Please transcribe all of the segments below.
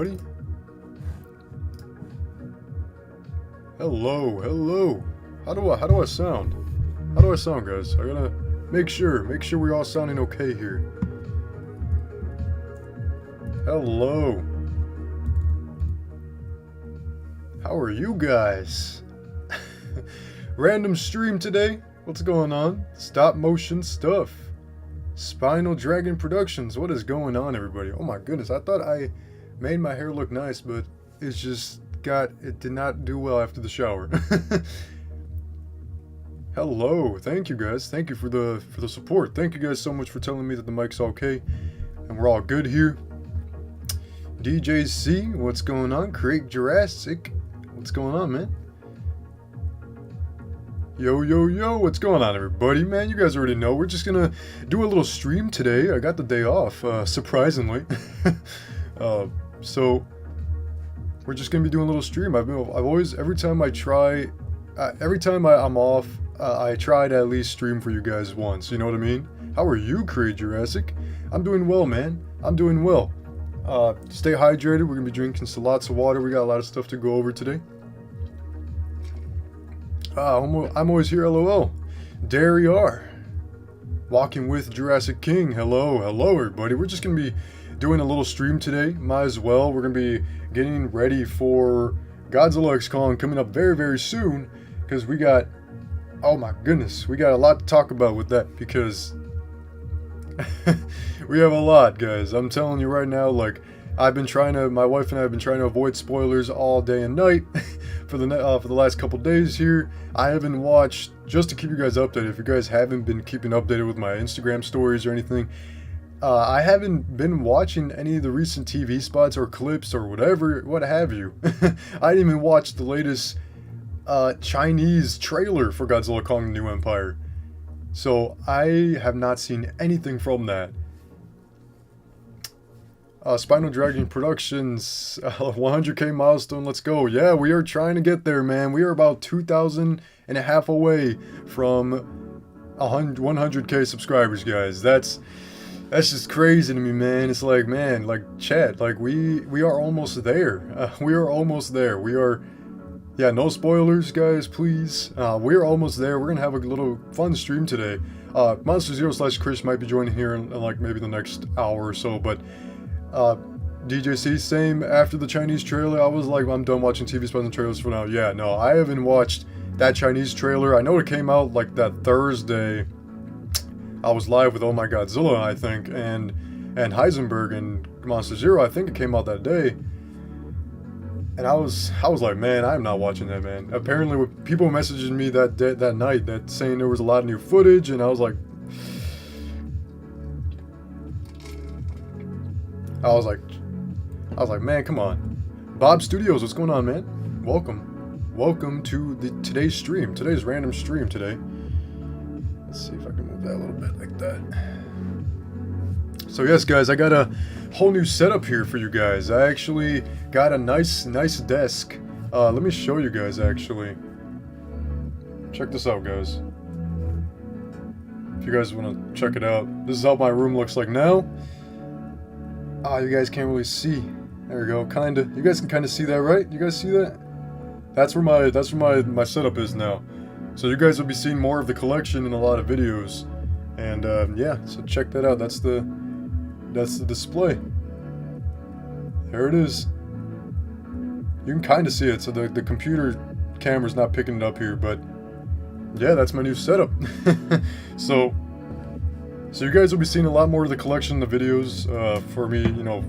everybody. Hello. How do I sound? How do I sound, guys? I gotta make sure we're all sounding okay here. Hello. How are you guys? Random stream today. What's going on? Stop motion stuff. Spinal Dragon Productions. What is going on, everybody? Oh my goodness, I thought I made my hair look nice, but it did not do well after the shower. Hello, thank you guys. Thank you for the support. Thank you guys so much for telling me that the mic's okay and we're all good here. DJ C, what's going on? Create Jurassic, what's going on, man? Yo, what's going on, everybody? Man, you guys already know. We're just gonna do a little stream today. I got the day off, surprisingly. So we're just gonna be doing a little stream. I've always, every time I'm off, I try to at least stream for you guys once. You know what I mean? How are you, Create Jurassic? I'm doing well, man. I'm doing well. Stay hydrated. We're gonna be drinking lots of water. We got a lot of stuff to go over today. I'm always here, lol. There you are. Walking with Jurassic King. Hello, everybody. We're just going to be doing a little stream today. Might as well. We're going to be getting ready for Godzilla X Kong coming up very, very soon. Because we got, oh my goodness, we got a lot to talk about with that. Because we have a lot, guys. I'm telling you right now, like, my wife and I have been trying to avoid spoilers all day and night for the last couple days here. I haven't watched, just to keep you guys updated, if you guys haven't been keeping updated with my Instagram stories or anything, I haven't been watching any of the recent TV spots or clips or whatever, what have you. I didn't even watch the latest Chinese trailer for Godzilla Kong the New Empire. So I have not seen anything from that. Spinal Dragon Productions, 100k milestone, let's go. Yeah, we are trying to get there, man. We are about 2,500 away from 100k subscribers, guys. That's just crazy to me, man. It's like, man, like, chat, like, we are almost there. We are almost there. We are, yeah, no spoilers, guys, please. We're almost there. We're gonna have a little fun stream today. Monster0/Chris might be joining here in like maybe the next hour or so, but DJC, same. After the Chinese trailer, I was like, I'm done watching TV spots and trailers for now. Yeah, no, I haven't watched that Chinese trailer. I know it came out like that Thursday. I was live with Oh My Godzilla, I think, and Heisenberg and Monster Zero. I think it came out that day. And I was like, man, I'm not watching that, man. Apparently, people messaging me that night that saying there was a lot of new footage, and I was like, man, come on. Bob Studios, what's going on, man? Welcome to today's stream. Today's random stream today. Let's see if I can move that a little bit like that. So yes, guys, I got a whole new setup here for you guys. I actually got a nice desk. Let me show you guys, actually. Check this out, guys. If you guys want to check it out. This is how my room looks like now. You guys can't really see. There we go, kinda. You guys can kinda see that, right? You guys see that? That's where my setup is now. So you guys will be seeing more of the collection in a lot of videos. And yeah, so check that out. That's the display. There it is. You can kinda see it, so the computer camera's not picking it up here, but yeah, that's my new setup. So you guys will be seeing a lot more of the collection of the videos for me, you know,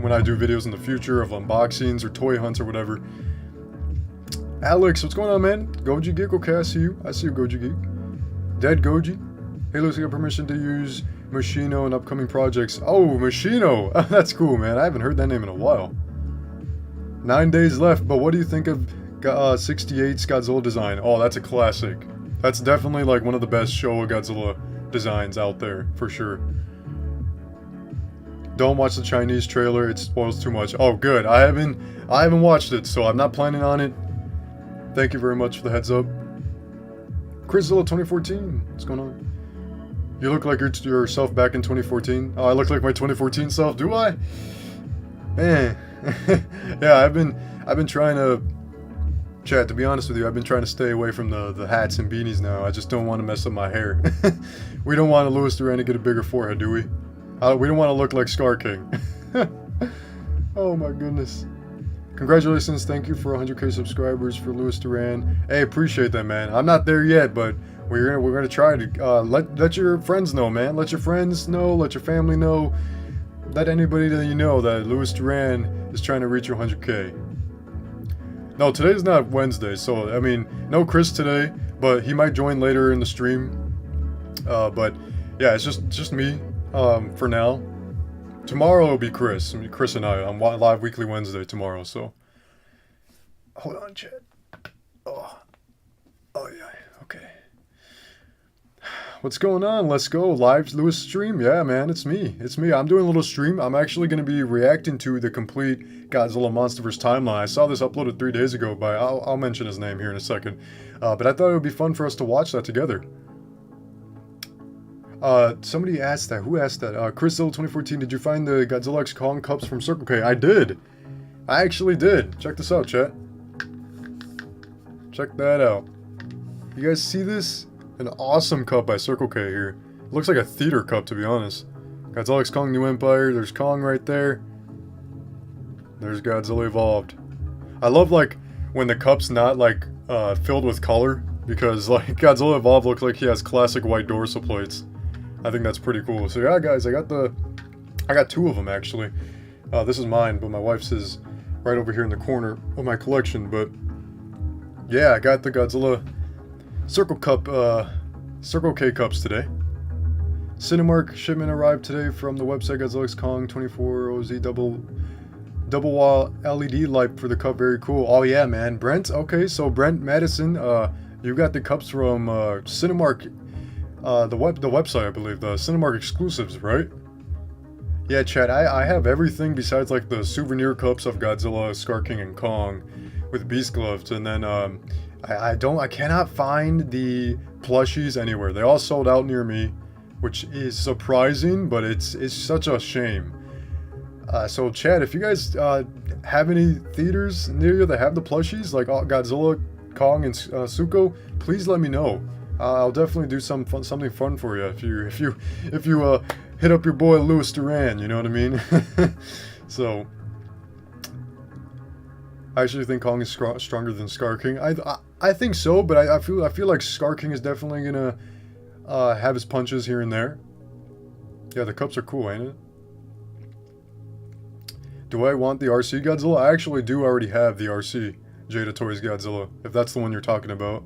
when I do videos in the future of unboxings or toy hunts or whatever. Alex, what's going on, man? Goji Geek, okay, I see you, Goji Geek. Dead Goji. Hey, looks like I got permission to use Machino in upcoming projects. Oh, Machino! That's cool, man. I haven't heard that name in a while. 9 days left, but what do you think of 68's Godzilla design? Oh, that's a classic. That's definitely like one of the best Showa Godzilla designs out there, for sure. Don't watch the Chinese trailer, it spoils too much. Oh, good. I haven't watched it, so I'm not planning on it. Thank you very much for the heads up. Chriszilla 2014, what's going on? You look like yourself back in 2014. Oh, I look like my 2014 self, do I? Man, Yeah, I've been trying to, chat, to be honest with you, I've been trying to stay away from the hats and beanies now. I just don't want to mess up my hair. We don't want Louis Duran to get a bigger forehead, do we? We don't want to look like Scar King. Oh my goodness. Congratulations, thank you for 100k subscribers for Louis Duran. Hey, appreciate that, man. I'm not there yet, but we're gonna try to let your friends know, man. Let your friends know, let your family know, let anybody that you know that Louis Duran is trying to reach your 100k. No, today's not Wednesday, so I mean, no Chris today, but he might join later in the stream. But yeah, it's just me for now. Tomorrow will be Chris. I mean, Chris and I on live weekly Wednesday tomorrow. So hold on, chat. Oh yeah. Okay. What's going on? Let's go. Live Louis stream. Yeah, man, it's me. It's me. I'm doing a little stream. I'm actually going to be reacting to the complete Godzilla Monsterverse timeline. I saw this uploaded 3 days ago by, I'll mention his name here in a second. But I thought it would be fun for us to watch that together. Somebody asked that. Who asked that? Chriszilla 2014, did you find the Godzilla X Kong cups from Circle K? I did. I actually did. Check this out, chat. Check that out. You guys see this? An awesome cup by Circle K here. It looks like a theater cup, to be honest. Godzilla X Kong New Empire. There's Kong right there. There's Godzilla Evolved. I love, like, when the cup's not, like, filled with color. Because, like, Godzilla Evolved looks like he has classic white dorsal plates. I think that's pretty cool. So yeah, guys, I got 2 of them actually. This is mine, but my wife's is right over here in the corner of my collection. But yeah, I got the Godzilla Circle K cups today. Cinemark shipment arrived today from the website Godzilla X Kong 24OZ double wall LED light for the cup. Very cool. Oh yeah, man. Brent. Okay, so Brent Madison, you got the cups from Cinemark. The website, I believe, the Cinemark exclusives, right? Yeah, chat, I have everything besides, like, the souvenir cups of Godzilla, Scar King, and Kong with beast gloves, and then, I cannot find the plushies anywhere. They all sold out near me, which is surprising, but it's such a shame. So, chat, if you guys, have any theaters near you that have the plushies, like Godzilla, Kong, and Suko, please let me know. I'll definitely do something fun for you if you hit up your boy Louis Duran, you know what I mean? So I actually think Kong is stronger than Scar King. I think so, but I feel like Scar King is definitely gonna have his punches here and there. Yeah, the cups are cool, ain't it? Do I want the RC Godzilla? I actually do already have the RC Jada Toys Godzilla, if that's the one you're talking about.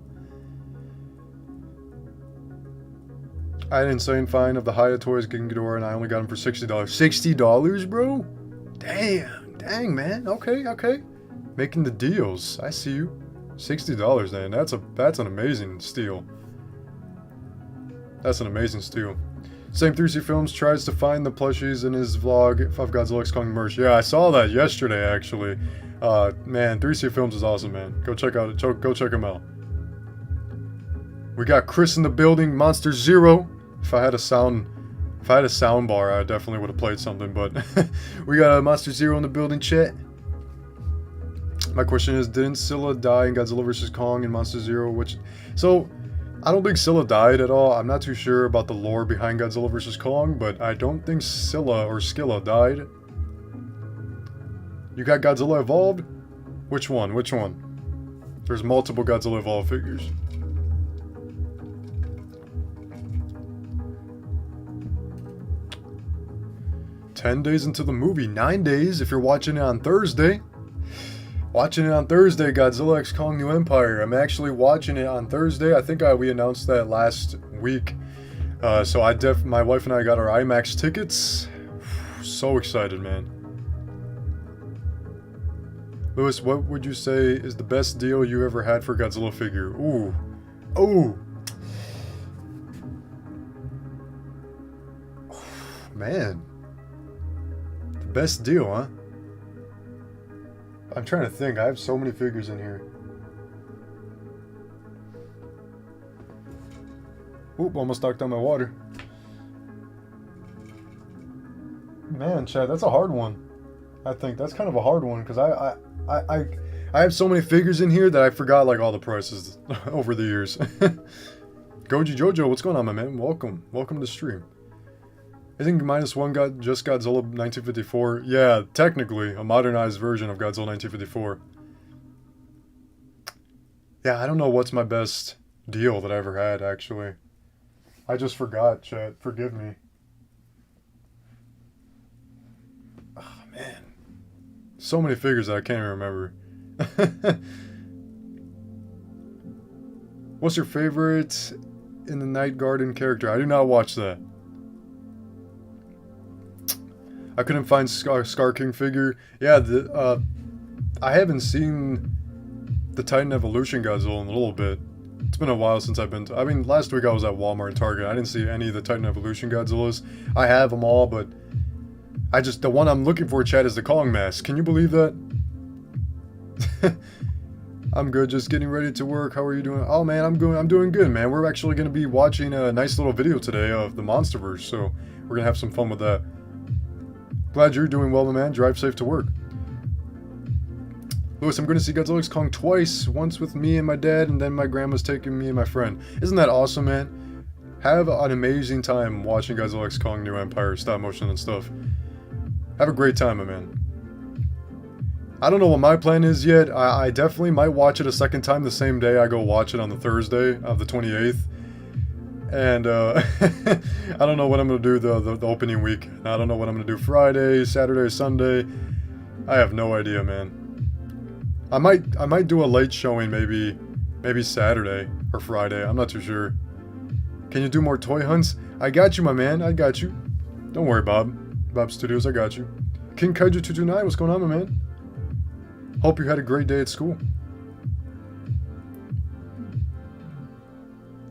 I had an insane find of the Haya Toys King Ghidorah, and I only got them for $60. $60, bro? Dang, man. Okay. Making the deals. I see you. $60, man. That's an amazing steal. That's an amazing steal. Same 3C Films tries to find the plushies in his vlog of Godzilla X Kong merch. Yeah, I saw that yesterday, actually. Man, 3C Films is awesome, man. Go check him out. We got Chris in the building, Monster Zero. If I had a sound bar, I definitely would have played something, but we got a Monster Zero in the building, chat. My question is, didn't Scylla die in Godzilla vs. Kong and Monster Zero? So, I don't think Scylla died at all. I'm not too sure about the lore behind Godzilla vs. Kong, but I don't think Scylla or Scylla died. You got Godzilla Evolved? Which one? There's multiple Godzilla Evolved figures. $10 days into the movie, 9 days if you're watching it on Thursday. Godzilla X Kong New Empire. I'm actually watching it on Thursday. I think we announced that last week. So my wife and I got our IMAX tickets. So excited, man. Louis, what would you say is the best deal you ever had for a Godzilla figure? Ooh. Man. Best deal, huh? I'm trying to think. I have so many figures in here. Oop, almost knocked down my water. Man, Chad, that's a hard one. I think that's kind of a hard one because I have so many figures in here that I forgot like all the prices over the years. Goji Jojo, what's going on, my man? Welcome to the stream. I think -1 got just Godzilla 1954. Yeah, technically a modernized version of Godzilla 1954. Yeah, I don't know what's my best deal that I ever had, actually. I just forgot, chat. Forgive me. Oh, man. So many figures that I can't even remember. What's your favorite in the Night Garden character? I do not watch that. I couldn't find Scar King figure. Yeah, I haven't seen the Titan Evolution Godzilla in a little bit. It's been a while since I've been to... I mean, last week I was at Walmart and Target. I didn't see any of the Titan Evolution Godzillas. I have them all, but... the one I'm looking for, chat, is the Kong mask. Can you believe that? I'm good, just getting ready to work. How are you doing? Oh, man, I'm doing good, man. We're actually going to be watching a nice little video today of the Monsterverse, so we're going to have some fun with that. Glad you're doing well, my man. Drive safe to work. Lewis, I'm going to see Godzilla x Kong twice. Once with me and my dad, and then my grandma's taking me and my friend. Isn't that awesome, man? Have an amazing time watching Godzilla x Kong New Empire, stop motion and stuff. Have a great time, my man. I don't know what my plan is yet. I definitely might watch it a second time the same day I go watch it on the Thursday of the 28th. And I don't know what I'm going to do the opening week. I don't know what I'm going to do Friday, Saturday, Sunday. I have no idea, man. I might do a late showing maybe Saturday or Friday. I'm not too sure. Can you do more toy hunts? I got you, my man. I got you. Don't worry, Bob. Bob Studios, I got you. King Kaiju 229, what's going on, my man? Hope you had a great day at school.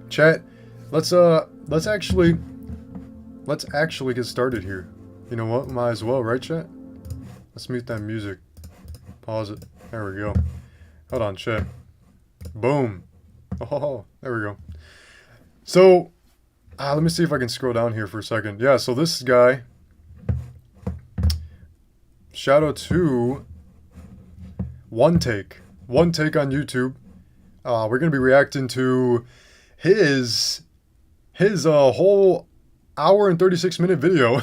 Chat, let's actually get started here. You know what? Might as well, right, chat? Let's mute that music. Pause it. There we go. Hold on, chat. Boom. Oh, there we go. So, let me see if I can scroll down here for a second. Yeah, so this guy, shout out to One Take on YouTube. We're gonna be reacting to his whole hour and 36-minute video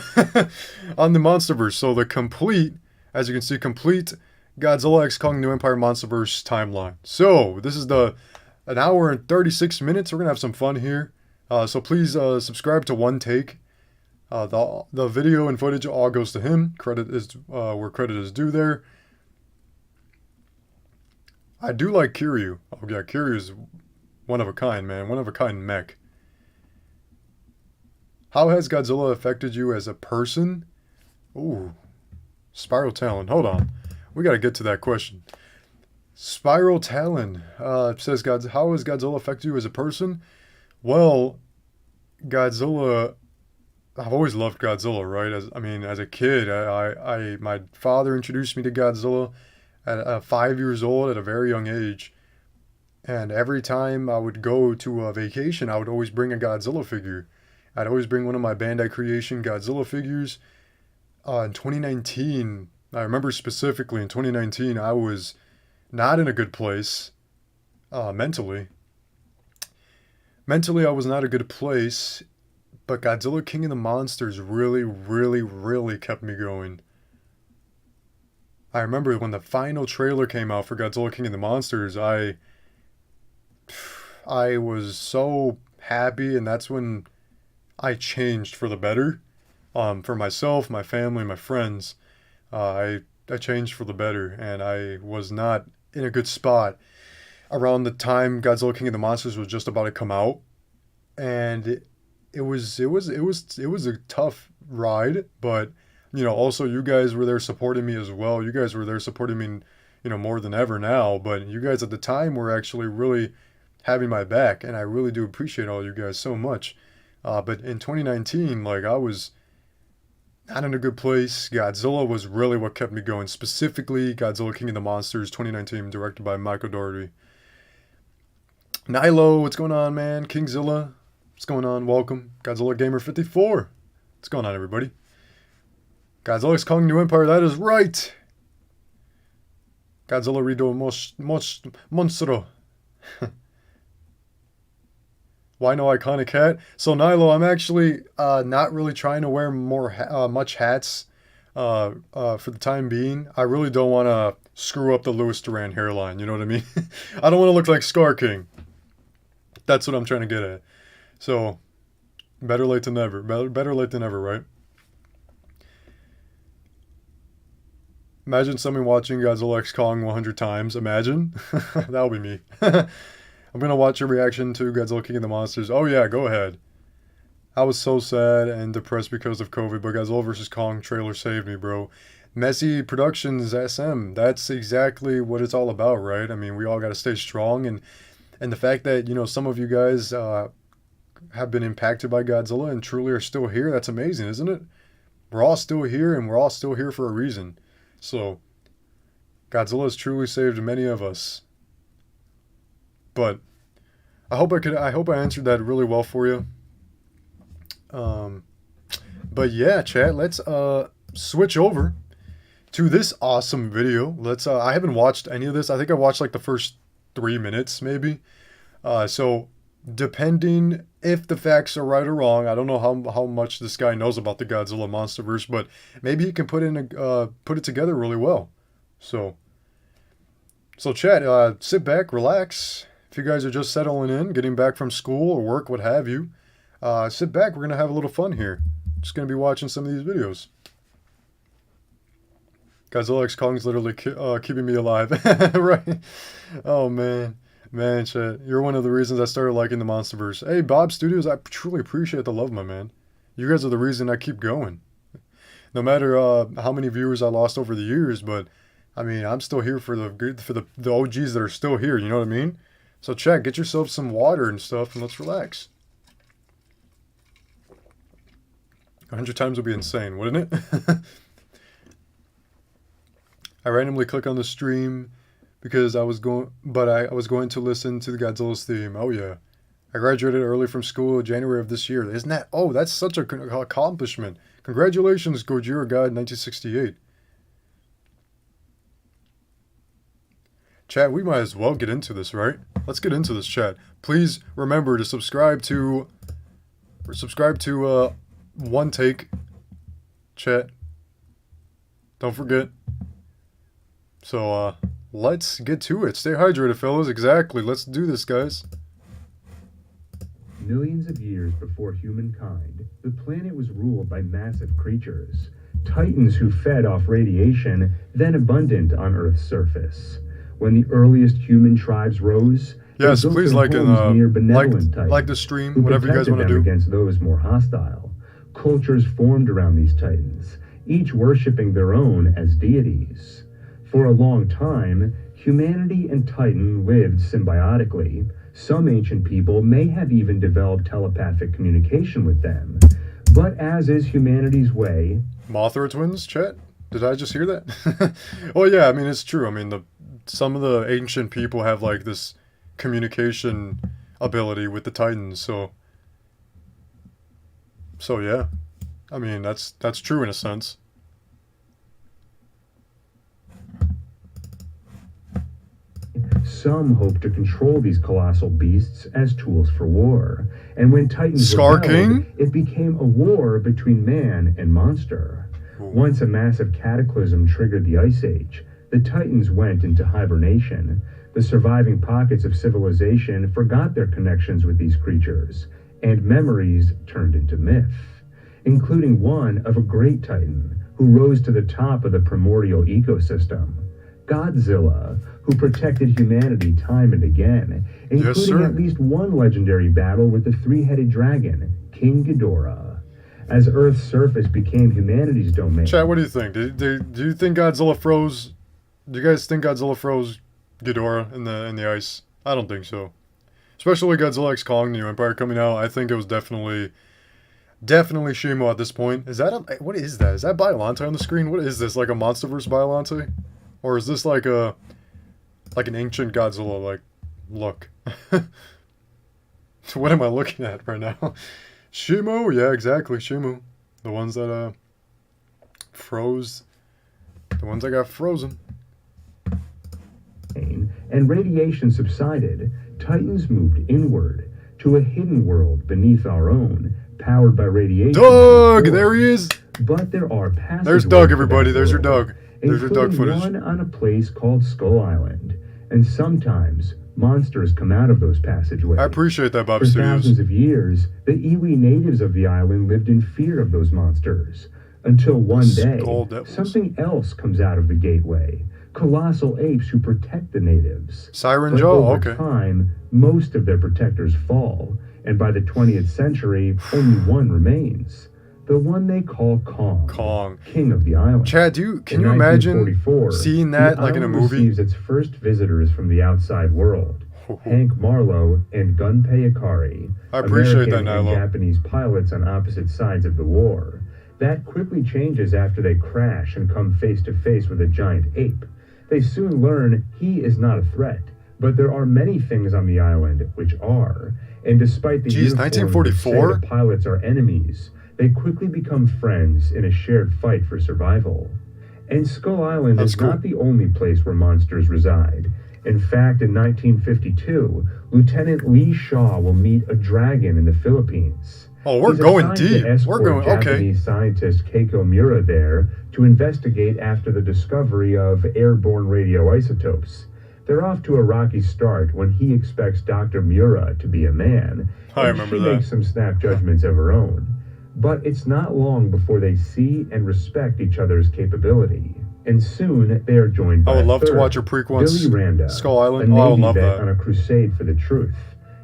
on the Monsterverse. So the complete, as you can see, complete Godzilla x Kong New Empire Monsterverse timeline. So this is an hour and 36 minutes. We're gonna have some fun here. So please subscribe to One Take. The video and footage all goes to him. Credit is where credit is due there. I do like Kiryu. Oh yeah, Kiryu is one of a kind, man. One of a kind mech. How has Godzilla affected you as a person? Ooh. Spiral Talon. Hold on. We gotta get to that question. Spiral Talon says, how has Godzilla affected you as a person? Well, Godzilla... I've always loved Godzilla, right? As a kid, my father introduced me to Godzilla at 5 years old, at a very young age. And every time I would go to a vacation, I would always bring a Godzilla figure. I'd always bring one of my Bandai Creation Godzilla figures. In 2019, I remember specifically in 2019, I was not in a good place mentally. Mentally, I was not in a good place, but Godzilla King of the Monsters really, really, really kept me going. I remember when the final trailer came out for Godzilla King of the Monsters, I was so happy, and that's when I changed for the better. For myself, my family, my friends, I changed for the better, and I was not in a good spot around the time Godzilla King of the Monsters was just about to come out, and it was a tough ride, but you know, also you guys were there supporting me as well. You guys were there supporting me, you know, more than ever now, but you guys at the time were actually really having my back, and I really do appreciate all you guys so much. But in 2019, like, I was not in a good place. Godzilla was really what kept me going. Specifically, Godzilla King of the Monsters 2019, directed by Michael Dougherty. Nilo, what's going on, man? Kingzilla, what's going on? Welcome. Godzilla Gamer 54. What's going on, everybody? Godzilla X Kong New Empire, that is right! Godzilla Rido Monstro. Why no iconic hat? So Nilo, I'm actually not really trying to wear much hats for the time being. I really don't want to screw up the Louis Duran hairline, you know what I mean? I don't want to look like Scar King. That's what I'm trying to get at. So, better late than never. Better late than never, right? Imagine someone watching Godzilla X Kong 100 times. Imagine. That'll be me. I'm going to watch your reaction to Godzilla King of the Monsters. Oh yeah, go ahead. I was so sad and depressed because of COVID, but Godzilla vs. Kong trailer saved me, bro. Messy Productions SM. That's exactly what it's all about, right? I mean, we all got to stay strong. And the fact that, you know, some of you guys have been impacted by Godzilla and truly are still here, that's amazing, isn't it? We're all still here, and we're all still here for a reason. So, Godzilla has truly saved many of us. But I hope I answered that really well for you. But yeah, chat, let's switch over to this awesome video. Let's I haven't watched any of this. I think I watched like the first 3 minutes maybe. So depending if the facts are right or wrong, I don't know how much this guy knows about the Godzilla monsterverse, but maybe he can put it together really well. So chat, sit back, relax. If you guys are just settling in, getting back from school or work, what have you, sit back. We're gonna have a little fun here. Just gonna be watching some of these videos. Godzilla X Kong's literally keeping me alive, right? Oh man. Man, chat, you're one of the reasons I started liking the Monsterverse. Hey, Bob Studios, I truly appreciate the love, my man. You guys are the reason I keep going. No matter how many viewers I lost over the years, but I mean, I'm still here for the OGs that are still here. You know what I mean? So, chat, get yourself some water and stuff, and let's relax. 100 times would be insane, wouldn't it? I randomly click on the stream because I was going to listen to the Godzilla's theme. Oh yeah, I graduated early from school in January of this year. Isn't that? Oh, that's such an accomplishment. Congratulations, Gojira God 1968. Chat, we might as well get into this, right? Let's get into this, chat. Please remember to subscribe to One Take. Chat. Don't forget. So, let's get to it. Stay hydrated, fellas. Exactly. Let's do this, guys. Millions of years before humankind, the planet was ruled by massive creatures, titans who fed off radiation then abundant on Earth's surface. When the earliest human tribes rose, yes, please like the stream, whatever you guys want to do. Against those more hostile, cultures formed around these titans, each worshipping their own as deities. For a long time, humanity and Titan lived symbiotically. Some ancient people may have even developed telepathic communication with them. But as is humanity's way... Mothra twins, chat? Did I just hear that? Oh yeah, I mean, it's true. I mean, some of the ancient people have like this communication ability with the Titans, so yeah. I mean, that's true in a sense. Some hope to control these colossal beasts as tools for war. And when Titans rebelled, it became a war between man and monster. Once a massive cataclysm triggered the Ice Age, the Titans went into hibernation. The surviving pockets of civilization forgot their connections with these creatures, and memories turned into myth, including one of a great Titan who rose to the top of the primordial ecosystem. Godzilla, who protected humanity time and again, including at least one legendary battle with the three-headed dragon, King Ghidorah. As Earth's surface became humanity's domain... Chat, what do you think? Do you think Godzilla froze... Do you guys think Godzilla froze Ghidorah in the ice? I don't think so. Especially Godzilla X Kong New Empire coming out, I think it was definitely Shimo at this point. Is that what is that? Is that Biollante on the screen? What is this? Like a Monsterverse Biollante? Or is this like an ancient Godzilla, like, look? What am I looking at right now? Shimo? Yeah, exactly, Shimo. The ones that, Froze. The ones that got frozen. And radiation subsided, Titans moved inward to a hidden world beneath our own, powered by radiation. Doug! There he is! But there are passageways. There's Doug, everybody. There's your Doug. There's your Doug footage. One on a place called Skull Island. And sometimes monsters come out of those passageways. I appreciate that, Bob For Studios. thousands of years, the Iwi natives of the island lived in fear of those monsters. Until one day, something else comes out of the gateway. Colossal apes who protect the natives. Siren But Jaw, over time, most of their protectors fall, and by the 20th century, only one remains. The one they call Kong, king of the island. Chad, can you imagine seeing that like in a movie? Receives its first visitors from the outside world. Hank Marlowe and Gunpei Akari, I appreciate American that, and Nilo. Japanese pilots on opposite sides of the war. That quickly changes after they crash and come face to face with a giant ape. They soon learn he is not a threat, but there are many things on the island which are. And despite the uniforms that say 1944? the pilots are enemies, they quickly become friends in a shared fight for survival. And Skull Island is not the only place where monsters reside. In fact, in 1952, Lieutenant Lee Shaw will meet a dragon in the Philippines. Oh, we're going deep. We're going, Japanese scientist Keiko Miura there to investigate after the discovery of airborne radioisotopes. They're off to a rocky start when he expects Dr. Miura to be a man. I remember that. She makes some snap judgments of her own. But it's not long before they see and respect each other's capability. And soon they are joined by I would love to watch your prequels. Billy Randa, Skull Island. a Oh, I would Navy love vet that. on a crusade for the truth.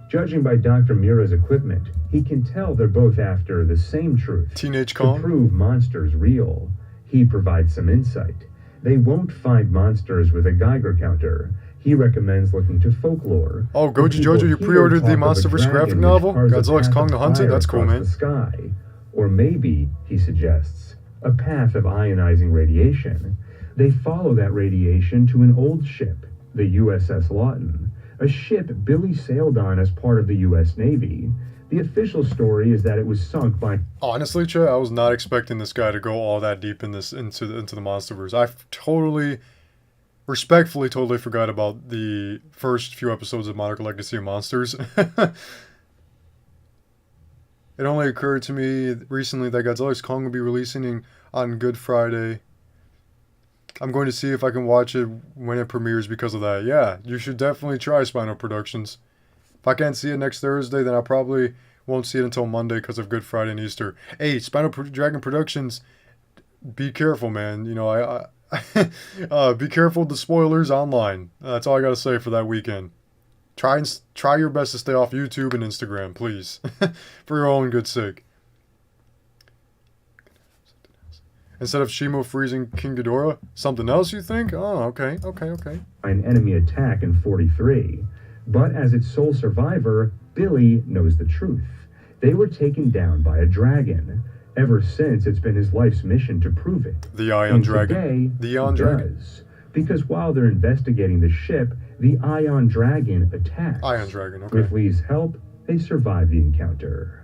Judging by Dr. Miura's equipment, he can tell they're both after the same truth. Teenage To Kong. prove monsters real, he provides some insight. They won't find monsters with a Geiger counter. He recommends looking to folklore. Oh, Goji People Jojo, you here pre-ordered talk the of a Monsterverse dragon graphic which novel? carves a Godzilla x path Kong of the Hunted? fire That's cool, across man. the sky. Or maybe, he suggests, a path of ionizing radiation. They follow that radiation to an old ship, the USS Lawton, a ship Billy sailed on as part of the U.S. Navy. The official story is that it was sunk by... Honestly, Chet, I was not expecting this guy to go all that deep in this into the Monsterverse. I respectfully totally forgot about the first few episodes of Monarch Legacy of Monsters. It only occurred to me recently that Godzilla x Kong will be releasing on Good Friday. I'm going to see if I can watch it when it premieres because of that. Yeah, you should definitely try Spinal Productions. If I can't see it next Thursday, then I probably won't see it until Monday because of Good Friday and Easter. Hey, Dragon Productions, be careful, man. You know, be careful of the spoilers online. That's all I gotta say for that weekend. Try your best to stay off YouTube and Instagram, please, for your own good sake. Instead of Shimo freezing King Ghidorah, something else you think? Oh, okay. an enemy attack in 43. But as its sole survivor, Billy knows the truth. They were taken down by a dragon. Ever since, it's been his life's mission to prove it. The Ion Dragon. Today, The Ion Dragon. does. Because while they're investigating the ship, the Ion Dragon attacks. Ion Dragon, okay. With Lee's help, they survive the encounter.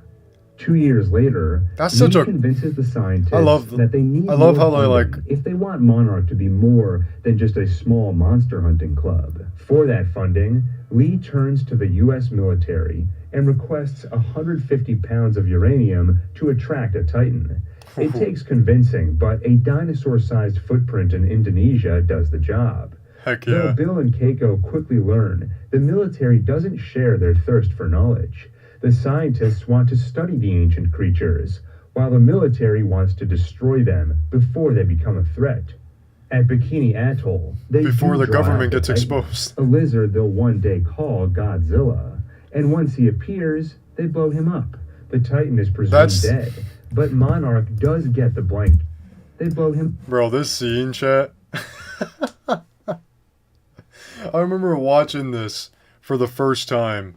2 years later, That's Lee such a- convinces the scientists I that they need love more how they, funding like- if they want Monarch to be more than just a small monster hunting club. For that funding, Lee turns to the U.S. military and requests 150 pounds of uranium to attract a Titan. It takes convincing, but a dinosaur-sized footprint in Indonesia does the job. Heck Though yeah. Bill and Keiko quickly learn, the military doesn't share their thirst for knowledge. The scientists want to study the ancient creatures, while the military wants to destroy them before they become a threat. At Bikini Atoll, they Before do the draw government out the gets Titan, exposed. a lizard they'll one day call Godzilla. And once he appears, they blow him up. The Titan is presumed dead, but Monarch does get the blank. They blow him. Bro, this scene, chat. I remember watching this for the first time.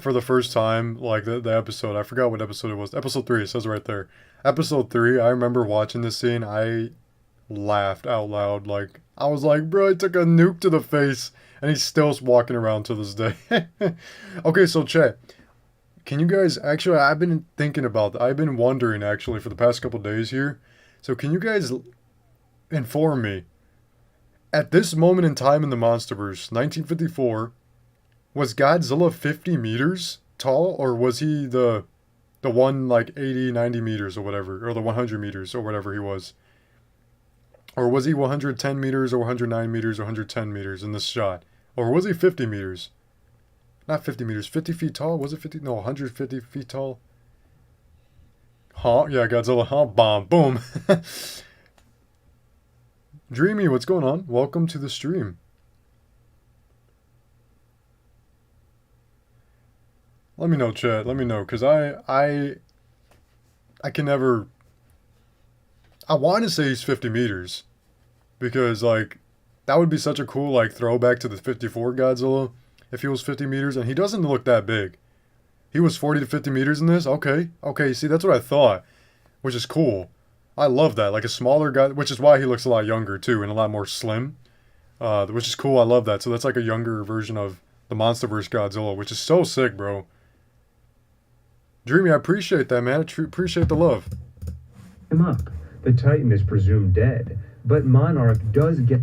Like the episode. I forgot what episode it was. Episode 3, it says right there. Episode 3, I remember watching this scene. I laughed out loud. Like, I was like, bro, I took a nuke to the face. And he's still walking around to this day. Okay, so chat. Can you guys, actually, I've been thinking about that. I've been wondering, actually, for the past couple days here. So can you guys inform me, at this moment in time in the Monsterverse, 1954, was Godzilla 50 meters tall, or was he the one like 80, 90 meters or whatever, or the 100 meters or whatever he was? Or was he 110 meters or 109 meters or 110 meters in this shot? Or was he 50 meters? Not 50 meters, 50 feet tall? Was it 50? No, 150 feet tall. Huh? Yeah, Godzilla, huh? Bomb. Boom. Dreamy, what's going on? Welcome to the stream. Let me know, chat. Let me know, because I can never... I want to say he's 50 meters. Because, like, that would be such a cool, like, throwback to the 54 Godzilla if he was 50 meters. And he doesn't look that big. He was 40 to 50 meters in this? Okay. Okay, see, that's what I thought. Which is cool. I love that. Like, a smaller guy, which is why he looks a lot younger, too, and a lot more slim. Which is cool. I love that. So that's like a younger version of the Monsterverse Godzilla, which is so sick, bro. Dreamy, I appreciate that, man. I appreciate the love. Him up. The Titan is presumed dead, but Monarch does get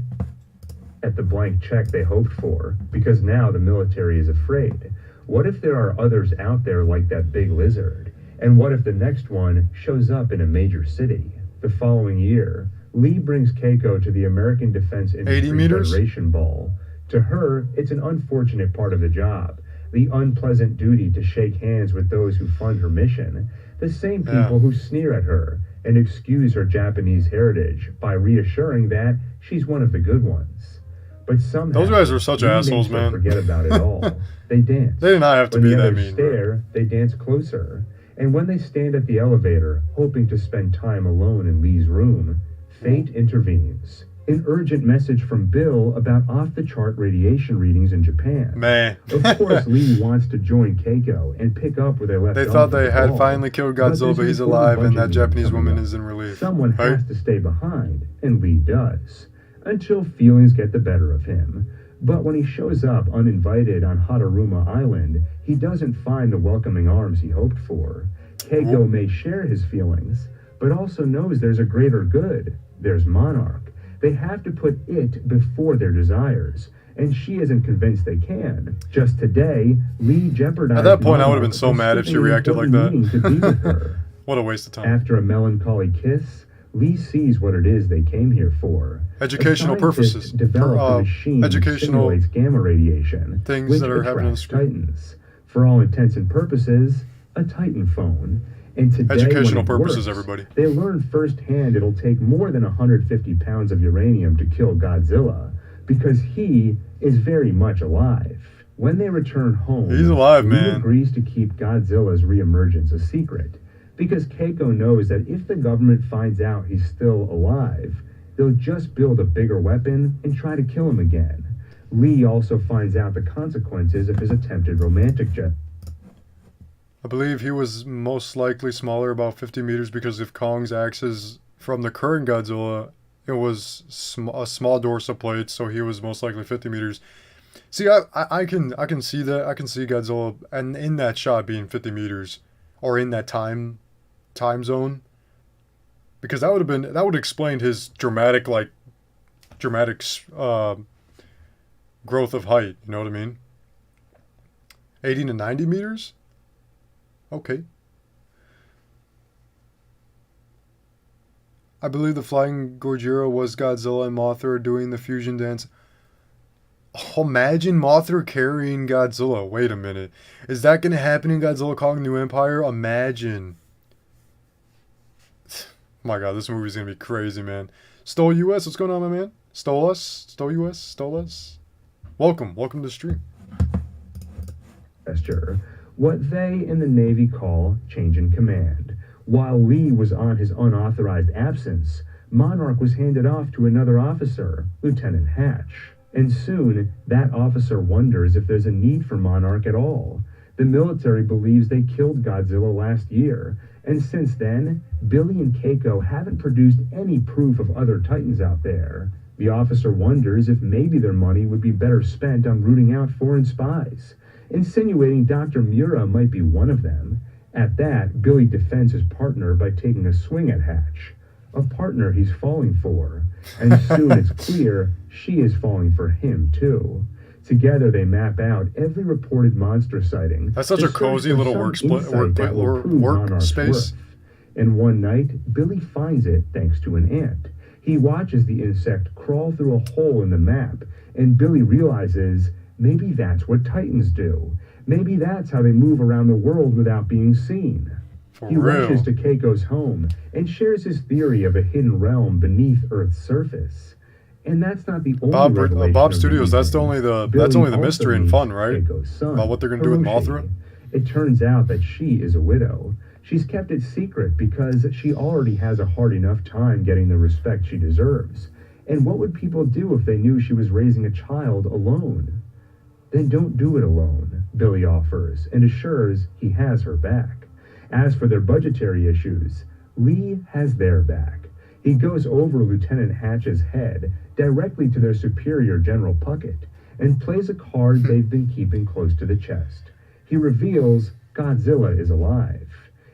at the blank check they hoped for, because now the military is afraid. What if there are others out there like that big lizard? And what if the next one shows up in a major city? The following year, Lee brings Keiko to the American Defense Industry Federation Ball. To her, it's an unfortunate part of the job. The unpleasant duty to shake hands with those who fund her mission. The same people who sneer at her and excuse her Japanese heritage by reassuring that she's one of the good ones. But somehow, those guys were such assholes, man. Forget about it all. They dance. They did not have to be that mean. When the others stare, they dance closer. And when they stand at the elevator, hoping to spend time alone in Lee's room, fate intervenes. An urgent message from Bill about off-the-chart radiation readings in Japan. Man. Of course, Lee wants to join Keiko and pick up where they left off. They thought they had finally killed Godzilla, but he's alive, and that Japanese woman is in relief. Someone has to stay behind, and Lee does. Until feelings get the better of him. But when he shows up uninvited on Hataruma Island, he doesn't find the welcoming arms he hoped for. Keiko may share his feelings, but also knows there's a greater good. There's Monarch. They have to put it before their desires, and she isn't convinced they can. Just today, Lee jeopardized... At that point, I would have been so mad if she reacted like that. To be with her. What a waste of time. After a melancholy kiss, Lee sees what it is they came here for. Educational purposes. A machine educational simulates gamma radiation, things that are happening on the screen. Titans. For all intents and purposes, a Titan phone. And today, educational purposes, everybody. They learn firsthand it'll take more than 150 pounds of uranium to kill Godzilla, because he is very much alive. When they return home, he's alive, Lee man. agrees to keep Godzilla's reemergence a secret, because Keiko knows that if the government finds out he's still alive, they'll just build a bigger weapon and try to kill him again. Lee also finds out the consequences of his attempted romantic jet. I believe he was most likely smaller, about 50 meters, because if Kong's axis from the current Godzilla, it was a small dorsal plate, so he was most likely 50 meters. See, I can see that. I can see Godzilla and in that shot being 50 meters, or in that time zone, because that would explain his dramatic growth of height. You know what I mean? 80 to 90 meters. Okay. I believe the flying Gojira was Godzilla and Mothra doing the fusion dance. Oh, imagine Mothra carrying Godzilla. Wait a minute. Is that going to happen in Godzilla Kong New Empire? Imagine. My God, this movie's going to be crazy, man. Stole US, what's going on, my man? Stole us? Stole US? Stole us? Welcome to the stream. Gesture. What they in the Navy call change in command. While Lee was on his unauthorized absence, Monarch was handed off to another officer, Lieutenant Hatch. And soon, that officer wonders if there's a need for Monarch at all. The military believes they killed Godzilla last year, and since then, Billy and Keiko haven't produced any proof of other Titans out there. The officer wonders if maybe their money would be better spent on rooting out foreign spies, insinuating Dr. Mura might be one of them. At that, Billy defends his partner by taking a swing at Hatch. a partner he's falling for, and soon it's clear she is falling for him too. Together they map out every reported monster sighting. That's such a cozy little workspace. And one night, Billy finds it thanks to an ant. He watches the insect crawl through a hole in the map, and Billy realizes maybe that's what Titans do. Maybe that's how they move around the world without being seen. He rushes to Keiko's home and shares his theory of a hidden realm beneath Earth's surface. And that's not the only revelation Bob Studios. That's only the mystery and fun, right? About what they're gonna do with Mothra. It turns out that she is a widow. She's kept it secret because she already has a hard enough time getting the respect she deserves. And what would people do if they knew she was raising a child alone? Then don't do it alone, Billy offers, and assures he has her back. As for their budgetary issues, Lee has their back. He goes over Lieutenant Hatch's head directly to their superior, General Puckett, and plays a card they've been keeping close to the chest. He reveals Godzilla is alive.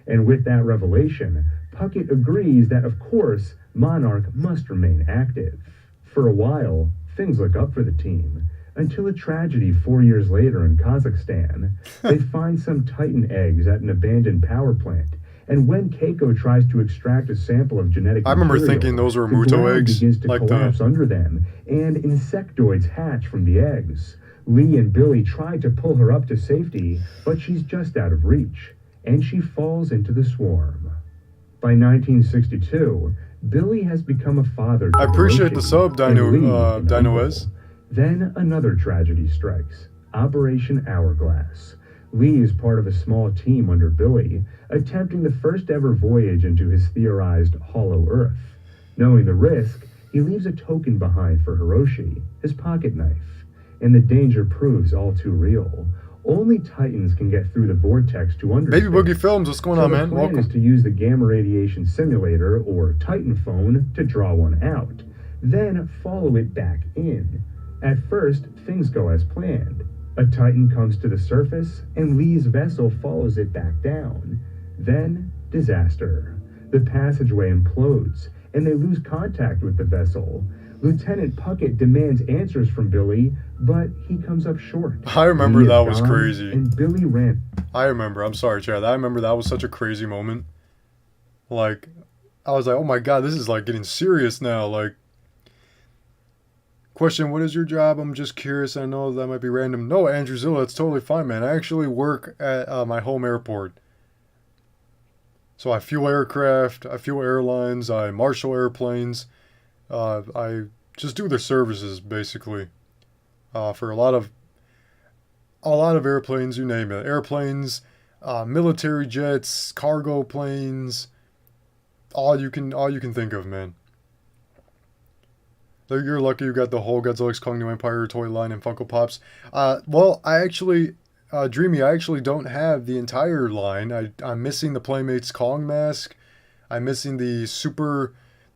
And with that revelation, Puckett agrees that, of course, Monarch must remain active. For a while, things look up for the team, until a tragedy 4 years later in Kazakhstan. They find some Titan eggs at an abandoned power plant, and when Keiko tries to extract a sample of genetic I remember thinking those were Muto eggs, begins to collapse under them, and insectoids hatch from the eggs. Lee and Billy try to pull her up to safety, but she's just out of reach, and she falls into the swarm. By 1962, Billy has become a father to I appreciate Hiroshi the sub, and Lee Dinoez. Then another tragedy strikes, Operation Hourglass. Lee is part of a small team under Billy, attempting the first ever voyage into his theorized Hollow Earth. Knowing the risk, he leaves a token behind for Hiroshi, his pocket knife, and the danger proves all too real. Only Titans can get through the vortex to underspace. Baby Boogie Films, what's going on, man? The plan is to use the gamma radiation simulator, or Titan phone, to draw one out, then follow it back in. At first, things go as planned. A Titan comes to the surface, and Lee's vessel follows it back down. Then, disaster. The passageway implodes, and they lose contact with the vessel. Lieutenant Puckett demands answers from Billy, but he comes up short. I remember that was crazy. And Billy ran. I'm sorry, Chad. I remember that was such a crazy moment. Like, I was like, oh my god, this is like getting serious now. Like, question, what is your job? I'm just curious. I know that might be random. No, Andrew Zilla, it's totally fine, man. I actually work at my home airport. So I fuel aircraft, I fuel airlines, I marshal airplanes. I just do their services, basically. For a lot of airplanes, you name it. Airplanes, military jets, cargo planes, all you can think of, man. You're lucky you got the whole Godzilla x Kong New Empire toy line and Funko Pops. Well, I actually, Dreamy, I actually don't have the entire line. I'm missing the Playmates Kong mask. I'm missing the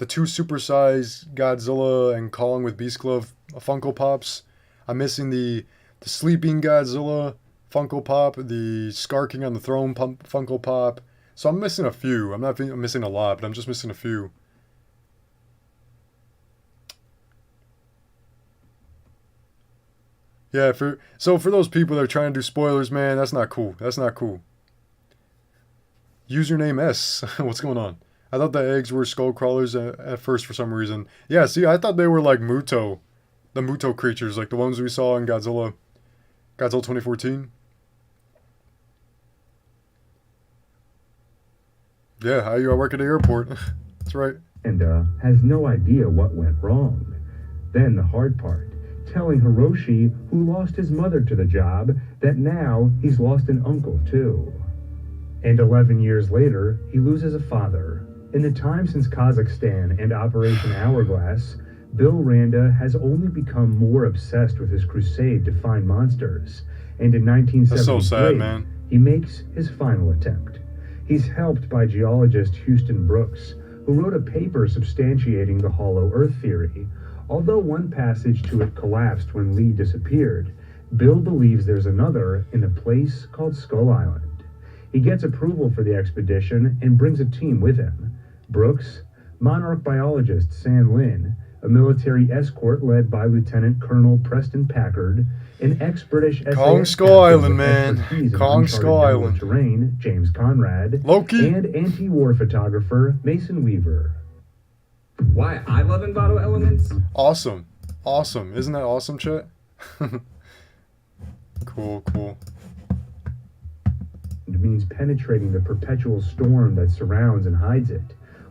two supersized Godzilla and Kong with Beast Glove Funko Pops. I'm missing the sleeping Godzilla Funko Pop, the Skarking on the throne Funko Pop. So I'm missing a few. I'm missing a lot, but I'm just missing a few. Yeah, for those people that are trying to do spoilers, man, that's not cool. That's not cool. Username S. What's going on? I thought the eggs were skull crawlers at first for some reason. Yeah, see, I thought they were like Muto. The Muto creatures, like the ones we saw in Godzilla 2014. Yeah, I work at the airport. That's right. And has no idea what went wrong. Then the hard part, telling Hiroshi, who lost his mother to the job, that now he's lost an uncle too. And 11 years later, he loses a father. In the time since Kazakhstan and Operation Hourglass, Bill Randa has only become more obsessed with his crusade to find monsters. And in 1973, that's so sad, man. He makes his final attempt. He's helped by geologist Houston Brooks, who wrote a paper substantiating the Hollow Earth theory. Although one passage to it collapsed when Lee disappeared, Bill believes there's another in a place called Skull Island. He gets approval for the expedition and brings a team with him. Brooks, Monarch biologist San Lin, a military escort led by Lieutenant Colonel Preston Packard, an ex-British SAS Kong Skull captain Island, with man. expertise in Kong uncharted Skull jungle Island. terrain, James Conrad, Loki. and anti-war photographer Mason Weaver. Why I love Envato elements? Awesome. Awesome. Isn't that awesome, chat? Cool. It means penetrating the perpetual storm that surrounds and hides it.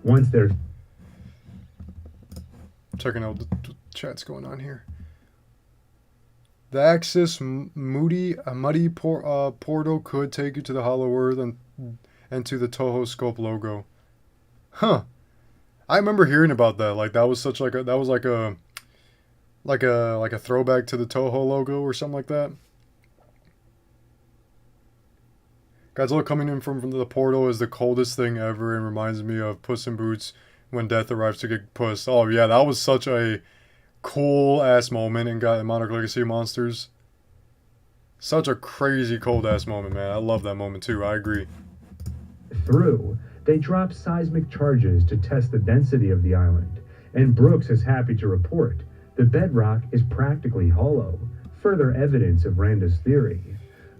Once they're Checking out the chat's going on here. The Axis muddy portal could take you to the Hollow Earth and to the Toho Scope logo. Huh. I remember hearing about that. Like that was such like a like a throwback to the Toho logo or something like that. Godzilla coming in from the portal is the coldest thing ever and reminds me of Puss in Boots when Death arrives to get Puss. Oh yeah, that was such a cool ass moment in Monarch Legacy of Monsters. Such a crazy cold ass moment, man. I love that moment too. I agree. through, they drop seismic charges to test the density of the island, and Brooks is happy to report the bedrock is practically hollow, further evidence of Randa's theory.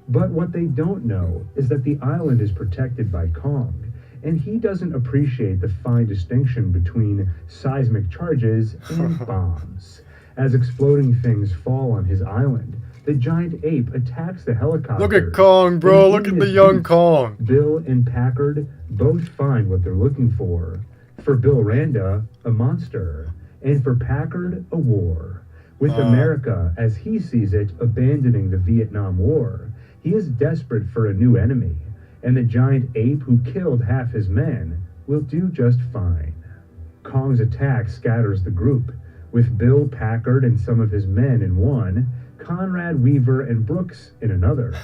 But what they don't know is that the island is protected by Kong, and he doesn't appreciate the fine distinction between seismic charges and bombs. As exploding things fall on his island, the giant ape attacks the helicopter. Look at Kong, bro. Look at the young Kong. Bill and Packard both find what they're looking for. For Bill Randa, a monster, and for Packard, a war. With America, as he sees it, abandoning the Vietnam War, he is desperate for a new enemy, and the giant ape who killed half his men will do just fine. Kong's attack scatters the group, with Bill Packard and some of his men in one, Conrad Weaver and Brooks in another.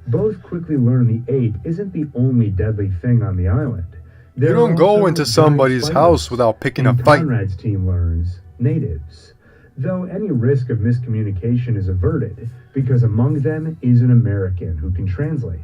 Both quickly learn the ape isn't the only deadly thing on the island. You don't go into somebody's house without picking a fight. Conrad's team learns natives, though any risk of miscommunication is averted because among them is an American who can translate.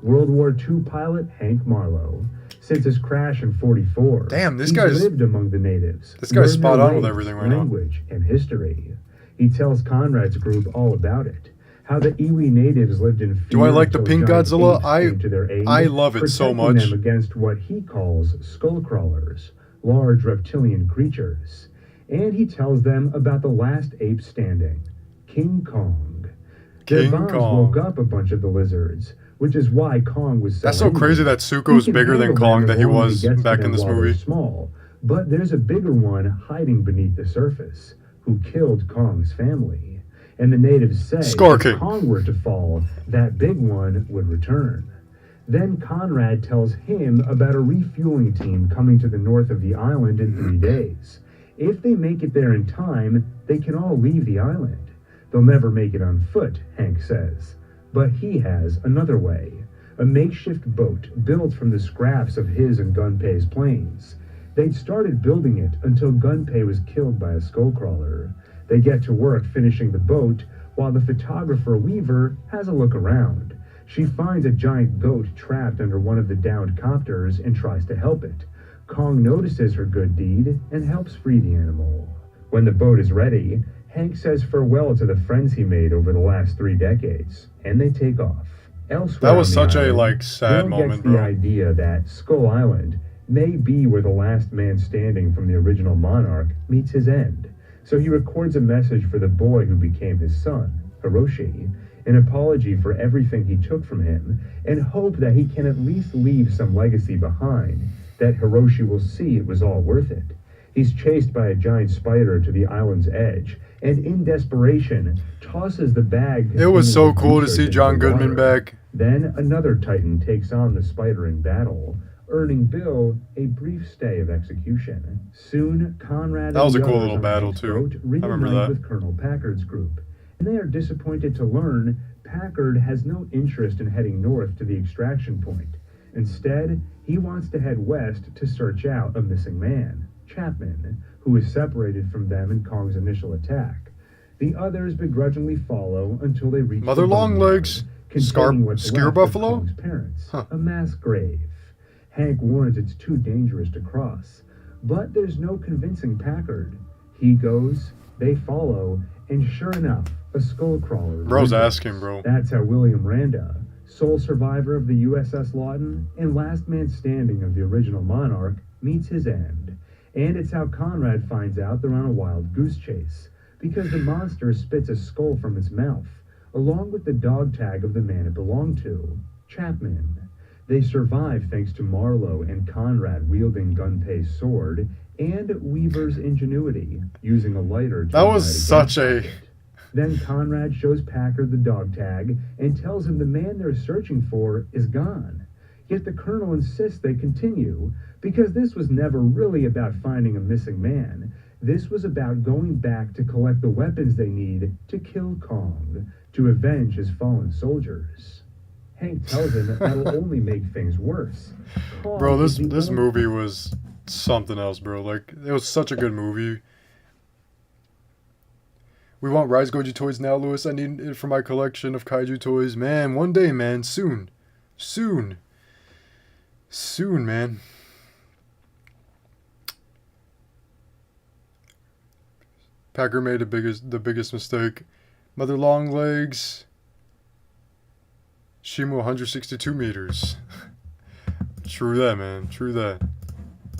World War II pilot Hank Marlowe. Since his crash in '44, damn, this he's guy's lived among the natives. This guy's spot learned on with their everything ways, right now. language, and history. He tells Conrad's group all about it. How the Iwi natives lived in fear. Do I like the until pink giant Godzilla? apes came to their aid, I love it so protecting much. them against what he calls skull crawlers, large reptilian creatures. And he tells them about the last ape standing, King Kong. Their King bombs Kong. woke up a bunch of the lizards, which is why Kong was so That's so angry. crazy that Zuko's He can bigger than handle Kong them than as he long as was gets to back them in this while they're movie. small, but there's a bigger one hiding beneath the surface, who killed Kong's family. And the natives say Scar if King. Kong were to fall, that big one would return. Then Conrad tells him about a refueling team coming to the north of the island in 3 days. If they make it there in time, they can all leave the island. They'll never make it on foot, Hank says. But he has another way. A makeshift boat built from the scraps of his and Gunpei's planes. They'd started building it until Gunpei was killed by a skullcrawler. They get to work finishing the boat, while the photographer Weaver has a look around. She finds a giant goat trapped under one of the downed copters and tries to help it. Kong notices her good deed and helps free the animal. When the boat is ready, Hank says farewell to the friends he made over the last 3 decades, and they take off. Elsewhere That was on the such a island, sad Bill moment, gets the bro. idea that Skull Island may be where the last man standing from the original Monarch meets his end. So he records a message for the boy who became his son, Hiroshi, an apology for everything he took from him, and hope that he can at least leave some legacy behind, that Hiroshi will see it was all worth it. He's chased by a giant spider to the island's edge, and in desperation, tosses the bag. It was so cool to research see into John the Goodman water. back. Then another Titan takes on the spider in battle, earning Bill a brief stay of execution. Soon, Conrad That was and a the cool others little on battle, Hank's too. boat I remember reunite that. with Colonel Packard's group, and they are disappointed to learn Packard has no interest in heading north to the extraction point. Instead, he wants to head west to search out a missing man, Chapman, who is separated from them in Kong's initial attack. The others begrudgingly follow until they reach Mother the Longlegs. containing what's Skewer left buffalo? of Kong's parents, Huh. a mass grave. Hank warns it's too dangerous to cross. But there's no convincing Packard. He goes, they follow, and sure enough, a skullcrawler. Bro's emerges. asking, bro. That's how William Randa, sole survivor of the USS Lawton and last man standing of the original Monarch, meets his end. And it's how Conrad finds out they're on a wild goose chase, because the monster spits a skull from its mouth, along with the dog tag of the man it belonged to, Chapman. They survive thanks to Marlowe and Conrad wielding Gunpei's sword, and Weaver's ingenuity, using a lighter to That was ignite such a... gunpowder. Then Conrad shows Packard the dog tag and tells him the man they're searching for is gone. Yet the Colonel insists they continue, because this was never really about finding a missing man. This was about going back to collect the weapons they need to kill Kong, to avenge his fallen soldiers. Hank tells him that that'll only make things worse. Kong Bro, is this the movie was something else, bro. Like, it was such a good movie. We want Rise Goji toys now, Lewis. I need it for my collection of kaiju toys. Man, one day, man. Soon. Soon. Soon, man. Packer made the biggest mistake. Mother Longlegs. Shimu 162 meters. True that, man. True that.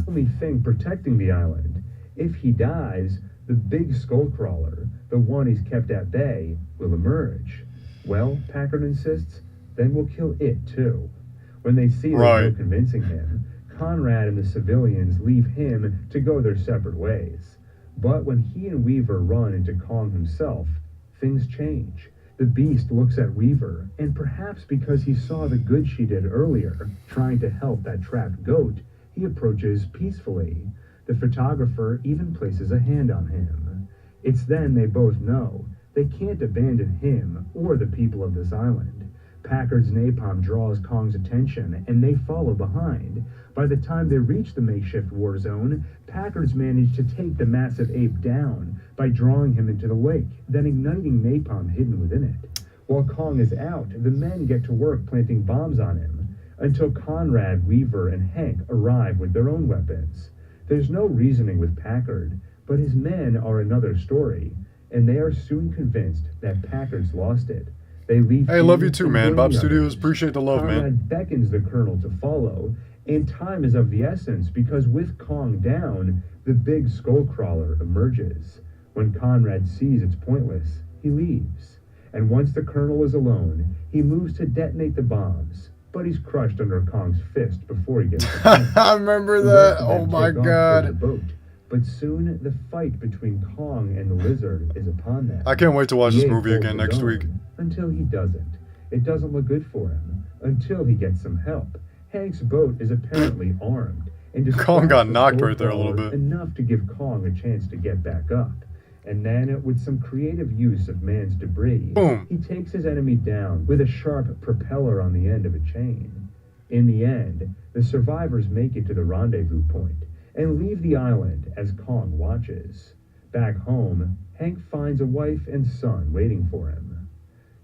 only thing protecting the island. If he dies, the big skullcrawler, the one he's kept at bay, will emerge. Well, Packard insists, then we'll kill it too. When they see there's no convincing him, Conrad and the civilians leave him to go their separate ways. But when he and Weaver run into Kong himself, things change. The Beast looks at Weaver, and perhaps because he saw the good she did earlier, trying to help that trapped goat, he approaches peacefully. The photographer even places a hand on him. It's then they both know they can't abandon him or the people of this island. Packard's napalm draws Kong's attention, and they follow behind. By the time they reach the makeshift war zone, Packard's managed to take the massive ape down by drawing him into the lake, then igniting napalm hidden within it. While Kong is out, the men get to work planting bombs on him, until Conrad, Weaver, and Hank arrive with their own weapons. There's no reasoning with Packard, but his men are another story, and they are soon convinced that Packard's lost it. They leave. Hey, love you too, man. Bob others. Studios, appreciate the love, Conrad man. beckons the colonel to follow, and time is of the essence because with Kong down, the big skullcrawler emerges. When Conrad sees it's pointless, he leaves. And once the colonel is alone, he moves to detonate the bombs, but he's crushed under Kong's fist before he gets to I remember that. Oh my god. boat. But soon, the fight between Kong and the lizard is upon them. I can't wait to watch The this ape movie holds again his next own, week. Until he doesn't. It doesn't look good for him. Until he gets some help. Hank's boat is apparently armed. And Kong got distracts the knocked right there a little skullcrawler bit. Enough to give Kong a chance to get back up. And then, with some creative use of man's debris, Boom. he takes his enemy down with a sharp propeller on the end of a chain. In the end, the survivors make it to the rendezvous point and leave the island as Kong watches. Back home, Hank finds a wife and son waiting for him.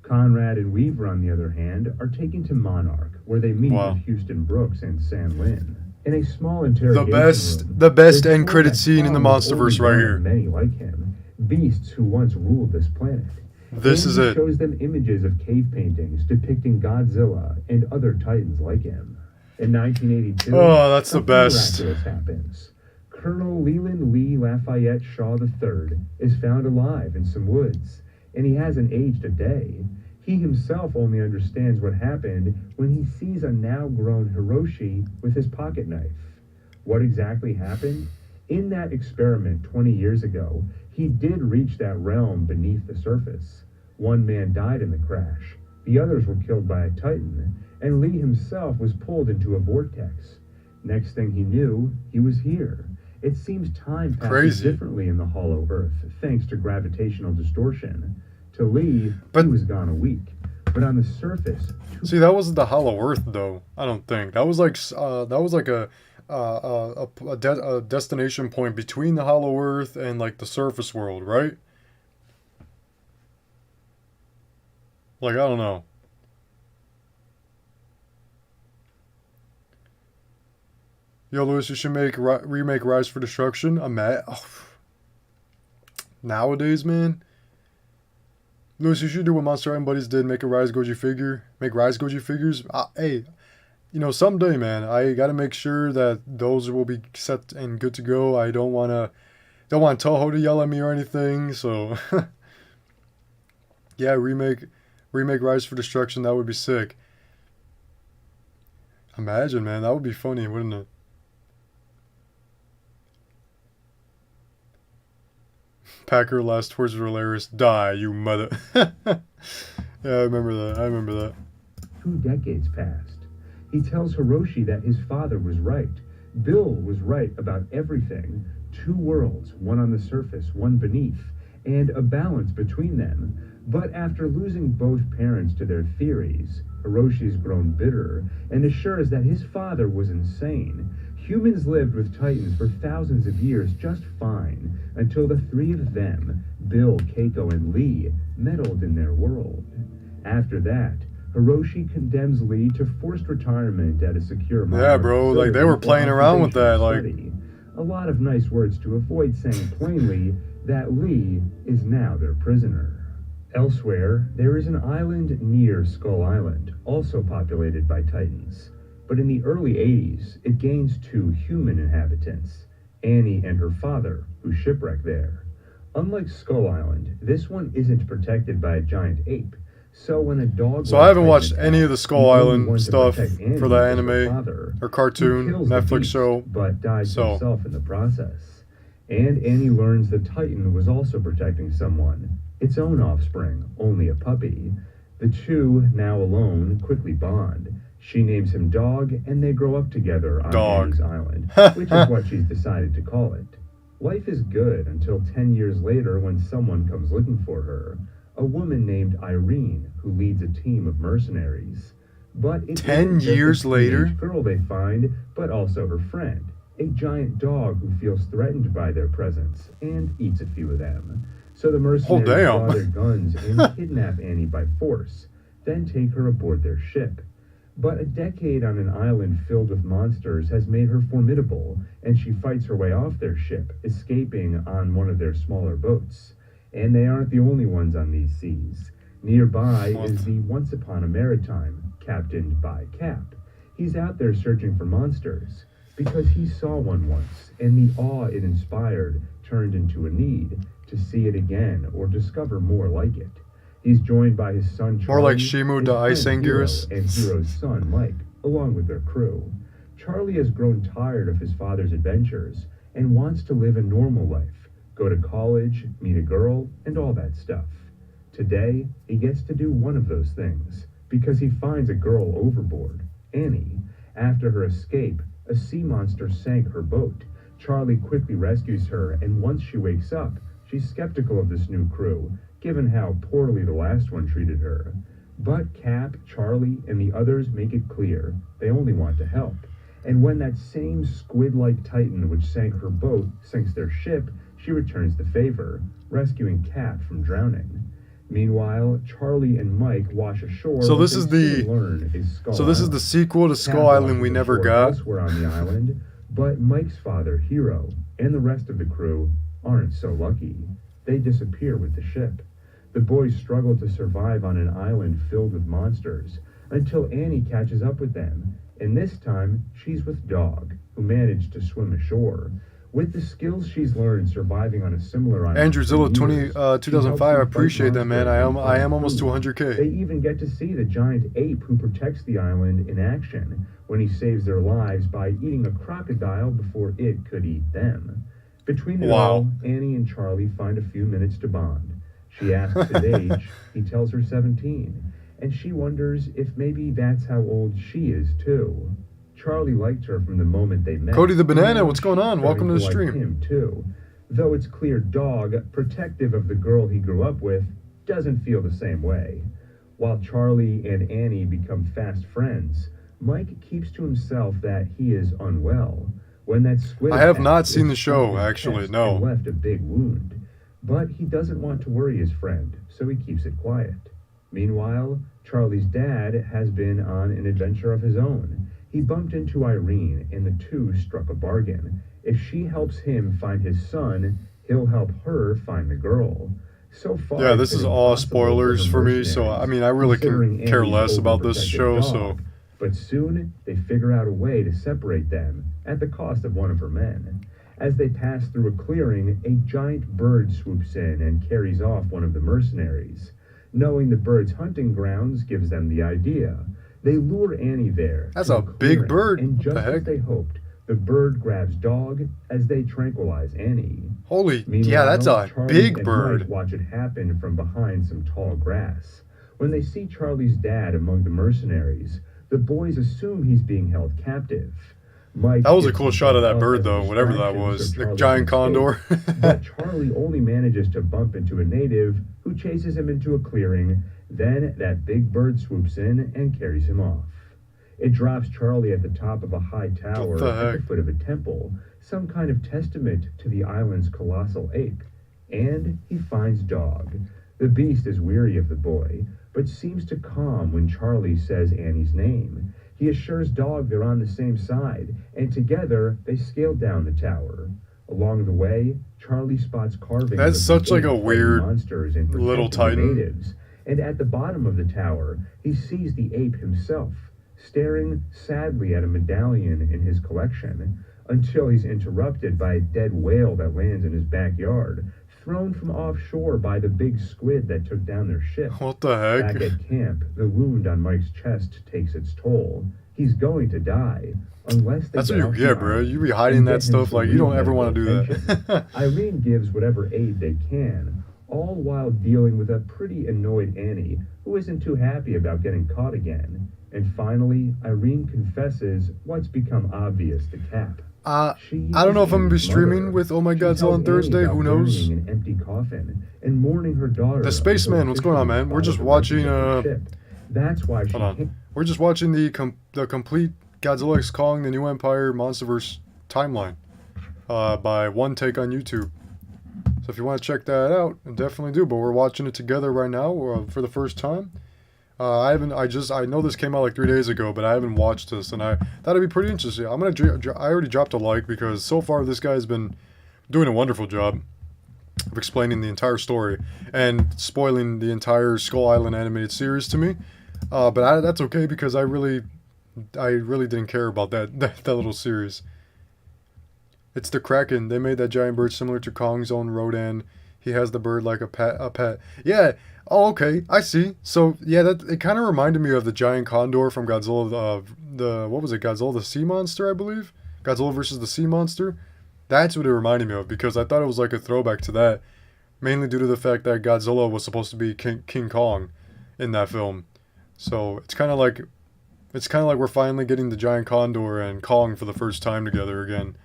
Conrad and Weaver, on the other hand, are taken to Monarch, where they meet with Houston Brooks and Sam Lin. In a small interrogation room, the best they're end told credit that scene in the Kong was Monsterverse only right one here. of many like him, beasts who once ruled this planet. This And is he it. shows them images of cave paintings depicting Godzilla and other titans like him. In 1982, Oh, that's the something best. miraculous happens. Colonel Leland Lee Lafayette Shaw III is found alive in some woods, and he hasn't aged a day. He himself only understands what happened when he sees a now-grown Hiroshi with his pocket knife. What exactly happened? In that experiment 20 years ago, he did reach that realm beneath the surface. One man died in the crash. The others were killed by a titan, and Lee himself was pulled into a vortex. Next thing he knew, he was here. It seems time passes Crazy. differently in the hollow earth, thanks to gravitational distortion. To Lee, But- he was gone a week. But on the surface, See, that wasn't the Hollow Earth, though. I don't think that was like a destination point between the Hollow Earth and like the surface world, right? Like, I don't know. Yo, Lewis, you should remake Rise for Destruction. Nowadays, man. Lewis, you should do what Monster Island Buddies did. Make a Rise Goji figure. Make Rise Goji figures. Hey, you know, someday, man, I gotta make sure that those will be set and good to go. I don't want Toho to yell at me or anything. So, yeah, remake Rise for Destruction. That would be sick. Imagine, man, that would be funny, wouldn't it? Packer last words were hilarious. Die, you mother. Yeah, I remember that. 2 decades passed. He tells Hiroshi that his father was right. Bill was right about everything. 2 worlds, one on the surface, one beneath, and a balance between them. But after losing both parents to their theories, Hiroshi's grown bitter and assures that his father was insane. Humans lived with Titans for thousands of years just fine, until the 3 of them, Bill, Keiko, and Lee, meddled in their world. After that, Hiroshi condemns Lee to forced retirement at a secure mine. Yeah, bro, like they were playing around with that, like... A lot of nice words to avoid saying plainly that Lee is now their prisoner. Elsewhere, there is an island near Skull Island, also populated by Titans. But in the early 80s, it gains 2 human inhabitants, Annie and her father, who shipwreck there. Unlike Skull Island, this one isn't protected by a giant ape, so when a dog... So I haven't watched any of the Skull Island stuff for the anime or cartoon, Netflix show. But dies himself in the process. And Annie learns the Titan was also protecting someone, its own offspring, only a puppy. The 2, now alone, quickly bond. She names him Dog, and they grow up together on Annie's island, which is what she's decided to call it. Life is good until 10 years later when someone comes looking for her. A woman named Irene, who leads a team of mercenaries. But it's 10 years later? Girl they find, but also her friend, a giant dog who feels threatened by their presence and eats a few of them. So the mercenaries draw their guns and kidnap Annie by force, then take her aboard their ship. But a decade on an island filled with monsters has made her formidable, and she fights her way off their ship, escaping on one of their smaller boats. And they aren't the only ones on these seas. Nearby is the Once Upon a Maritime, captained by Cap. He's out there searching for monsters, because he saw one once, and the awe it inspired turned into a need to see it again or discover more like it. He's joined by his son Charlie, more like Shimu the Ice Anguirus, and Hero's son Mike, along with their crew. Charlie has grown tired of his father's adventures and wants to live a normal life, go to college, meet a girl, and all that stuff. Today, he gets to do one of those things, because he finds a girl overboard, Annie. After her escape, a sea monster sank her boat. Charlie quickly rescues her, and once she wakes up, she's skeptical of this new crew, given how poorly the last one treated her. But Cap, Charlie, and the others make it clear they only want to help. And when that same squid-like titan which sank her boat sinks their ship, she returns the favor, rescuing Cap from drowning. Meanwhile, Charlie and Mike wash ashore. So this is the sequel to Skull Island we never got. Elsewhere on the island, but Mike's father, Hero, and the rest of the crew aren't so lucky. They disappear with the ship. The boys struggle to survive on an island filled with monsters until Annie catches up with them, and this time she's with Dog, who managed to swim ashore. With the skills she's learned surviving on a similar island. Andrew Zilla 2005, I appreciate that, man. I am almost to 100K. They even get to see the giant ape who protects the island in action when he saves their lives by eating a crocodile before it could eat them. Between them all, Annie and Charlie find a few minutes to bond. She asks his age, he tells her 17, and she wonders if maybe that's how old she is too. Charlie liked her from the moment they met. Cody the Banana, what's going on? Welcome to the stream. Him too. Though it's clear Dog, protective of the girl he grew up with, doesn't feel the same way. While Charlie and Annie become fast friends, Mike keeps to himself that he is unwell. When that squid I have not seen the show, actually, no. Left a big wound. But he doesn't want to worry his friend, so he keeps it quiet. Meanwhile, Charlie's dad has been on an adventure of his own. He bumped into Irene, and the two struck a bargain. If she helps him find his son, he'll help her find the girl. So far, Yeah, it's this been is all impossible for spoilers the for me, so I mercenaries, mean, I really considering can care Annie's less about this overprotective show, dog. so... But soon, they figure out a way to separate them, at the cost of one of her men. As they pass through a clearing, a giant bird swoops in and carries off one of the mercenaries. Knowing the bird's hunting grounds gives them the idea. They lure Annie there. That's to a the big clearing, bird. and What the just as heck? they hoped, the bird grabs Dog as they tranquilize Annie. Holy, yeah, Meanwhile, that's a Charlie big and bird. Mike watch it happen from behind some tall grass. When they see Charlie's dad among the mercenaries, the boys assume he's being held captive. Mike That was a gives cool shot of that himself bird, as a though, whatever that distraction was. so The Charlie giant can escape. condor. But Charlie only manages to bump into a native who chases him into a clearing. Then that big bird swoops in and carries him off. It drops Charlie at the top of a high tower What the at heck? the foot of a temple, some kind of testament to the island's colossal ape. And he finds Dog. The beast is weary of the boy, but seems to calm when Charlie says Annie's name. He assures Dog they're on the same side, and together they scale down the tower. Along the way, Charlie spots carvings That's of such the like a ape fighting weird monsters and little protecting the titan. natives. And at the bottom of the tower, he sees the ape himself, staring sadly at a medallion in his collection, until he's interrupted by a dead whale that lands in his backyard, thrown from offshore by the big squid that took down their ship. What the heck? Back at camp, the wound on Mike's chest takes its toll. He's going to die, unless they That's what get you off get, the bro. island You be hiding and that get him stuff, some like, you don't real ever want to do medical attention. that. Irene gives whatever aid they can, all while dealing with a pretty annoyed Annie, who isn't too happy about getting caught again. And finally, Irene confesses what's become obvious to Cap. I don't know if I'm going to be streaming with Oh My Godzilla on Thursday. Who knows? An empty coffin and mourning her daughter. The Spaceman, what's going on, man? We're just watching, That's why she hold on. We're just watching the complete Godzilla x Kong, the New Empire Monsterverse timeline by One Take on YouTube. So if you want to check that out, definitely do. But we're watching it together right now for the first time. I know this came out like 3 days ago, but I haven't watched this, and I thought it'd be pretty interesting. I already dropped a like because so far this guy's been doing a wonderful job of explaining the entire story and spoiling the entire Skull Island animated series to me. But that's okay because I really didn't care about that little series. It's the Kraken. They made that giant bird similar to Kong's own Rodan. He has the bird like a pet. Yeah. Oh, okay. I see. So yeah, it kind of reminded me of the giant condor from Godzilla. What was it? Godzilla the Sea Monster, I believe. Godzilla versus the Sea Monster. That's what it reminded me of because I thought it was like a throwback to that, mainly due to the fact that Godzilla was supposed to be King Kong in that film. So it's kind of like we're finally getting the giant condor and Kong for the first time together again.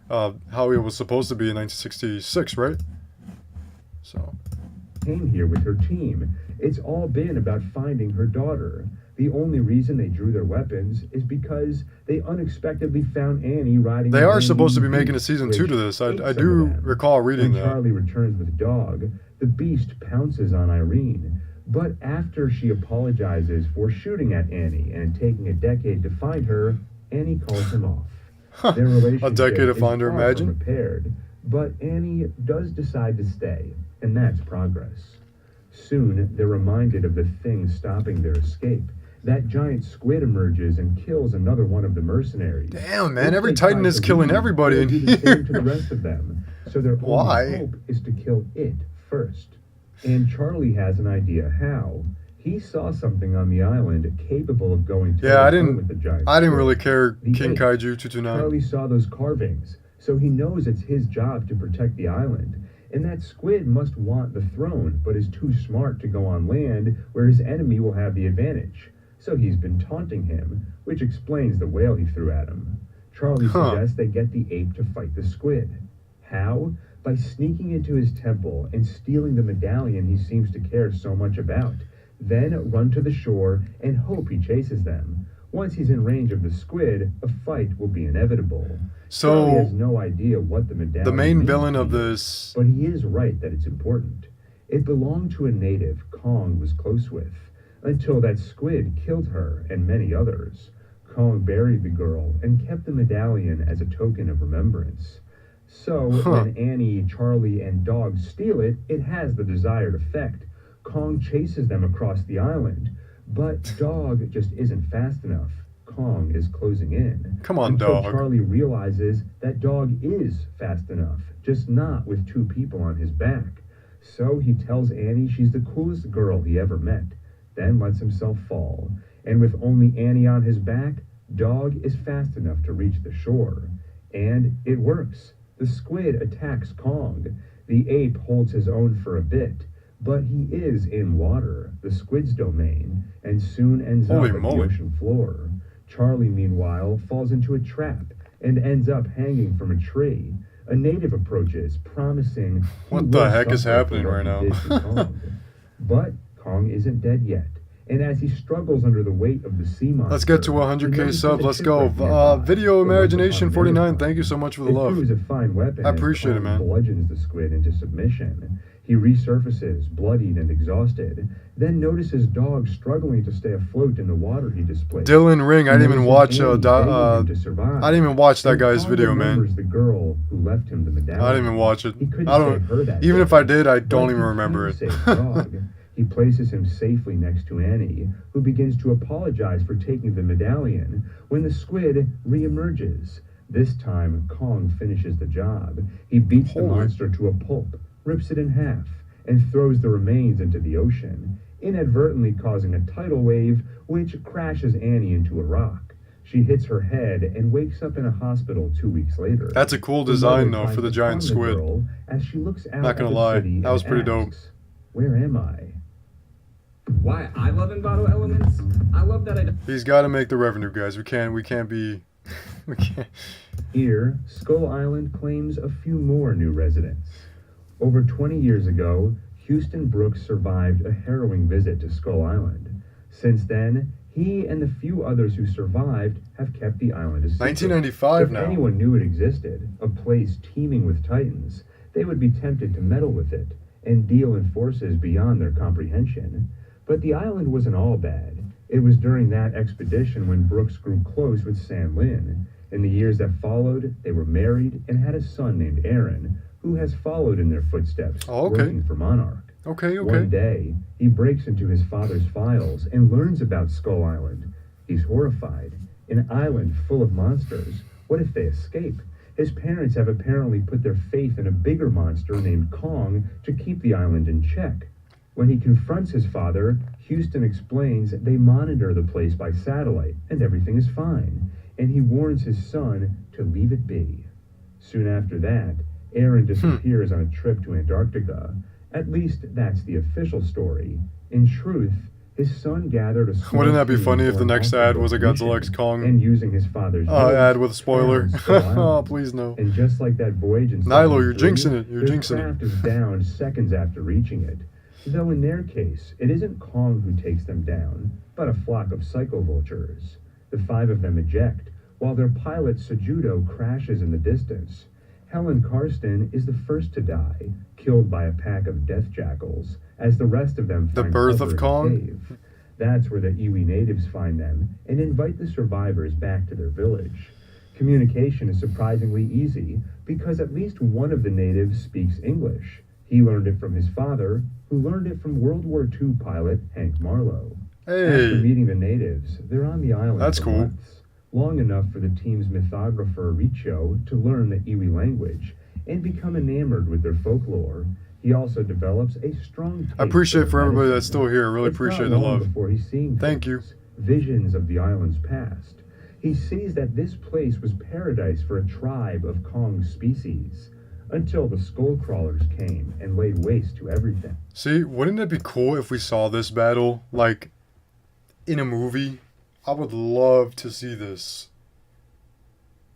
How it was supposed to be in 1966, right? So. Came here with her team. It's all been about finding her daughter. The only reason they drew their weapons is because they unexpectedly found Annie riding. They are supposed to be making a season 2 to this. I do recall reading that. When Charlie returns with Dog, the beast pounces on Irene. But after she apologizes for shooting at Annie and taking a decade to find her, Annie calls him off. Their relationship A decade to find her, is far imagine. from repaired, but Annie does decide to stay, and that's progress. Soon, they're reminded of the thing stopping their escape. That giant squid emerges and kills another one of the mercenaries. Damn, man, If every they Titan try is to killing leave, everybody in it'll be the here. same to the rest of them. So their Why? only hope is to kill it first. And Charlie has an idea how. He saw something on the island capable of going to Yeah, with the giant I didn't squid. really care. The King ape. Kaiju 229. Charlie saw those carvings, so he knows it's his job to protect the island. And that squid must want the throne, but is too smart to go on land where his enemy will have the advantage. So he's been taunting him, which explains the whale he threw at him. Charlie suggests they get the ape to fight the squid. How? By sneaking into his temple and stealing the medallion he seems to care so much about. Then run to the shore and hope he chases them. Once he's in range of the squid, a fight will be inevitable. Charlie has So, no idea what the medallion the main means villain to of you, this... but he is right that it's important. It belonged to a native Kong was close with, until that squid killed her and many others. Kong buried the girl and kept the medallion as a token of remembrance. So, when Annie, Charlie, and Dog steal it, it has the desired effect. Kong chases them across the island, but Dog just isn't fast enough. Kong is closing in. Come on, until Dog. Charlie realizes that Dog is fast enough, just not with two people on his back. So he tells Annie she's the coolest girl he ever met, then lets himself fall. And with only Annie on his back, Dog is fast enough to reach the shore. And it works. The squid attacks Kong. The ape holds his own for a bit, but he is in water, the squid's domain, and soon ends up at the ocean floor. Charlie, meanwhile, falls into a trap and ends up hanging from a tree. A native approaches, promising what the heck is happening right now? But Kong isn't dead yet. And as he struggles under the weight of the sea monster... Let's get to 100k subs. Let's go. Video Imagination 49, thank you so much for the love. A fine weapon, I appreciate it, man. Bludgeons the squid into submission. He resurfaces, bloodied and exhausted, then notices Dog struggling to stay afloat in the water he displaced. Dylan Ring, I didn't even watch I didn't even watch that guy's video, man. The girl who left him the medallion. I didn't even watch it. I don't even if I did, I don't even remember it. He places him safely next to Annie, who begins to apologize for taking the medallion when the squid reemerges. This time, Kong finishes the job. He beats the monster to a pulp, rips it in half, and throws the remains into the ocean, inadvertently causing a tidal wave which crashes Annie into a rock. She hits her head and wakes up in a hospital 2 weeks later. That's a cool design, though, for the giant squid. As she looks out Not gonna lie, that was pretty dope. Where am I? Why I love Envato elements? I love that I don't... He's got to make the revenue, guys. We can't be... we can't... Here, Skull Island claims a few more new residents. Over 20 years ago, Houston Brooks survived a harrowing visit to Skull Island. Since then, he and the few others who survived have kept the island a secret. 1995 now. If anyone knew it existed, a place teeming with titans, they would be tempted to meddle with it and deal in forces beyond their comprehension. But the island wasn't all bad. It was during that expedition when Brooks grew close with San Lin. In the years that followed, they were married and had a son named Aaron, who has followed in their footsteps, working for Monarch. One day, he breaks into his father's files and learns about Skull Island. He's horrified. An island full of monsters. What if they escape? His parents have apparently put their faith in a bigger monster named Kong to keep the island in check. When he confronts his father, Houston explains they monitor the place by satellite and everything is fine, and he warns his son to leave it be. Soon after that, Aaron disappears on a trip to Antarctica. At least that's the official story. In truth, his son gathered a... Wouldn't that be funny if the next ad was a Godzilla X Kong and using his father's ad with a spoiler? Oh, please no. And just like that voyage in Nilo, you're jinxing it. You're jinxing craft is down seconds after reaching it. Though in their case, it isn't Kong who takes them down, but a flock of psycho-vultures. The 5 of them eject, while their pilot Sejudo crashes in the distance. Helen Karsten is the first to die, killed by a pack of death jackals, as the rest of them find the birth cover of Kong? in a cave. That's where the Iwi natives find them and invite the survivors back to their village. Communication is surprisingly easy, because at least one of the natives speaks English. He learned it from his father, who learned it from World War II pilot Hank Marlowe. Hey. After meeting the natives, they're on the island That's for cool. months, long enough for the team's mythographer Richo to learn the Iwi language and become enamored with their folklore. He also develops a strong... I appreciate for everybody that's still here. I really appreciate the love. Before he's seeing Thank you. Visions of the island's past. He sees that this place was paradise for a tribe of Kong's species, until the skull crawlers came and laid waste to everything. See, wouldn't it be cool if we saw this battle, like, in a movie? I would love to see this.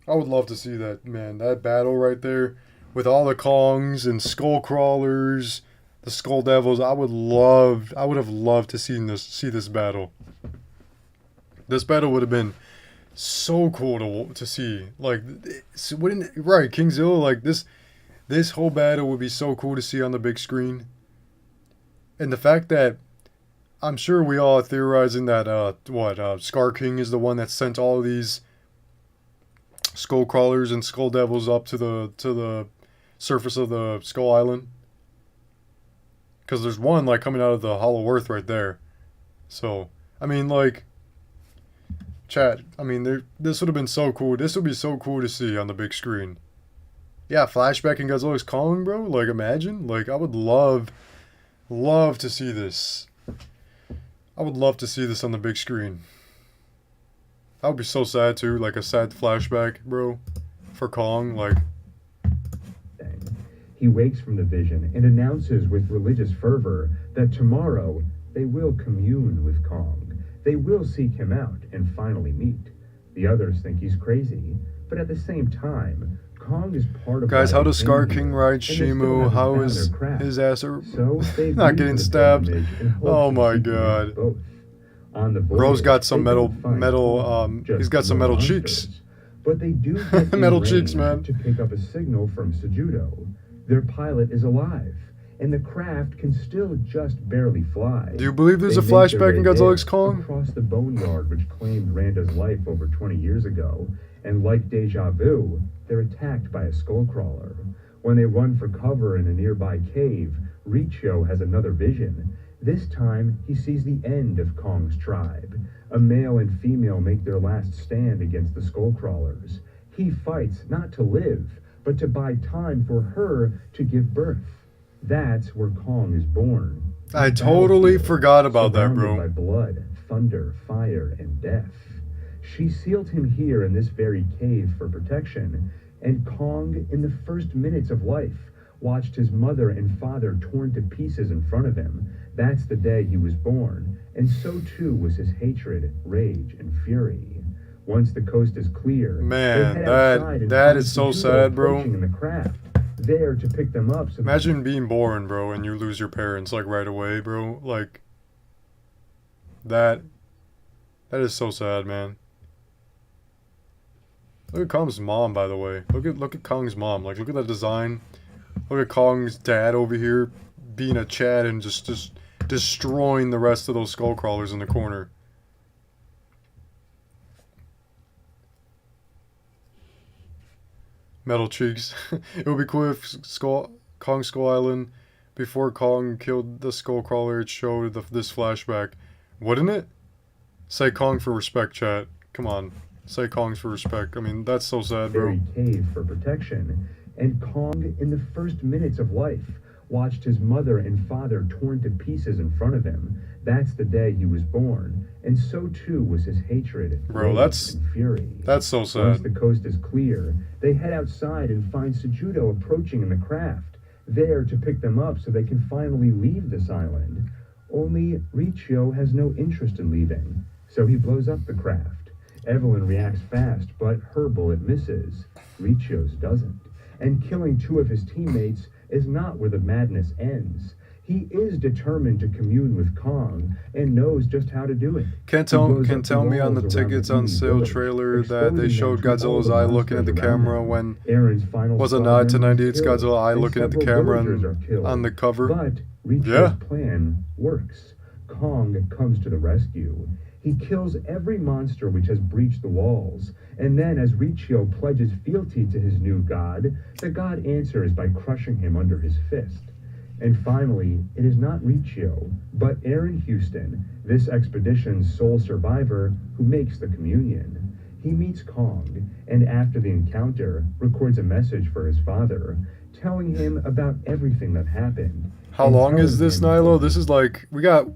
I would love to see that, man. That battle right there, with all the Kongs and skull crawlers, the skull devils. I would have loved to see this battle. This battle would have been so cool to see. Like, wouldn't it, right, Kingzilla, like this whole battle would be so cool to see on the big screen. And the fact that I'm sure we all are theorizing that Scar King is the one that sent all these skull crawlers and skull devils up to the surface of the Skull Island. Because there's one like coming out of the Hollow Earth right there. So I mean, like, chat. I mean, this would have been so cool. This would be so cool to see on the big screen. Yeah, flashback in Godzilla's Kong, bro. Like, imagine. Like, I would love to see this. I would love to see this on the big screen. That would be so sad too, like a sad flashback, bro, for Kong, like. He wakes from the vision and announces with religious fervor that tomorrow they will commune with Kong. They will seek him out and finally meet. The others think he's crazy, but at the same time, Kong is part of. Guys, how does Scar King ride Shimu? How is his ass not getting stabbed? Oh my god. On the Bro's got some he's got some metal cheeks. But they do get metal cheeks, man. To pick up a signal from Sejudo. Their pilot is alive, and the craft can still just barely fly. Do you believe there's a flashback in Godzilla's Kong? Across the boneyard which claimed Randa's life over 20 years ago, and like deja vu, they're attacked by a skullcrawler. When they run for cover in a nearby cave, Riccio has another vision. This time, he sees the end of Kong's tribe. A male and female make their last stand against the skullcrawlers. He fights not to live, but to buy time for her to give birth. That's where Kong is born. I totally forgot about that, Surrounded bro. by blood, thunder, fire, and death. She sealed him here in this very cave for protection, and Kong, in the first minutes of life, watched his mother and father torn to pieces in front of him. That's the day he was born, and so too was his hatred, rage, and fury. Once the coast is clear, man, that is so sad, bro. In the craft, there to pick them up. So imagine being born, bro, and you lose your parents like right away, bro. Like that is so sad, man. Look at Kong's mom, by the way. Look at Kong's mom. Like, look at that design. Look at Kong's dad over here being a Chad and just destroying the rest of those skull crawlers in the corner. Metal cheeks. It would be cool if Kong Skull Island, before Kong killed the skull crawler, it showed this flashback. Wouldn't it? Say Kong for respect, chat. Come on. Say Kong's for respect. I mean, that's so sad, bro. Cave for protection, and Kong, in the first minutes of life, watched his mother and father torn to pieces in front of him. That's the day he was born, and so too was his hatred, bro. Rage, and fury. That's so sad. Once the coast is clear, they head outside and find Sejudo approaching in the craft, there to pick them up so they can finally leave this island. Only Riccio has no interest in leaving, so he blows up the craft. Evelyn reacts fast, but her bullet misses. Riccio's doesn't. And killing two of his teammates is not where the madness ends. He is determined to commune with Kong and knows just how to do it. Can tell me on the tickets on sale trailer that they showed Godzilla's eye looking at the camera when was a nod to 98's Godzilla eye looking at the camera on the cover. But Riccio's plan works. Kong comes to the rescue. He kills every monster which has breached the walls, and then as Riccio pledges fealty to his new god, the god answers by crushing him under his fist. And finally, it is not Riccio, but Aaron Houston, this expedition's sole survivor, who makes the communion. He meets Kong, and after the encounter, records a message for his father, telling him about everything that happened. How long is this, Nilo? This is like, how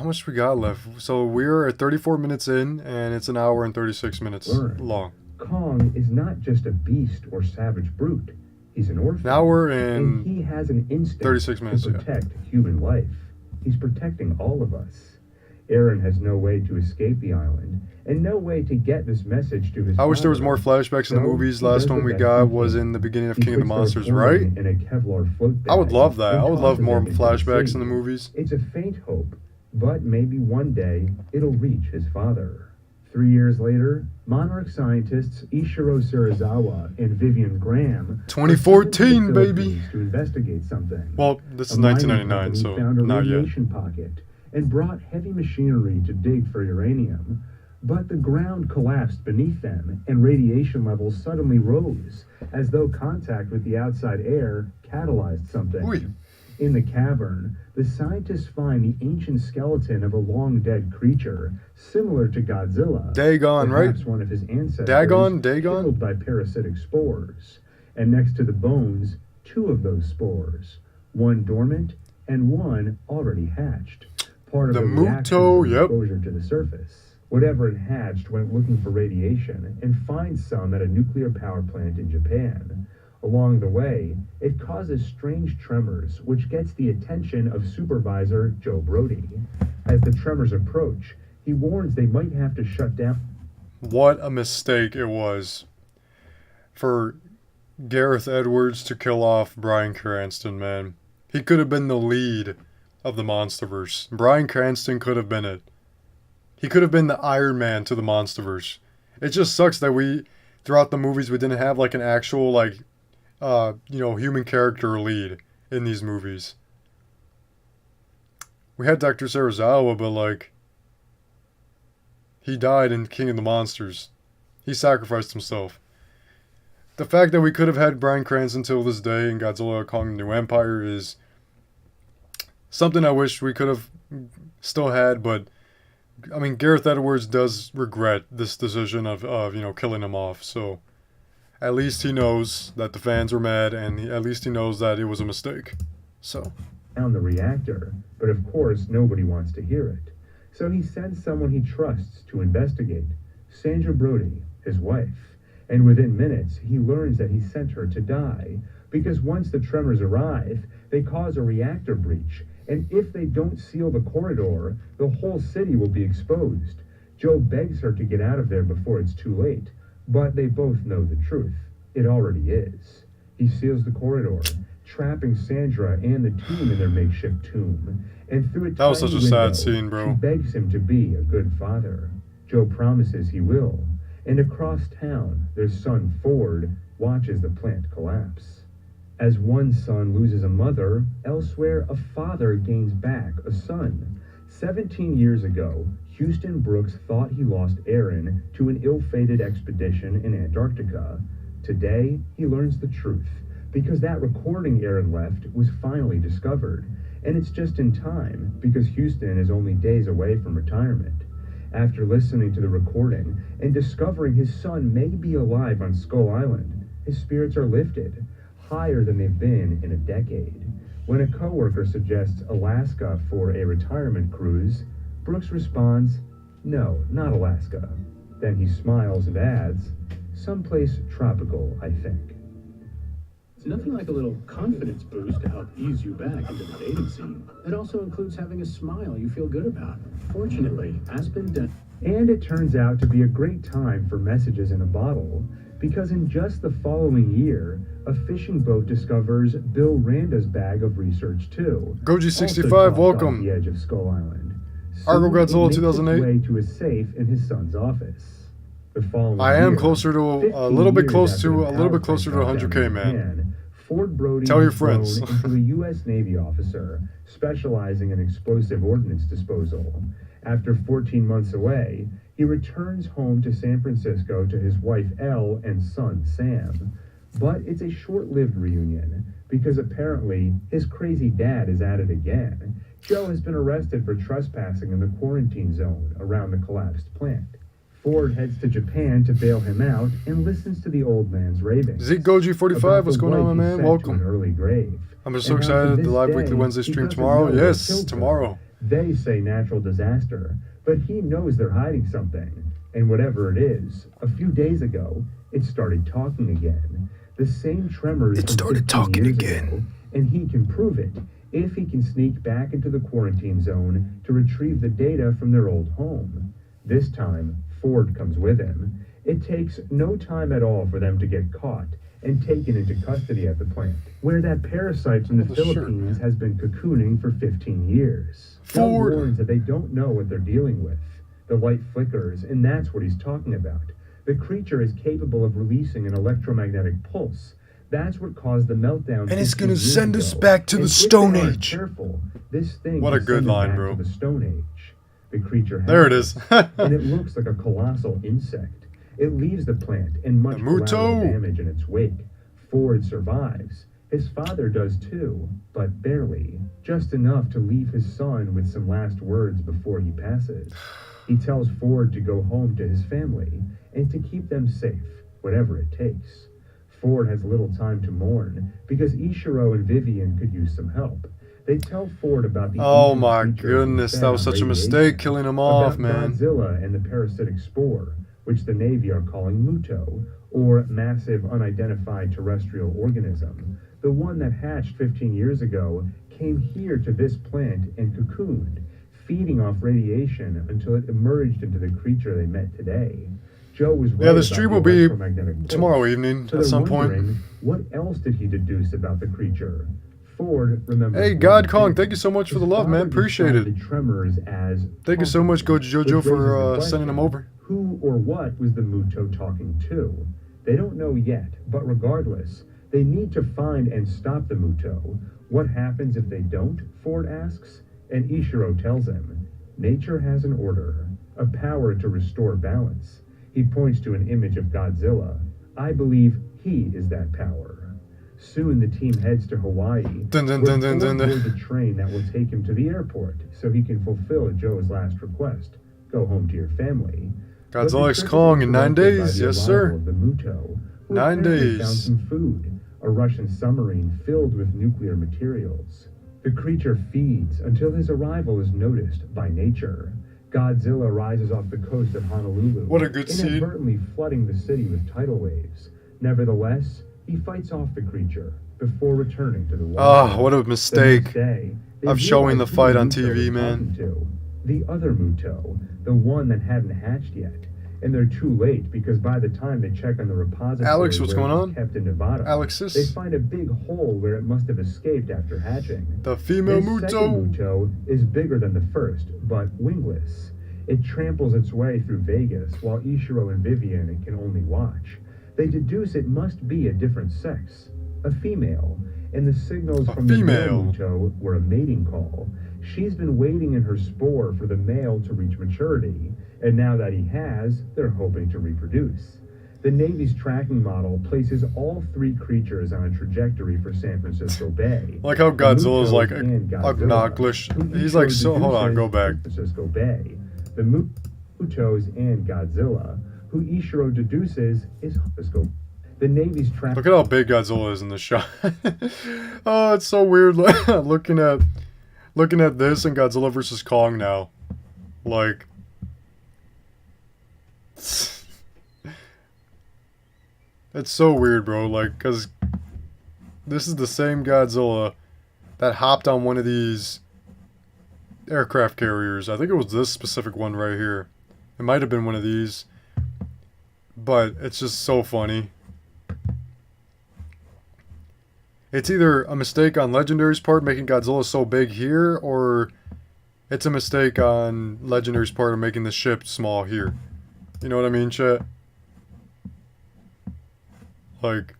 much we got left? So we're at 34 minutes in, and it's an hour and 36 minutes long. Kong is not just a beast or savage brute. He's an orphan. Now we're in and he has an instinct 36 minutes, to protect human life. He's protecting all of us. Aaron has no way to escape the island, and no way to get this message to his I wish there was father. more flashbacks in the movies. Last one we got was in the beginning of King of the Monsters, right? In a Kevlar float bag I would love that. I would love more into the flashbacks sea. in the movies. It's a faint hope, but maybe one day it'll reach his father. 3 years later, Monarch scientists Ishiro Serizawa and Vivian Graham 2014, are baby. to investigate something. Well, this is A mining 1999, company so found a not yet. radiation pocket, and brought heavy machinery to dig for uranium. But the ground collapsed beneath them, and radiation levels suddenly rose, as though contact with the outside air catalyzed something. Oy. In the cavern, the scientists find the ancient skeleton of a long-dead creature, similar to Godzilla. Dagon, right? Perhaps one of his ancestors Dagon? killed by parasitic spores. And next to the bones, 2 of those spores, one dormant and one already hatched. Part of The the reaction Muto, from yep. exposure to the surface. Whatever it hatched went looking for radiation and finds some at a nuclear power plant in Japan. Along the way, it causes strange tremors, which gets the attention of Supervisor Joe Brody. As the tremors approach, he warns they might have to shut down. What a mistake it was for Gareth Edwards to kill off Bryan Cranston, man. He could have been the lead of the Monsterverse. Bryan Cranston could have been it. He could have been the Iron Man to the Monsterverse. It just sucks that we, throughout the movies, we didn't have like an actual human character lead in these movies. We had Dr. Serizawa, but like, he died in King of the Monsters. He sacrificed himself. The fact that we could have had Bryan Cranston till this day in Godzilla Kong the New Empire is something I wish we could have still had, but I mean, Gareth Edwards does regret this decision of killing him off, so at least he knows that the fans were mad, and at least he knows that it was a mistake. So. Down the reactor, but of course nobody wants to hear it. So he sends someone he trusts to investigate, Sandra Brody, his wife. And within minutes, he learns that he sent her to die, because once the tremors arrive, they cause a reactor breach, and if they don't seal the corridor, the whole city will be exposed. Joe begs her to get out of there before it's too late, but they both know the truth. It already is. He seals the corridor, trapping Sandra and the team in their makeshift tomb, and through a That was tiny such a sad window, scene, bro. She begs him to be a good father. Joe promises he will, and across town, their son Ford watches the plant collapse. As one son loses a mother, elsewhere a father gains back a son. 17 years ago, Houston Brooks thought he lost Aaron to an ill-fated expedition in Antarctica. Today, he learns the truth, because that recording Aaron left was finally discovered. And it's just in time, because Houston is only days away from retirement. After listening to the recording and discovering his son may be alive on Skull Island, his spirits are lifted, higher than they've been in a decade. When a coworker suggests Alaska for a retirement cruise, Brooks responds, "No, not Alaska." Then he smiles and adds, "Someplace tropical, I think." It's nothing like a little confidence boost to help ease you back into the dating scene. It also includes having a smile you feel good about. Fortunately, Aspen does. And it turns out to be a great time for messages in a bottle, because in just the following year, a fishing boat discovers Bill Randa's bag of research too. Goji65, welcome. Off the edge of Skull Island. Argo Soon, Godzilla it makes 2008. its way to a safe in his son's office. The following I am year, closer to a 15 little bit years close after to the a little bit power closer to plant 100K, meltdown man. began, Ford Brody Tell your was grown friends. into a U.S. Navy officer specializing in explosive ordnance disposal. After 14 months away, he returns home to San Francisco to his wife Elle and son Sam. But it's a short-lived reunion, because apparently his crazy dad is at it again. Joe has been arrested for trespassing in the quarantine zone around the collapsed plant. Ford heads to Japan to bail him out and listens to the old man's ravings. Zeke Goji45, about what's the going on, wife my he man? sent to Welcome. an early grave. I'm just so And how to excited. The this live day, weekly Wednesday he stream doesn't tomorrow. know what Yes, killed her. tomorrow. They say natural disaster, but he knows they're hiding something. And whatever it is, a few days ago, it started talking again. The same tremors It from started 15 talking years again. ago, and he can prove it if he can sneak back into the quarantine zone to retrieve the data from their old home. This time, Ford comes with him. It takes no time at all for them to get caught and taken into custody at the plant, where that parasite from the Oh, the shirt, Philippines man. has been cocooning for 15 years. Joe Ford. warns that they don't know what they're dealing with. The light flickers, and that's what he's talking about. The creature is capable of releasing an electromagnetic pulse, That's what caused the meltdown. And it's 15 gonna years send us ago. back to the And if Stone they aren't Age. Careful, this thing What a could good send them line, back bro. to the Stone Age. The creature There it has, is. and it looks like a colossal insect. It leaves the plant and much The collateral Muto. damage in its wake. Ford survives. His father does too, but barely. Just enough to leave his son with some last words before he passes. He tells Ford to go home to his family and to keep them safe, whatever it takes. Ford has little time to mourn because Ishiro and Vivian could use some help. They tell Ford about the Oh ancient my creatures goodness, fed that was on such a radiation, mistake killing him off, about man. Godzilla and the parasitic spore, which the Navy are calling Muto, or massive unidentified terrestrial organism. The one that hatched 15 years ago came here to this plant and cocooned, feeding off radiation until it emerged into the creature they met today. Joe was right Yeah, the about stream the will be electromagnetic pulse. tomorrow evening So at they're some point. wondering, what else did he deduce about the creature? Ford remembers. Hey, one God Kong, thing. thank you so much for the His love, man. father Appreciate described it. The tremors as Thank you so much, talking, Coach Jojo, which raises for the sending them question, over. who or what was the Muto talking to? They don't know yet, but regardless, they need to find and stop the Muto. What happens if they don't? Ford asks, and Ishiro tells him, nature has an order, a power to restore balance. He points to an image of Godzilla. I believe he is that power. Soon the team heads to Hawaii, Dun, dun, where dun, dun, Ford dun, dun. boards a train that will take him to the airport so he can fulfill Joe's last request, go home to your family. But the Godzilla X trip is Kong in 9 interrupted by days, the yes arrival sir. of the Muto, who 9 apparently found days. some food, a Russian submarine filled with nuclear materials. The creature feeds until his arrival is noticed by nature. Godzilla rises off the coast of Honolulu, What a good scene. inadvertently flooding the city with tidal waves. Nevertheless, he fights off the creature before returning to the water. Ah, what a The mistake next day, they of showing the realize who fight on Muto TV, was man. talking to. The other Muto, the one that hadn't hatched yet. And they're too late because by the time they check on the repository Alex, what's where going it was on? kept in Nevada, Alexis? they find a big hole where it must have escaped after hatching. The female This second Muto. Muto is bigger than the first, but wingless. It tramples its way through Vegas while Ishiro and Vivian can only watch. They deduce it must be a different sex, a female, and the signals A from the male female. Muto were a mating call. She's been waiting in her spore for the male to reach maturity, and now that he has, they're hoping to reproduce. The Navy's tracking model places all three creatures on a trajectory for San Francisco Bay. Like how The Godzilla's Mutos like and Godzilla, obnoxious. who He's each like, so hold on, deduces go back. San Francisco Bay. The Mutos and Godzilla, who Ishiro deduces is Francisco. The Navy's track. Look at how big Godzilla is in this shot. Oh, it's so weird looking at this and Godzilla versus Kong now. Like it's so weird, bro. Like, cause this is the same Godzilla that hopped on one of these aircraft carriers. I think it was this specific one right here. It might have been one of these. But it's just so funny. It's either a mistake on Legendary's part making Godzilla so big here, or it's a mistake on Legendary's part of making the ship small here. You know what I mean, chat? Like,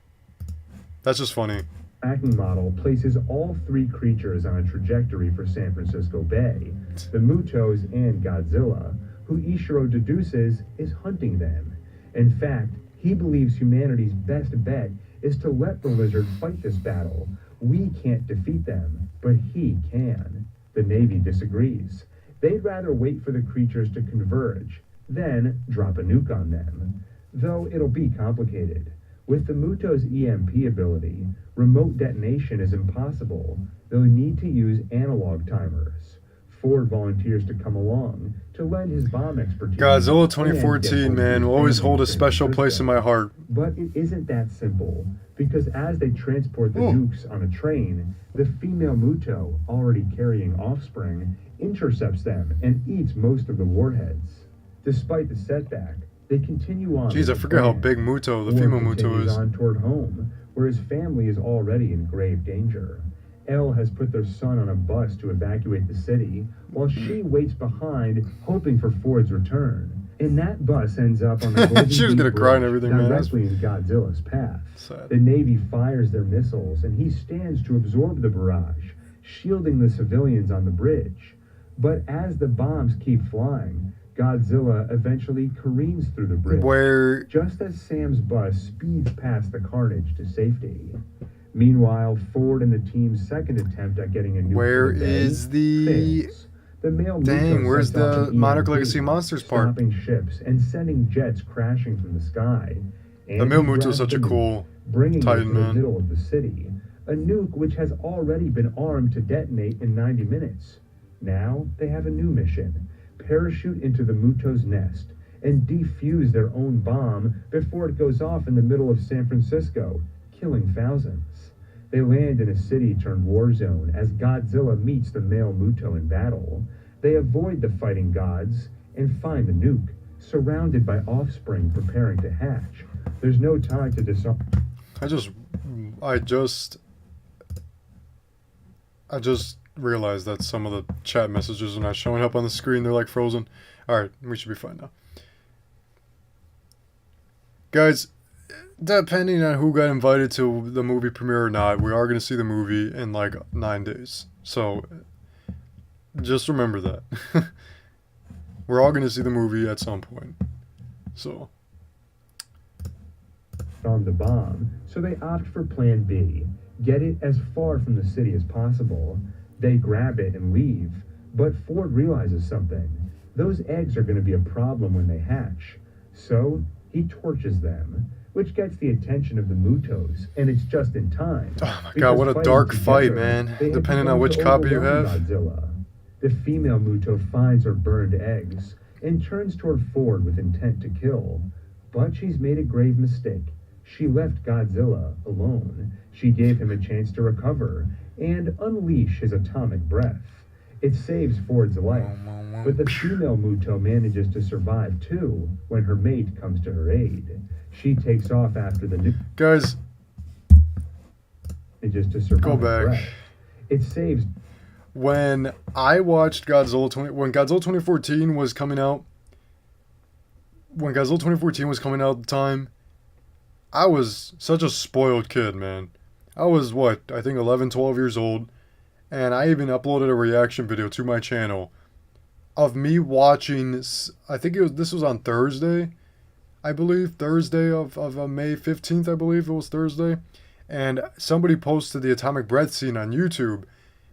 that's just funny. Tracking model places all three creatures on a trajectory for San Francisco Bay. The Mutos and Godzilla, who Ishiro deduces is hunting them. In fact, he believes humanity's best bet is to let the lizard fight this battle. We can't defeat them, but he can. The Navy disagrees. They'd rather wait for the creatures to converge, then drop a nuke on them. Though it'll be complicated. With the Muto's EMP ability, remote detonation is impossible. They'll need to use analog timers. Ford volunteers to come along to lend his bomb expertise. Godzilla and 2014, get man, will always hold a special place in my heart. But it isn't that simple, because as they transport the Ooh. nukes on a train, the female Muto, already carrying offspring, intercepts them and eats most of the warheads. Despite the setback, they continue on. Jeez, I with forget how plan. big Muto, the Ford female Muto continues is. on toward home, where his family is already in grave danger. Elle has put their son on a bus to evacuate the city, while she waits behind, hoping for Ford's return. And that bus ends up on the Golden She was Gate gonna cry and Bridge, everything, man. directly in Godzilla's path. Sad. The Navy fires their missiles, and he stands to absorb the barrage, shielding the civilians on the bridge. But as the bombs keep flying, Godzilla eventually careens through the bridge, Where just as Sam's bus speeds past the carnage to safety. Meanwhile, Ford and the team's second attempt at getting a nuke where to the bay is the fails. The male dang? Muto Where's sets off the an Monarch EMP, Legacy Monsters part? stopping ships and sending jets crashing from the sky. And The male he Muto's grabs such the a nuke, cool bringing Titan, it to the man. middle of the city. A nuke which has already been armed to detonate in 90 minutes. Now they have a new mission: parachute into the Muto's nest and defuse their own bomb before it goes off in the middle of San Francisco, killing thousands. They land in a city-turned-war zone as Godzilla meets the male Muto in battle. They avoid the fighting gods and find the nuke, surrounded by offspring preparing to hatch. There's no time to disarm. I just realized that some of the chat messages are not showing up on the screen. They're like frozen. Alright, we should be fine now. Guys, depending on who got invited to the movie premiere or not, we are going to see the movie in like 9 days. So, just remember that. We're all going to see the movie at some point. So, on the bomb, so they opt for plan B. Get it as far from the city as possible. They grab it and leave, but Ford realizes something. Those eggs are going to be a problem when they hatch. So, he torches them, which gets the attention of the Mutos, and it's just in time. oh my god, what a dark fight, man. Depending on which copy you have. Godzilla. The female Muto finds her burned eggs and turns toward Ford with intent to kill. But she's made a grave mistake. She left Godzilla alone. She gave him a chance to recover and unleash his atomic breath. It saves Ford's life, but the female Muto manages to survive too when her mate comes to her aid. She takes off after the nuke. Guys, Manages to survive. go back. Breath. It saves. When I watched when Godzilla 2014 was coming out, when Godzilla 2014 was coming out at the time, I was such a spoiled kid, man. I was, what, I think 11, 12 years old, and I even uploaded a reaction video to my channel of me watching, I think this was on Thursday, I believe, Thursday of May 15th, I believe it was Thursday, and somebody posted the atomic breath scene on YouTube,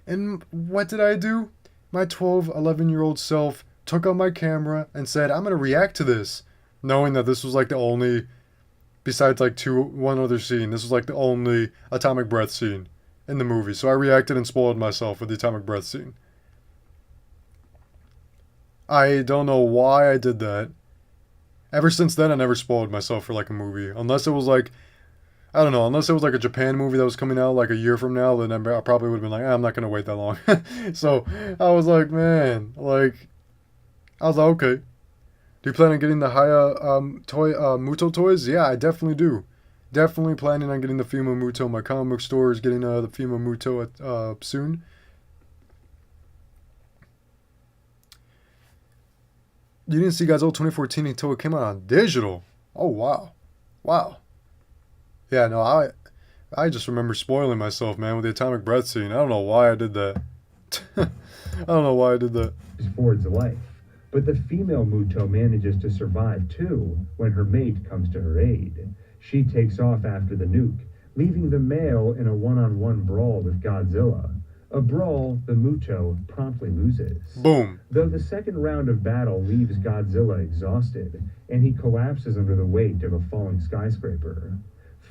and what did I do? My 12, 11-year-old self took out my camera and said, I'm going to react to this, knowing that this was like the only, besides like one other scene, this was like the only atomic breath scene in the movie. So I reacted and spoiled myself with the atomic breath scene. I don't know why I did that. Ever since then, I never spoiled myself for like a movie. Unless it was like, I don't know, unless it was like a Japan movie that was coming out like a year from now, then I probably would have been like, I'm not going to wait that long. So I was like, man, like, I was like, okay. Do you plan on getting the Muto toys? Yeah, I definitely do. Definitely planning on getting the female Muto. My comic book store is getting the female Muto soon. You didn't see Godzilla 2014 until it came out on digital. Oh, wow. Wow. Yeah, no, I just remember spoiling myself, man, with the atomic breath scene. I don't know why I did that. I don't know why I did that. Ford's life. But the female Muto manages to survive too when her mate comes to her aid. She takes off after the nuke, leaving the male in a one-on-one brawl with Godzilla. A brawl the Muto promptly loses. Boom. Though the second round of battle leaves Godzilla exhausted, and he collapses under the weight of a falling skyscraper.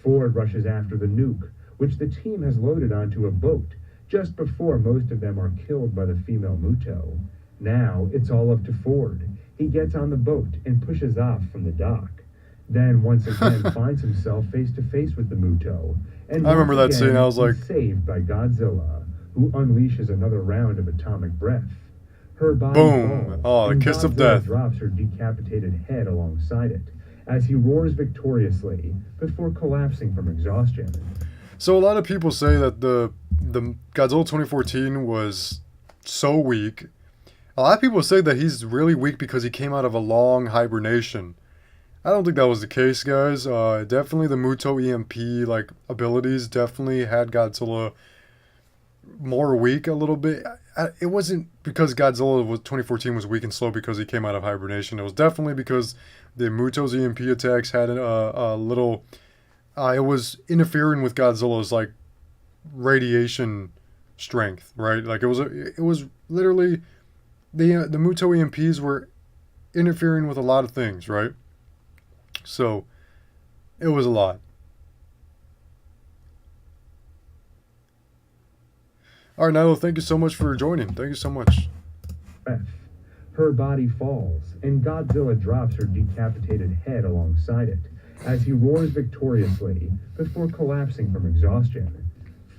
Ford rushes after the nuke, which the team has loaded onto a boat, just before most of them are killed by the female Muto. Now, it's all up to Ford. He gets on the boat and pushes off from the dock. Then, once again, finds himself face to face with the Muto. And I remember that scene, I was like, saved by Godzilla, who unleashes another round of atomic breath. Her body boom. falls, Oh, the and kiss of Godzilla death. drops her decapitated head alongside it, as he roars victoriously before collapsing from exhaustion. So a lot of people say that the Godzilla 2014 was so weak. A lot of people say that he's really weak because he came out of a long hibernation. I don't think that was the case, guys. Definitely the Muto EMP like abilities definitely had Godzilla more weak a little bit. It wasn't because Godzilla 2014 was weak and slow because he came out of hibernation. It was definitely because the Muto's EMP attacks had a little. It was interfering with Godzilla's like radiation strength, right? Like it was literally the Muto EMPs were interfering with a lot of things, right? So it was a lot. All right, Nilo, thank you so much for joining. Thank you so much. Her body falls, and Godzilla drops her decapitated head alongside it as he roars victoriously before collapsing from exhaustion.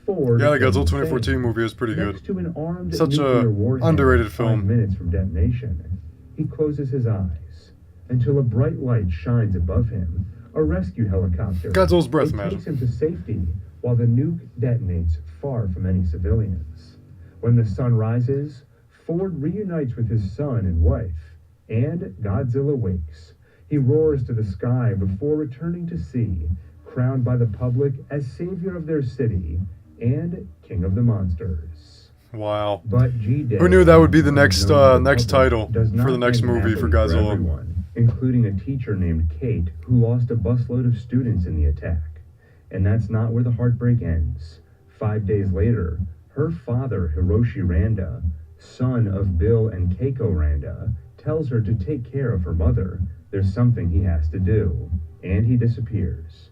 Ford Yeah, the Godzilla 2014 movie is pretty good. To an armed Such nuclear a warhead underrated 5 film. minutes from detonation, he closes his eyes until a bright light shines above him. A rescue helicopter Godzilla's breath, man. takes him to safety while the nuke detonates far from any civilians. When the sun rises, Ford reunites with his son and wife, and Godzilla wakes. He roars to the sky before returning to sea, crowned by the public as savior of their city and king of the monsters. Wow. But G-Day, Who knew that would be the next next title does not for the next end movie for happily Godzilla? everyone, including a teacher named Kate who lost a busload of students in the attack. And that's not where the heartbreak ends. 5 days later, her father, Hiroshi Randa, son of Bill and Keiko Randa, tells her to take care of her mother. There's something he has to do. And he disappears.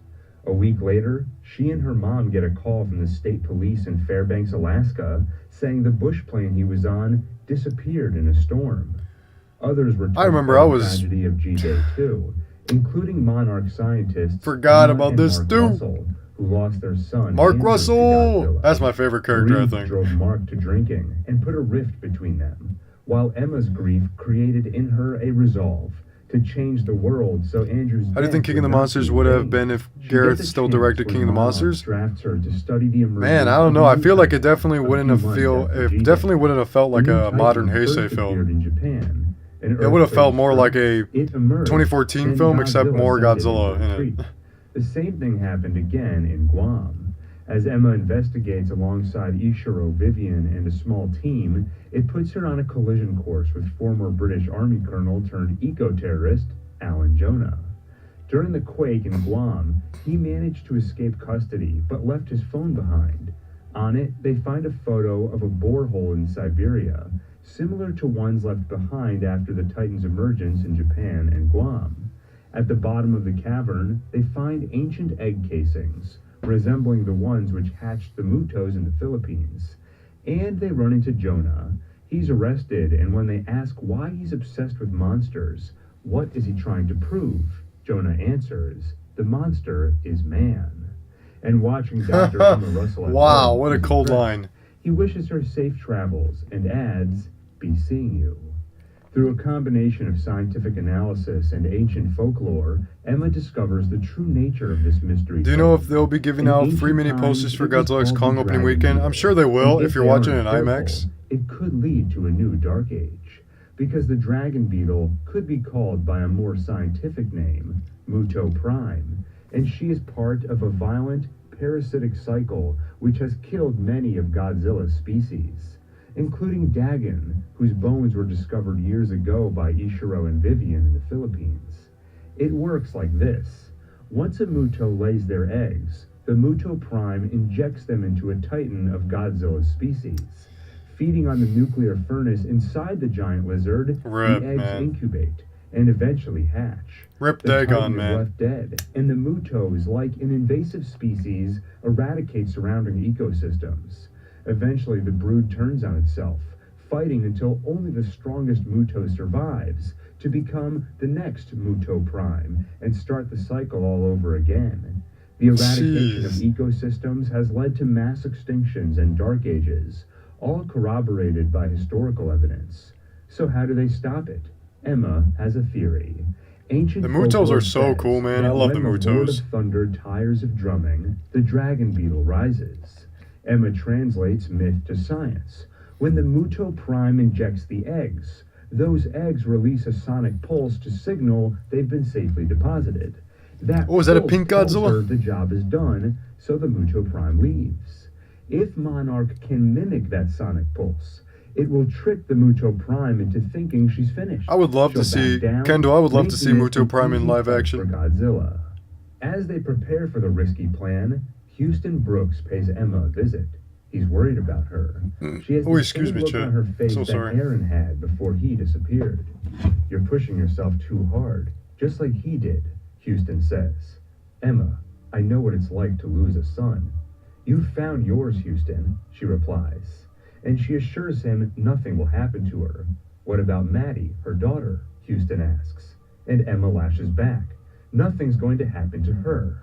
A week later, she and her mom get a call from the state police in Fairbanks, Alaska, saying the bush plane he was on disappeared in a storm. Others were I remember I was tragedy of G-Day too, including Monarch scientists forgot Emma about and this Mark too. Russell, who lost their son. Mark Andrew, to Russell. Godzilla. That's my favorite character, I Grief think. drove Mark to drinking and put a rift between them, while Emma's grief created in her a resolve to change the world. So Andrew's How do you think King of the Monsters would have been if Gareth still directed King of the Monsters? Drafts her to study the Man, I don't know. I feel like it definitely wouldn't have felt like a modern Heisei film. In Japan, It would have felt more like a 2014 film, except more Godzilla in it. The same thing happened again in Guam. As Emma investigates alongside Ishiro, Vivian, and a small team, it puts her on a collision course with former British Army colonel turned eco-terrorist Alan Jonah. During the quake in Guam, he managed to escape custody, but left his phone behind. On it, they find a photo of a borehole in Siberia, similar to ones left behind after the Titan's emergence in Japan and Guam. At the bottom of the cavern, they find ancient egg casings, resembling the ones which hatched the Mutos in the Philippines. And they run into Jonah. He's arrested, and when they ask why he's obsessed with monsters, what is he trying to prove? Jonah answers, the monster is man. And watching Dr. Emma Russell at Wow, home, what a he's cold impressed. line. He wishes her safe travels and adds, be seeing you. Through a combination of scientific analysis and ancient folklore, Emma discovers the true nature of this mystery. Do you know if they'll be giving In out ancient free mini times, posters for it was Godzilla's called Kong the opening Dragon weekend? Beetle. I'm sure they will And if you're they watching aren't it in IMAX. careful, it could lead to a new dark age, because the Dragon Beetle could be called by a more scientific name, Muto Prime, and she is part of a violent, parasitic cycle which has killed many of Godzilla's species, including Dagon, whose bones were discovered years ago by Ishiro and Vivian in the Philippines. It works like this. Once a Muto lays their eggs, the Muto Prime injects them into a titan of Godzilla's species. Feeding on the nuclear furnace inside the giant lizard, Rip, the eggs man. incubate and eventually hatch. Rip The Dagon, titan is man. left dead, and the Mutos, like an invasive species, eradicate surrounding ecosystems. Eventually, the brood turns on itself, fighting until only the strongest Muto survives, to become the next Muto Prime and start the cycle all over again. The eradication of Jeez. ecosystems has led to mass extinctions and dark ages, all corroborated by historical evidence. So how do they stop it? Emma has a theory. Ancient The Mutos folklore are so says cool, man. that I love when the Lord Mutos. of Thunder tires of drumming, the Dragon Beetle rises. Emma translates myth to science. When the Muto Prime injects the eggs, those eggs release a sonic pulse to signal they've been safely deposited. That Oh, is that a pulse pink tells Godzilla? her the job is done, so the Muto Prime leaves. If Monarch can mimic that sonic pulse, it will trick the Muto Prime into thinking she's finished. I would love to She'll see, back down, Kendall, I would love to see making it Muto an Prime in easy live fight action. for Godzilla. As they prepare for the risky plan, Houston Brooks pays Emma a visit. He's worried about her. She has Oh, the excuse same me, look Chet. on her face So that sorry. Aaron had before he disappeared. You're pushing yourself too hard, just like he did, Houston says. Emma, I know what it's like to lose a son. You found yours, Houston, she replies. And she assures him nothing will happen to her. What about Maddie, her daughter? Houston asks. And Emma lashes back. Nothing's going to happen to her.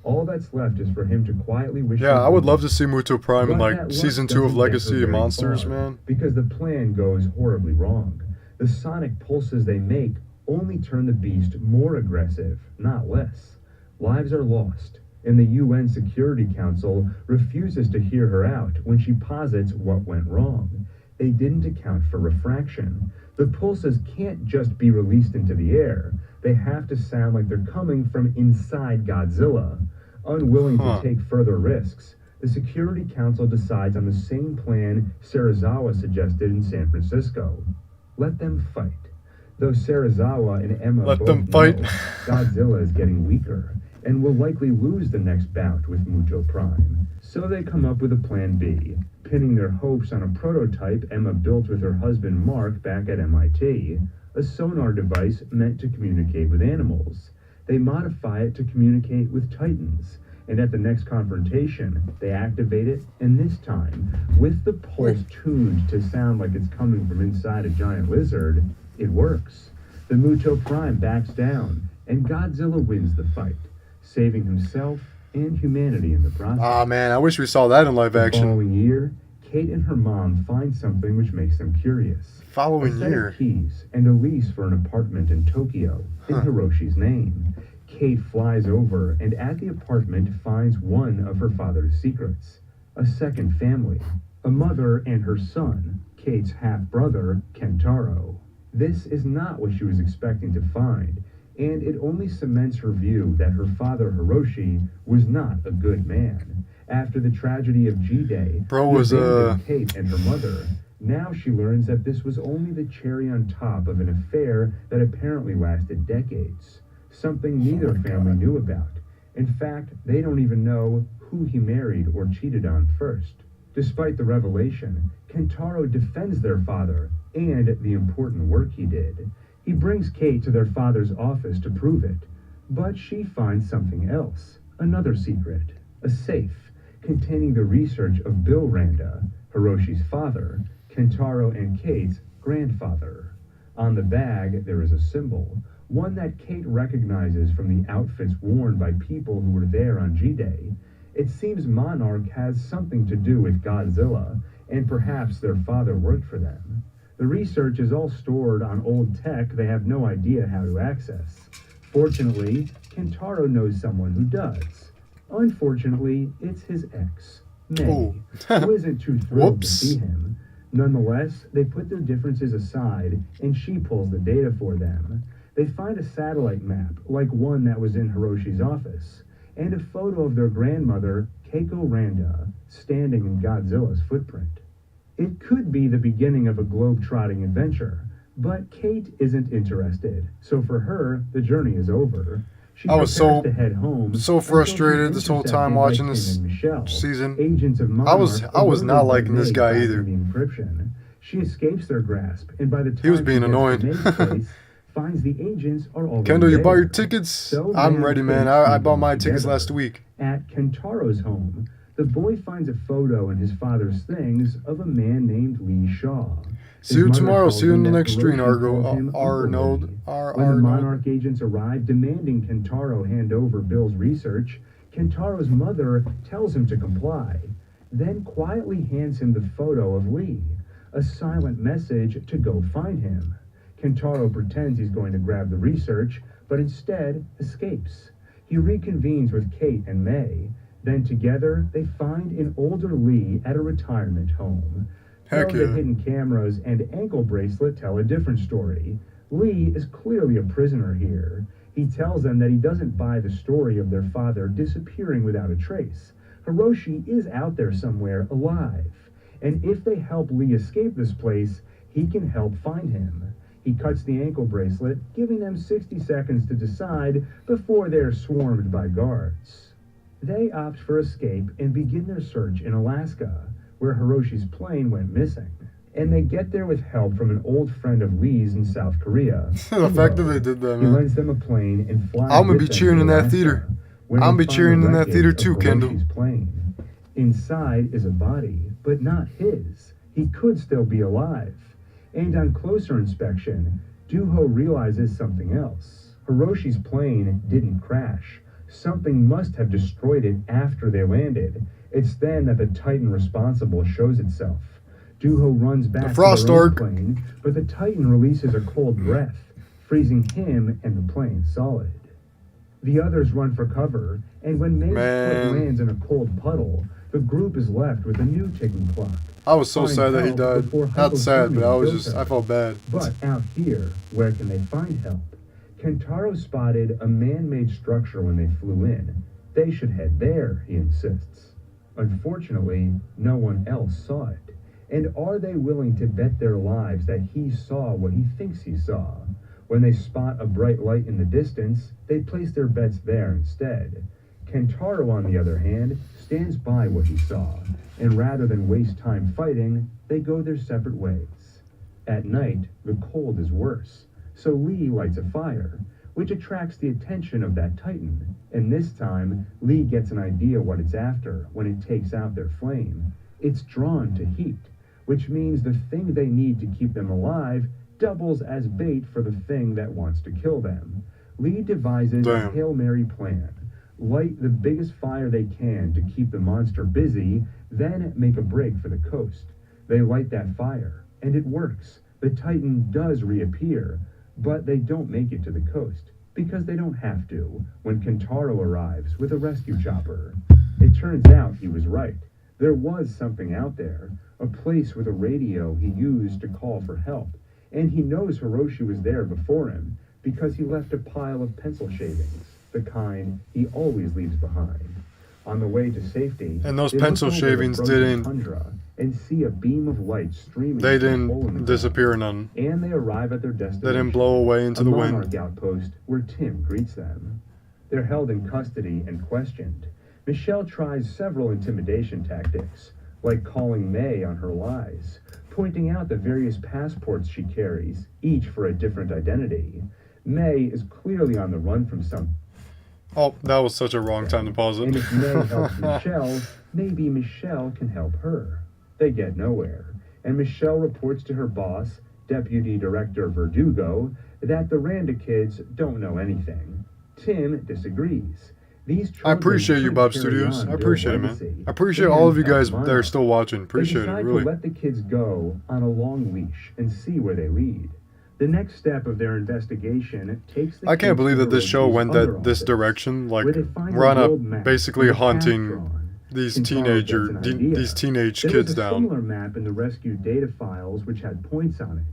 All that's left is for him to quietly wish. Yeah, her I would well. love to see Muto Prime in But like that luck season 2 of doesn't get her Legacy of very Monsters, far, man. because the plan goes horribly wrong. The sonic pulses they make only turn the beast more aggressive, not less. Lives are lost, and the UN Security Council refuses to hear her out when she posits what went wrong. They didn't account for refraction. The pulses can't just be released into the air. They have to sound like they're coming from inside Godzilla. Unwilling to take further risks, the Security Council decides on the same plan Serizawa suggested in San Francisco. Let them fight. Though Serizawa and Emma Let both them fight. know Godzilla is getting weaker and will likely lose the next bout with Muto Prime. So they come up with a plan B, pinning their hopes on a prototype Emma built with her husband Mark back at MIT, a sonar device meant to communicate with animals. They modify it to communicate with Titans, and at the next confrontation, they activate it, and this time, with the pulse tuned to sound like it's coming from inside a giant lizard, it works. The Muto Prime backs down, and Godzilla wins the fight, saving himself and humanity in the process. Ah, man, I wish we saw that in live The action. following year, Kate and her mom find something which makes them curious. Following A set year. of keys and a lease for an apartment in Tokyo in Hiroshi's name. Kate flies over and at the apartment finds one of her father's secrets. A second family. A mother and her son, Kate's half-brother, Kentaro. This is not what she was expecting to find, and it only cements her view that her father Hiroshi was not a good man. After the tragedy of G-Day, Bro he was, abandoned Kate and her mother. Now she learns that this was only the cherry on top of an affair that apparently lasted decades. Something neither family knew about. In fact, they don't even know who he married or cheated on first. Despite the revelation, Kentaro defends their father and the important work he did. He brings Kate to their father's office to prove it. But she finds something else. Another secret. A safe containing the research of Bill Randa, Hiroshi's father, Kentaro and Kate's grandfather. On the bag, there is a symbol, one that Kate recognizes from the outfits worn by people who were there on G-Day. It seems Monarch has something to do with Godzilla, and perhaps their father worked for them. The research is all stored on old tech they have no idea how to access. Fortunately, Kentaro knows someone who does. Unfortunately, it's his ex, May, Oh. who isn't too thrilled to Whoops. see him. Nonetheless, they put their differences aside, and she pulls the data for them. They find a satellite map, like one that was in Hiroshi's office, and a photo of their grandmother, Keiko Randa, standing in Godzilla's footprint. It could be the beginning of a globe-trotting adventure, but Kate isn't interested, so for her, the journey is over. She I was prepares to head home so until she's frustrated this whole intercepted time by watching Kim this and Michelle, season. agents of I was Monarch, not alerted liking by this May guy cracking either. the encryption. She escapes their grasp, and by the time He was being she gets to annoying. May's place, finds the agents are already Kendall, you there. bought your tickets? So I'm May ready, and man. Kate I sneak bought in my tickets together. last week. At Kentaro's home, the boy finds a photo in his father's things of a man named Lee Shaw. See you His mother tomorrow. tells See you in him the that next stream, Hiroshi calls him Uncle Arnold. Lee. When the Arnold. Monarch agents arrive demanding Kentaro hand over Bill's research, Kentaro's mother tells him to comply, then quietly hands him the photo of Lee, a silent message to go find him. Kentaro pretends he's going to grab the research, but instead escapes. He reconvenes with Kate and May. Then together, they find an older Lee at a retirement home. Heck Though the yeah. hidden cameras and ankle bracelet tell a different story. Lee is clearly a prisoner here. He tells them that he doesn't buy the story of their father disappearing without a trace. Hiroshi is out there somewhere alive. And if they help Lee escape this place, he can help find him. He cuts the ankle bracelet, giving them 60 seconds to decide before they're swarmed by guards. They opt for escape and begin their search in Alaska, where Hiroshi's plane went missing. And they get there with help from an old friend of Lee's in South Korea. The fact that they did that, He man. lends them a plane and flies I'm gonna with be them cheering to in that Alaska, theater. where I'm they be find cheering the in that wreckage theater of too, Kendall. Hiroshi's plane. Inside is a body, but not his. He could still be alive. And on closer inspection, Duho realizes something else. Hiroshi's plane didn't crash. Something must have destroyed it after they landed. It's then that the Titan responsible shows itself. Duho runs back to Frost their own Ark. plane, but the Titan releases a cold breath, freezing him and the plane solid. The others run for cover, and when May's foot Man. lands in a cold puddle, the group is left with a new ticking clock. I was so Find sad that he help died. before Not sad, but I was hypothermia just, kills I her. felt bad. But out here, where can they find help? Kentaro spotted a man-made structure when they flew in. They should head there, he insists. Unfortunately, no one else saw it. And are they willing to bet their lives that he saw what he thinks he saw? When they spot a bright light in the distance, they place their bets there instead. Kentaro, on the other hand, stands by what he saw, and rather than waste time fighting, they go their separate ways. At night, the cold is worse, so Lee lights a fire, which attracts the attention of that Titan, and this time, Lee gets an idea what it's after when it takes out their flame. It's drawn to heat, which means the thing they need to keep them alive doubles as bait for the thing that wants to kill them. Lee devises a Damn. Hail Mary plan. Light the biggest fire they can to keep the monster busy, then make a break for the coast. They light that fire, and it works. The Titan does reappear, but they don't make it to the coast, because they don't have to, when Kentaro arrives with a rescue chopper. It turns out he was right. There was something out there, a place with a radio he used to call for help, and he knows Hiroshi was there before him, because he left a pile of pencil shavings, the kind he always leaves behind. On the way to safety, And those they look pencil over the shavings frozen didn't- tundra and see a beam of light streaming. They from a hole in the didn't ground. disappear none. And they arrive at their destination. They didn't blow away into a the Monarch wind. outpost where Tim greets them. They're held in custody and questioned. Michelle tries several intimidation tactics, like calling May on her lies, pointing out the various passports she carries, each for a different identity. May is clearly on the run from something. Oh, that was such a wrong time to pause And it. if May helps Michelle, maybe Michelle can help her. They get nowhere, and Michelle reports to her boss, Deputy Director Verdugo, that the Randa kids don't know anything. Tim disagrees. These I children appreciate you, should Bob carry Studios. on I their appreciate it, man. legacy I appreciate and all of you help guys that are Monarch. still watching. They Appreciate it, decide really. to let the kids go on a long leash and see where they lead. The next step of their investigation takes the I can't kids believe to that this show Hiroshi's went other that this office, direction. Like, where they find we're on a a world map basically with a path hunting drawn. these Kentaro teenager gets an idea. these teenage There kids was a down. similar map in the rescue data files which had points on it.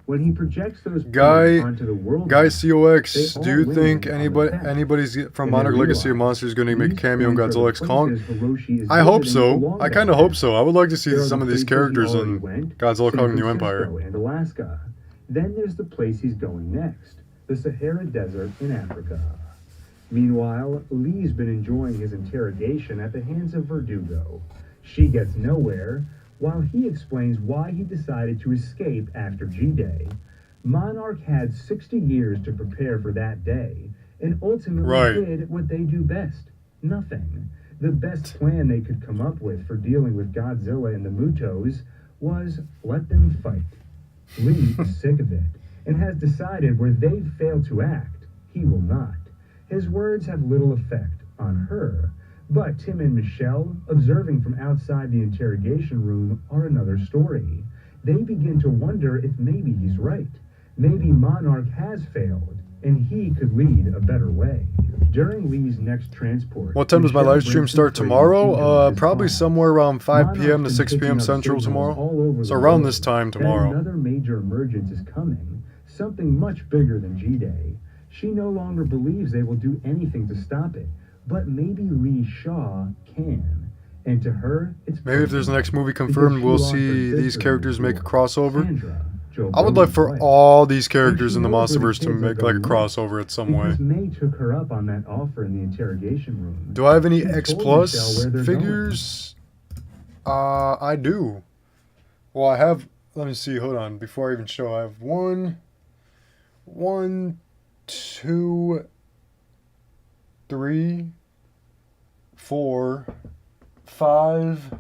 When he projects those Guy- points onto the world Guy map, COX, they do all you land think on the anybody fact. anybody's from And they Monarch Legacy of realize Monsters going to make a these cameo in points are Godzilla the X Kong? places Hiroshi is I hope visiting so. along I that kind of hope map. so. I would like to see There are some the of these places he characters already in went, Godzilla San Kong: New Empire. Francisco and Alaska. Then there's the place he's going next, the Sahara Desert in Africa. Meanwhile, Lee's been enjoying his interrogation at the hands of Verdugo. She gets nowhere, while he explains why he decided to escape after G-Day. Monarch had 60 years to prepare for that day, and ultimately Right. did what they do best, nothing. The best plan they could come up with for dealing with Godzilla and the Mutos was let them fight. Lee is sick of it, and has decided where they fail to act, he will not. His words have little effect on her, but Tim and Michelle, observing from outside the interrogation room, are another story. They begin to wonder if maybe he's right. Maybe Monarch has failed, and he could lead a better way. During Lee's next transport, What time does my Michelle live stream brings start some tomorrow? crazy to his Probably car. somewhere around 5 p.m. to Monarch's 6 been p.m. picking up Central signals tomorrow. all over So the around world this time that tomorrow. another major emergence is coming, something much bigger than G-Day. She no longer believes they will do anything to stop it, but maybe Lee Shaw can. And to her, it's Maybe if there's the personal, next movie because confirmed, she we'll lost her see these sister in characters the make a war, crossover. Sandra, Joe I would like Biden's for wife. all these characters And in she the knows where the monsterverse to kids are make like a going next, crossover at some way. because May took her up on that offer in the interrogation room. Do I have any She X told Plus Michelle where they're figures? I do. Well, I have. Let me see. Hold on. Before I even show, I have one, two, 3, 4, 5.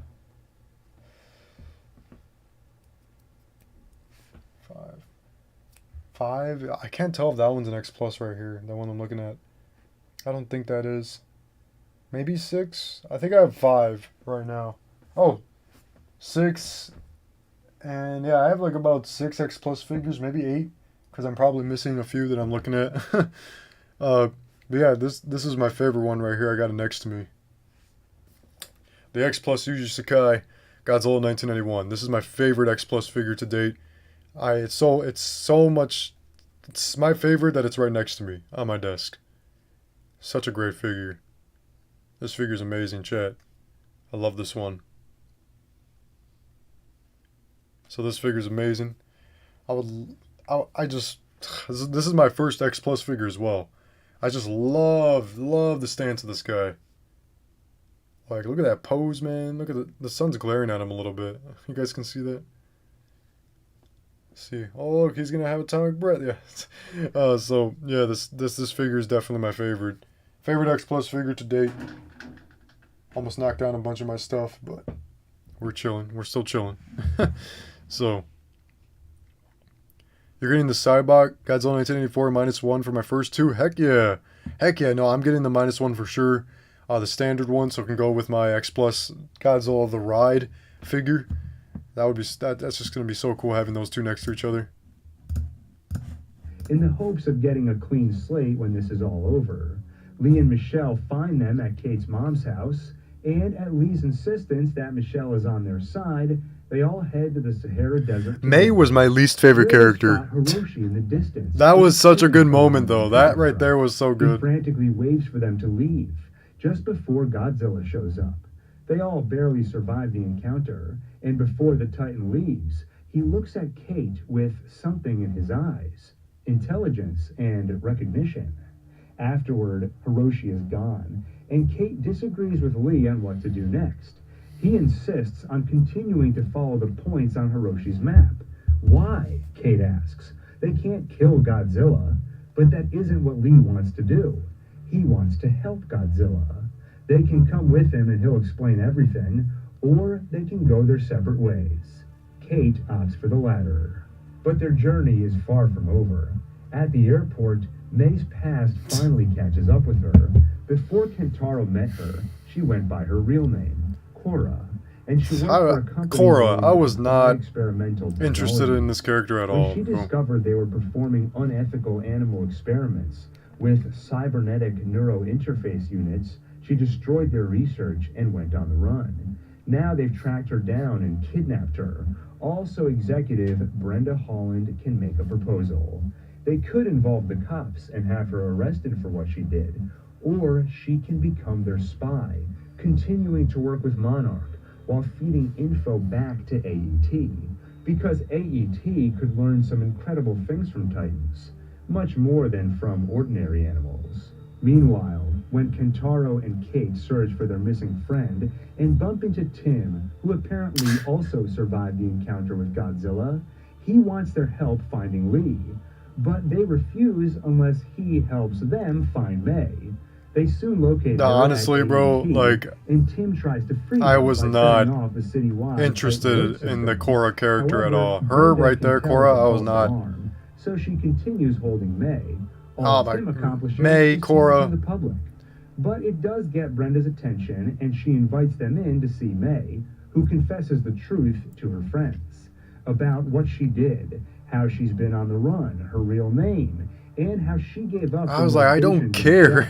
5. I can't tell if that one's an X Plus right here. That one I'm looking at. I don't think that is. Maybe 6. I think I have 5 right now. Oh, 6. And yeah, I have like about 6 X Plus figures, maybe 8, because I'm probably missing a few that I'm looking at. But yeah, this is my favorite one right here. I got it next to me. The X Plus Yuji Sakai Godzilla 1991. This is my favorite X Plus figure to date. It's so much. It's my favorite that it's right next to me on my desk. Such a great figure. This figure's amazing, chat. I love this one. So this figure's amazing. This is my first X Plus figure as well. I just love the stance of this guy. Like, look at that pose, man. Look at the sun's glaring at him a little bit. You guys can see that? See, oh look, he's gonna have atomic breath. Yeah. So yeah, this figure is definitely my favorite X Plus figure to date. Almost knocked down a bunch of my stuff, but we're chilling. We're still chilling. So you're getting the Cybok Godzilla 1984 -1 for my first 2. Heck yeah. No, I'm getting the -1 for sure. The standard one, so it can go with my X Plus Godzilla the Ride figure. That's just gonna be so cool having those two next to each other. In the hopes of getting a clean slate when this is all over, Lee and Michelle find them at Kate's mom's house, and at Lee's insistence that Michelle is on their side, they all head to the Sahara Desert. May was my least favorite character. Hiroshi in the distance. That was such a good moment, though. That right there was so He good. frantically waves for them to leave, just before Godzilla shows up. They all barely survive the encounter, and before the Titan leaves, he looks at Kate with something in his eyes. Intelligence and recognition. Afterward, Hiroshi is gone, and Kate disagrees with Lee on what to do next. He insists on continuing to follow the points on Hiroshi's map. Why? Kate asks. They can't kill Godzilla, but that isn't what Lee wants to do. He wants to help Godzilla. They can come with him and he'll explain everything, or they can go their separate ways. Kate opts for the latter. But their journey is far from over. At the airport, May's past finally catches up with her. Before Kentaro met her, she went by her real name, Cora, and she worked for a company Cora, I was with not experimental interested technology. in this character at When all. she discovered they were performing unethical animal experiments with cybernetic neurointerface units, she destroyed their research and went on the run. Now they've tracked her down and kidnapped her. Also, executive Brenda Holland can make a proposal. They could involve the cops and have her arrested for what she did, or she can become their spy, continuing to work with Monarch while feeding info back to AET, because AET could learn some incredible things from Titans, much more than from ordinary animals. Meanwhile, when Kentaro and Kate search for their missing friend and bump into Tim, who apparently also survived the encounter with Godzilla, he wants their help finding Lee, but they refuse unless he helps them find May. They soon locate her honestly, at bro, AET, like, and Tim tries to free I them was by not setting off a citywide interested in the Cora character at However, all. Her Brenda right there, can Cora, tell I the was not. alarm, so she continues holding May. All Oh my, Tim accomplishes May, is Cora. seeing the public. But it does get Brenda's attention, and she invites them in to see May, who confesses the truth to her friends about what she did, how she's been on the run, her real name, and how she gave up. I was like, I don't care.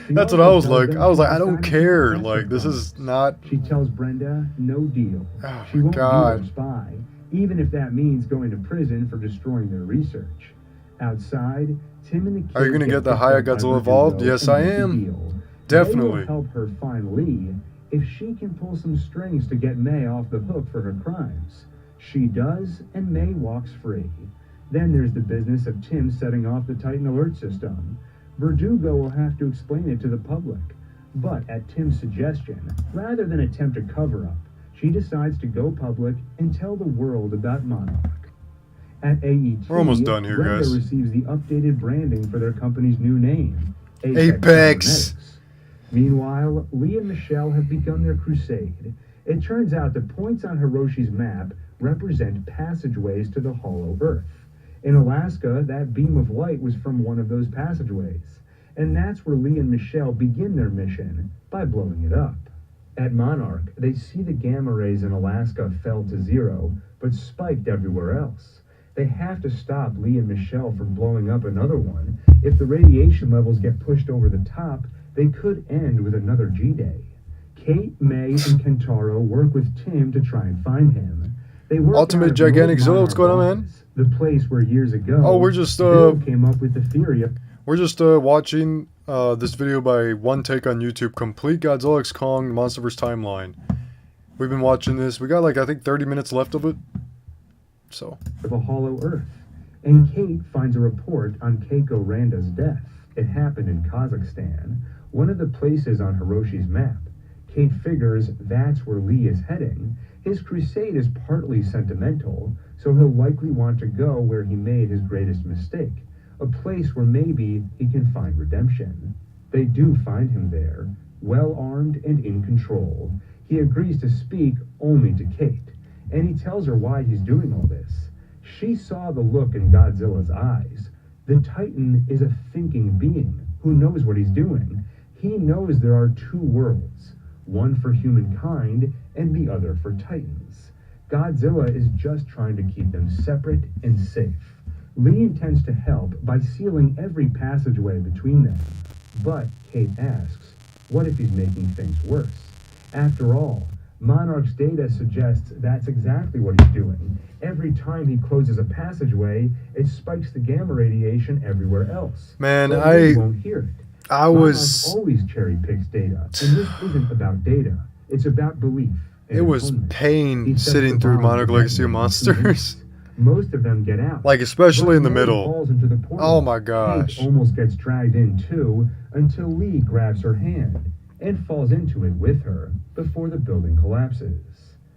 That's what I was like. I was like, I don't care. Like, this is not. She tells Brenda, no deal. Oh She my won't God. be their spy, even if that means going to prison for destroying their research. Outside, Tim and the kid Are you gonna get the picked Haya up by Godzilla Verdugo evolved? Yes, and I make a am. deal. Definitely. May will help her find Lee if she can pull some strings to get May off the hook for her crimes. She does, and May walks free. Then there's the business of Tim setting off the Titan alert system. Verdugo will have to explain it to the public. But at Tim's suggestion, rather than attempt a cover-up, she decides to go public and tell the world about Monarch. At AET, We're almost done here, Randa guys. receives the updated branding for their company's new name, Apex. Cybernetics. Meanwhile, Lee and Michelle have begun their crusade. It turns out the points on Hiroshi's map represent passageways to the Hollow Earth. In Alaska, that beam of light was from one of those passageways. And that's where Lee and Michelle begin their mission, by blowing it up. At Monarch, they see the gamma rays in Alaska fell to zero, but spiked everywhere else. They have to stop Lee and Michelle from blowing up another one. If the radiation levels get pushed over the top, they could end with another G-Day. Kate, May, and Kentaro work with Tim to try and find him. They work Ultimate out of Gigantic North Zilla, what's going on, Monarch man? office, the place where years ago, Oh, we're just Bill came up with the theory of watching this video by One Take on YouTube, complete Godzilla x Kong Monsterverse timeline. We've been watching this. We got like I think 30 minutes left of it. So a hollow Earth. And Kate finds a report on Keiko Randa's death. It happened in Kazakhstan, one of the places on Hiroshi's map. Kate figures that's where Lee is heading. His crusade is partly sentimental, so he'll likely want to go where he made his greatest mistake, a place where maybe he can find redemption. They do find him there, well-armed and in control. He agrees to speak only to Kate, and he tells her why he's doing all this. She saw the look in Godzilla's eyes. The Titan is a thinking being who knows what he's doing. He knows there are two worlds, one for humankind and the other for Titans. Godzilla is just trying to keep them separate and safe. Lee intends to help by sealing every passageway between them. But Kate asks, what if he's making things worse? After all, Monarch's data suggests that's exactly what he's doing. Every time he closes a passageway, it spikes the gamma radiation everywhere else. man, But I Lee won't hear it. Monarch was always cherry picks data, and this isn't about data. It's about belief. and it was atonement. He pain sets sitting the through bomb Monarch to Legacy of detonate in 2 Monsters. minutes. Most of them get out. Like especially in the But May middle. falls into the portal. Oh my gosh. Kate almost gets dragged in too, until Lee grabs her hand and falls into it with her before the building collapses.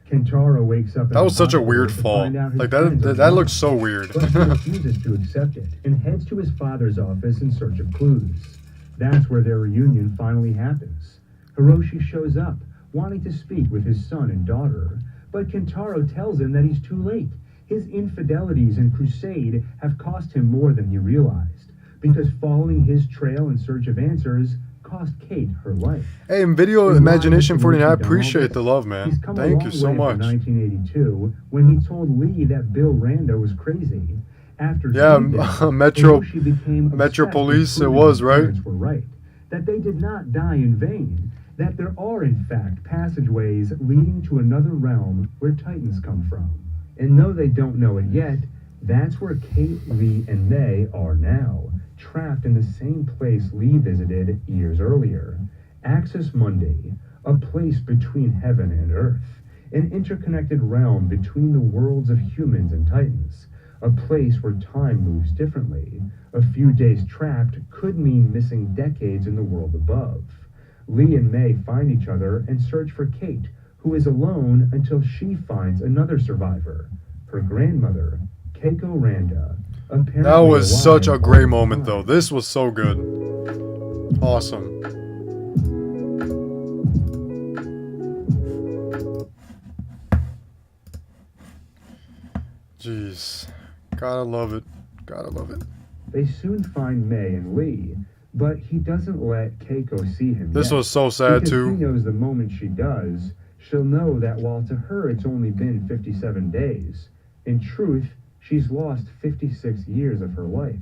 Kentaro wakes up. That was such a weird fall. Like that looks so weird. But he refuses to accept it and heads to his father's office in search of clues. That's where their reunion finally happens. Hiroshi shows up, wanting to speak with his son and daughter, but Kentaro tells him that he's too late. His infidelities and crusade have cost him more than he realized, because following his trail in search of answers cost Kate her life. Hey, in Video And Imagination why 49, I has Hiroshi done all appreciate this? the love, He's man. come a Thank long you so way much. from 1982, when he told Lee that Bill Randa was crazy. After Yeah, he did, Metro Hiroshi became Metro obsessed with Police, it proving was, his right? parents were right, that they did not die in vain, that there are in fact passageways leading to another realm where Titans come from. And though they don't know it yet, that's where Kate, Lee, and May are now, trapped in the same place Lee visited years earlier. Axis Mundi, a place between heaven and earth, an interconnected realm between the worlds of humans and Titans, a place where time moves differently. A few days trapped could mean missing decades in the world above. Lee and May find each other and search for Kate, who is alone until she finds another survivor, her grandmother, Keiko Randa. That was such a alive great all moment, the though. time. This was so good. Awesome. Jeez. Gotta love it. Gotta love it. They soon find May and Lee, but he doesn't let Keiko see him This yet, was so sad, because too. he knows the moment she does, she'll know that while to her it's only been 57 days, in truth, she's lost 56 years of her life.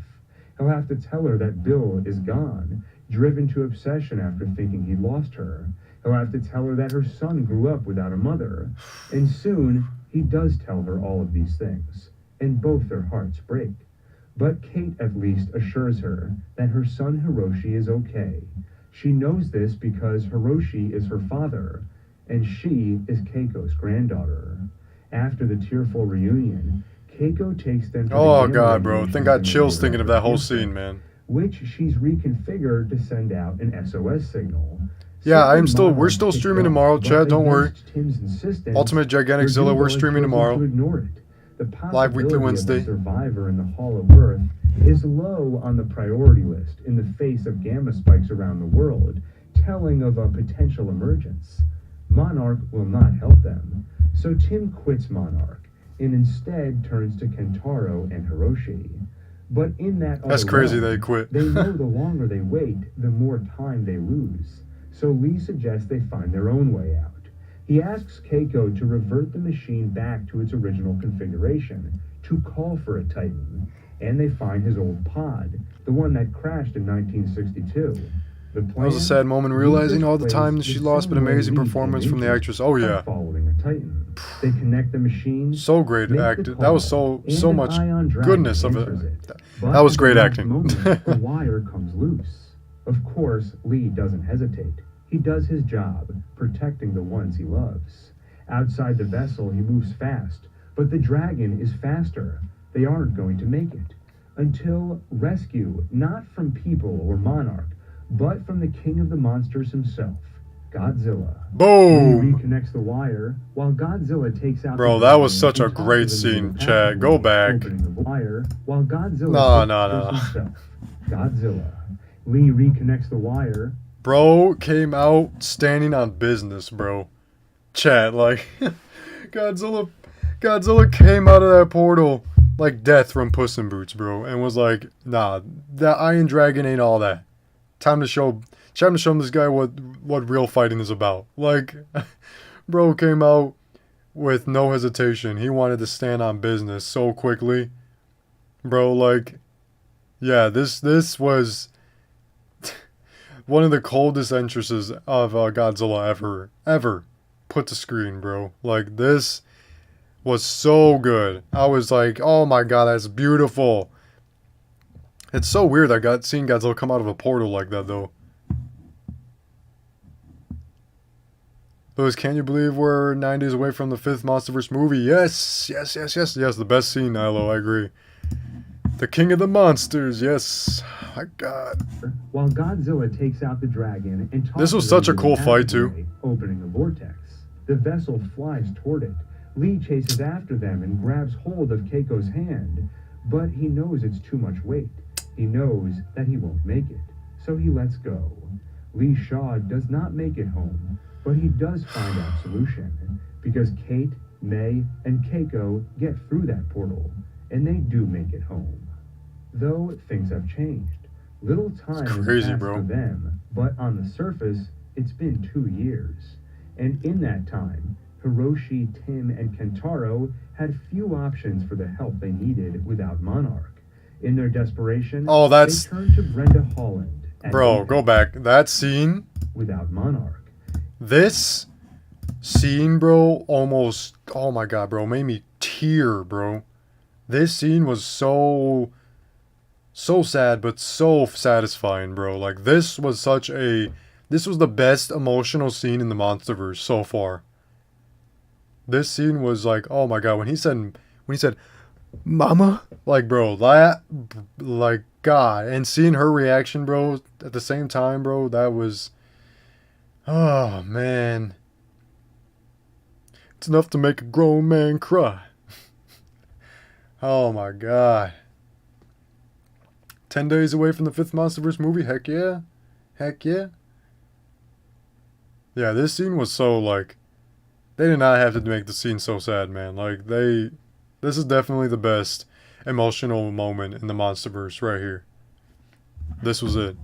He'll have to tell her that Bill is gone, driven to obsession after thinking he'd lost her. He'll have to tell her that her son grew up without a mother. And soon, he does tell her all of these things, and both their hearts break. But Kate at least assures her that her son Hiroshi is okay. She knows this because Hiroshi is her father, and she is Keiko's granddaughter. After the tearful reunion, Keiko takes them to Oh the god, bro. I think I got chills simulator thinking of that whole Houston, scene, man. which she's reconfigured to send out an SOS signal. Yeah, Simply we're still Monarch streaming picked up, tomorrow, but Chad, don't worry. against Tim's insistence, Ultimate Gigantic Zilla, we're Verdugo streaming had chosen tomorrow. to ignore it. The Live weekly possibility of Wednesday. a survivor in the Hall of Earth is low on the priority list in the face of gamma spikes around the world, telling of a potential emergence. Monarch will not help them, so Tim quits Monarch and instead turns to Kentaro and Hiroshi. But in that That's other crazy realm, they quit. they know the longer they wait, the more time they lose. So Lee suggests they find their own way out. He asks Keiko to revert the machine back to its original configuration, to call for a Titan, and they find his old pod, the one that crashed in 1962. The That was a plan? sad moment, Lee realizing takes all the place time that the she lost, but same way amazing Lee performance did from the Agent, actress. Oh by yeah. following a Titan. They connect the machine. So great make the acted. That was call, so and much an ion dragon goodness of it. answers That But was at the great last acting. moment, the wire comes loose. Of course, Lee doesn't hesitate. He does his job, protecting the ones he loves. Outside the vessel, he moves fast, but the dragon is faster. They aren't going to make it. Until rescue, not from people or Monarch, but from the king of the monsters himself, Godzilla. Boom! Lee reconnects the wire, while Godzilla takes out Bro, the that was dragon such a and tosses great him into scene, the Chad. Go back. opening the wire, while Godzilla Nah, takes nah, first nah. himself, Godzilla. Lee reconnects the wire. Bro came out standing on business, bro. Chat, like, Godzilla came out of that portal like death from Puss in Boots, bro, and was like, nah, that Iron Dragon ain't all that. Time to show this guy what real fighting is about. Like, bro came out with no hesitation. He wanted to stand on business so quickly. Bro, like, yeah, this was one of the coldest entrances of Godzilla ever put to screen, bro. Like, this was so good. I was like, oh my god, that's beautiful. It's so weird seeing Godzilla come out of a portal like that, though. Lewis, can you believe we're 9 days away from the 5th Monsterverse movie? Yes, the best scene, Nilo, I agree. The king of the monsters, yes. My god. While Godzilla takes out the dragon and tosses This was it such a into cool the fight, too. passageway, opening a vortex. The vessel flies toward it. Lee chases after them and grabs hold of Keiko's hand, but he knows it's too much weight. He knows that he won't make it, so he lets go. Lee Shaw does not make it home, but he does find out solution, because Kate, May, and Keiko get through that portal, and they do make it home. Though things have changed. Little time has crazy, passed bro. for them, but on the surface, it's been 2 years. And in that time, Hiroshi, Tim, and Kentaro had few options for the help they needed without Monarch. In their desperation, Oh, that's... they turned to Brenda Holland. at Bro, Apex. go back. That scene... Without Monarch. This scene, bro, almost... Oh my god, bro. Made me tear, bro. This scene was so sad, but so satisfying, bro. Like, this was the best emotional scene in the Monsterverse so far. This scene was like, oh my god, when he said, Mama, like, bro, that, like, God, and seeing her reaction, bro, at the same time, bro, that was, oh man, it's enough to make a grown man cry. Oh my god. 10 days away from the 5th Monsterverse movie, heck yeah, heck yeah. Yeah, this scene was so, like, they did not have to make the scene so sad, man. Like, this is definitely the best emotional moment in the Monsterverse right here. This was it.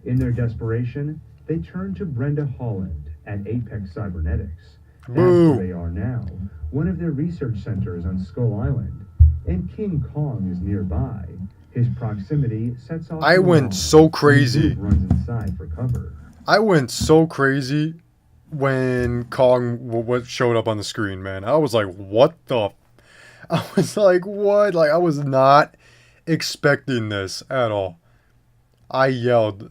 In their desperation, they turned to Brenda Holland at Apex Cybernetics. That's Boo. where they are now, one of their research centers on Skull Island, and King Kong is nearby. His proximity sets off I the went alarm, so and the crazy. group runs inside for cover. I went so crazy when Kong showed up on the screen, man. I was like, what the? I was like, what? Like, I was not expecting this at all. I yelled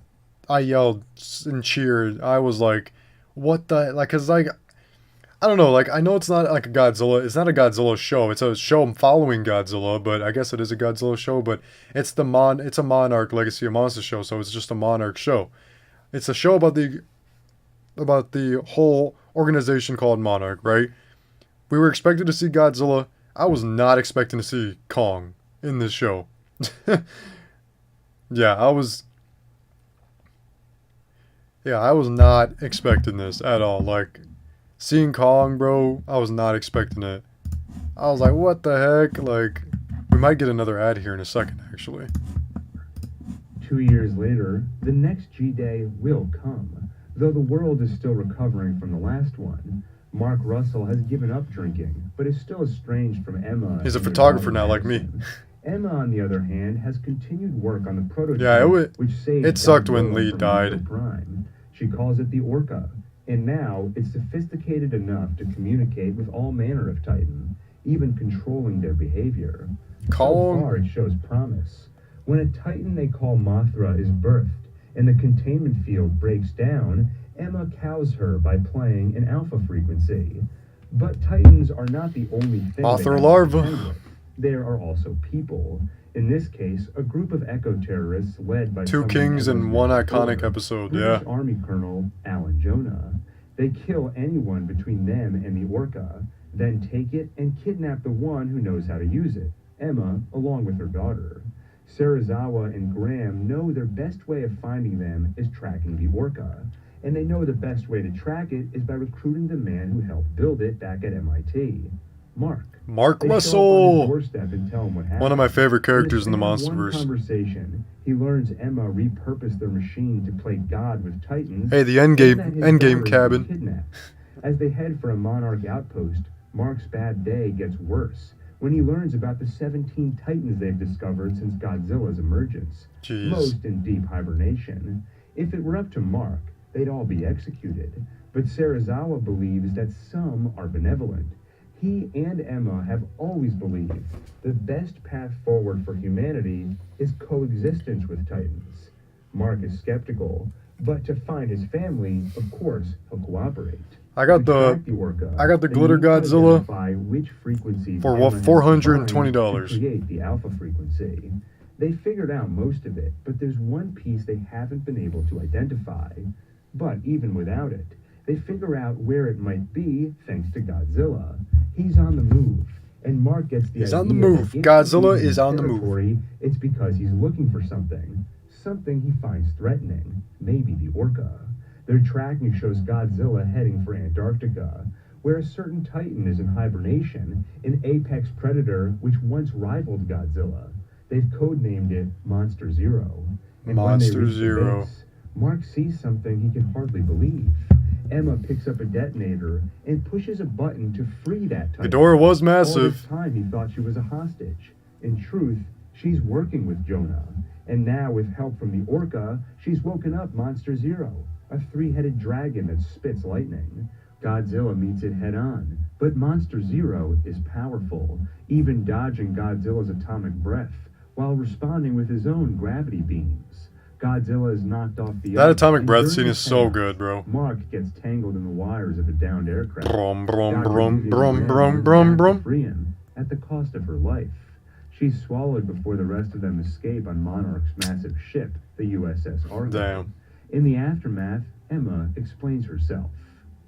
and cheered. I was like, what the? Like, cause like, I don't know. Like, I know it's not like a Godzilla. It's not a Godzilla show. It's a show following Godzilla, but I guess it is a Godzilla show. But it's It's a Monarch Legacy of Monsters show, so it's just a Monarch show. It's a show about the whole organization called Monarch, right? We were expected to see Godzilla. I was not expecting to see Kong in this show. Yeah, I was not expecting this at all. Like, seeing Kong, bro, I was not expecting it. I was like, what the heck? Like, we might get another ad here in a second, actually. 2 years later, the next G-Day will come. Though the world is still recovering from the last one, Mark Russell has given up drinking, but is still estranged from Emma. He's a and their photographer daughter now, like me. Madison. Emma, on the other hand, has continued work on the prototype, Yeah, which saved it sucked when Godzilla Lee from died. Muto Prime. She calls it the Orca, and now it's sophisticated enough to communicate with all manner of Titan, even controlling their behavior. So far, it shows promise. When a Titan they call Mothra is birthed, and the containment field breaks down, Emma cows her by playing an alpha frequency. But Titans are not the only thing Mothra they have to larva. contend with. There are also people. In this case, a group of eco-terrorists led by Two someone kings in Emma's one mentor, iconic episode, British yeah. Army Colonel Alan Jonah. They kill anyone between them and the Orca, then take it and kidnap the one who knows how to use it, Emma, along with her daughter. Serizawa and Graham know their best way of finding them is tracking the Orca, and they know the best way to track it is by recruiting the man who helped build it back at MIT, Mark. Mark They show up on his Russell! doorstep and tell him what happened. One of my favorite characters in the span of one Monsterverse. Conversation, he learns Emma repurposed their machine to play God with Titans. Hey, the and that his endgame daughter was cabin. kidnapped. As they head for a Monarch outpost, Mark's bad day gets worse when he learns about the 17 Titans they've discovered since Godzilla's emergence, Jeez. most in deep hibernation. If it were up to Mark, they'd all be executed, but Serizawa believes that some are benevolent. He and Emma have always believed the best path forward for humanity is coexistence with Titans. Mark is skeptical, but to find his family, of course, he'll cooperate. I got the glitter Godzilla for what, $420. To create the alpha frequency. They figured out most of it, but there's one piece they haven't been able to identify. But even without it, they figure out where it might be thanks to Godzilla. He's on the move, and Mark gets the He's idea on the move. that if Godzilla he's in is on the move. territory, it's because he's looking for something he finds threatening, maybe the Orca. Their tracking shows Godzilla heading for Antarctica, where a certain Titan is in hibernation, an apex predator which once rivaled Godzilla. They've codenamed it Monster Zero. And Monster when they reach the Zero. base, Mark sees something he can hardly believe. Emma picks up a detonator and pushes a button to free that Titan. Ghidorah was All massive. this time he thought she was a hostage. In truth, she's working with Jonah. And now, with help from the Orca, she's woken up Monster Zero, a three-headed dragon that spits lightning. Godzilla meets it head-on, but Monster Zero is powerful, even dodging Godzilla's atomic breath, while responding with his own gravity beams. Godzilla is knocked off the That earth, atomic and breath during scene the is so chaos, good, bro. Mark gets tangled in the wires of a downed aircraft. Brum, brum, Dr. brum, Vivian brum, Graham brum, runs brum, back to brum. free him at the cost of her life. She's swallowed before the rest of them escape on Monarch's massive ship, the USS Argo. Damn. In the aftermath, Emma explains herself.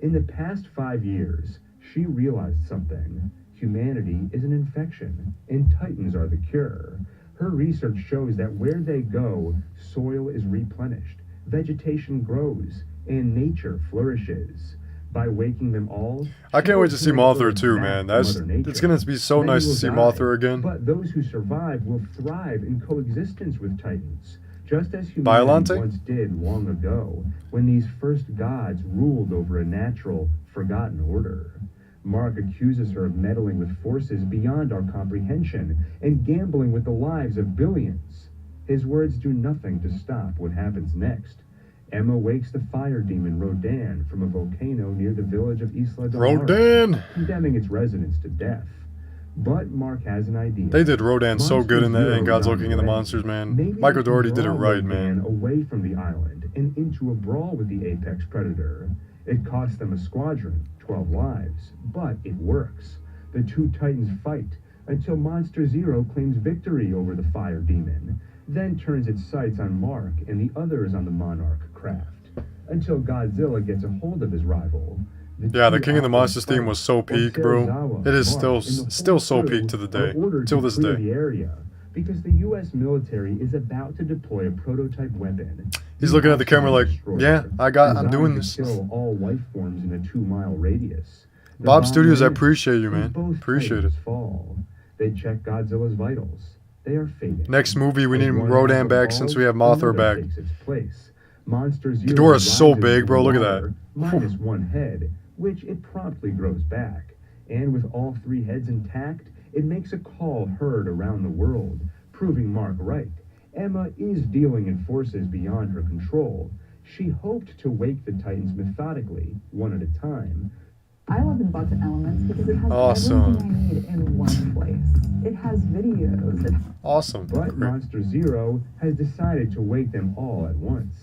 In the past 5 years, she realized something. Humanity is an infection, and Titans are the cure. Her research shows that where they go, soil is replenished, vegetation grows, and nature flourishes. By waking them all, I can't wait to see Mothra too, man. It's it's gonna be so nice to see Mothra again. But those who survive will thrive in coexistence with Titans, just as humanity Biollante? once did long ago, when these first gods ruled over a natural, forgotten order. Mark accuses her of meddling with forces beyond our comprehension and gambling with the lives of billions. His words do nothing to stop what happens next. Emma wakes the fire demon Rodan from a volcano near the village of Isla de Mar, Rodan! condemning its residents to death. But Mark has an idea. They did Rodan so good in Monster that in God's Zero's Looking on at the way. Monsters, man. Maybe Michael they can Dougherty did it draw right, Rodan man. away from the island and into a brawl with the apex predator. It costs them a squadron, 12 lives, but it works. The two titans fight until Monster Zero claims victory over the fire demon, then turns its sights on Mark and the others on the Monarch craft, until Godzilla gets a hold of his rival. Yeah, the King of the Monsters theme was so peak, bro. It is still so peak to the day, till this day. The area because the U.S. military is about to deploy a prototype weapon. He's looking at the camera like, yeah, I'm doing this. Kill all life forms in a 2-mile radius. The Bob bomb Studios, I lands, appreciate you, and man. both Appreciate it. titans fall. They check Godzilla's vitals. They are fading. Next movie, we As need one Rodan half back evolves, since we have Mothra another back. takes its place. Monster Zero Ghidorah's so rises big, to bro. the Look at water, that. minus one head, which it promptly grows back. And with all 3 heads intact, it makes a call heard around the world, proving Mark right. Emma is dealing in forces beyond her control. She hoped to wake the Titans methodically, one at a time. I love Inbox Elements because it has Awesome. everything I need in one place. It has videos. Awesome. But Great. Monster Zero has decided to wake them all at once.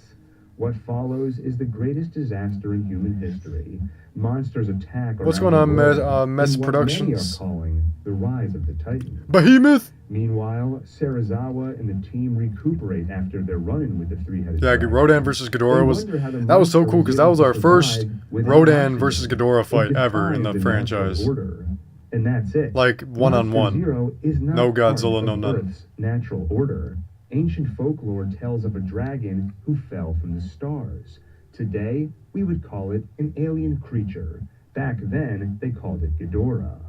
What follows is the greatest disaster in human history. Monsters attack. What's around going the on, world Mess in what Productions? Many are calling the rise of the Titan. Behemoth! Meanwhile, Serizawa and the team recuperate after their run-in with the 3-headed Yeah, dragon. Rodan versus Ghidorah They was... wonder how the That was so monster cool, because that was our able to first survive without Rodan oxygen. versus Ghidorah fight It ever in defies the natural franchise. order. And that's it. Like, one-on-one. Monster Zero is not No part Godzilla, of no nothing. Earth's natural order. Ancient folklore tells of a dragon who fell from the stars. Today, we would call it an alien creature. Back then, they called it Ghidorah.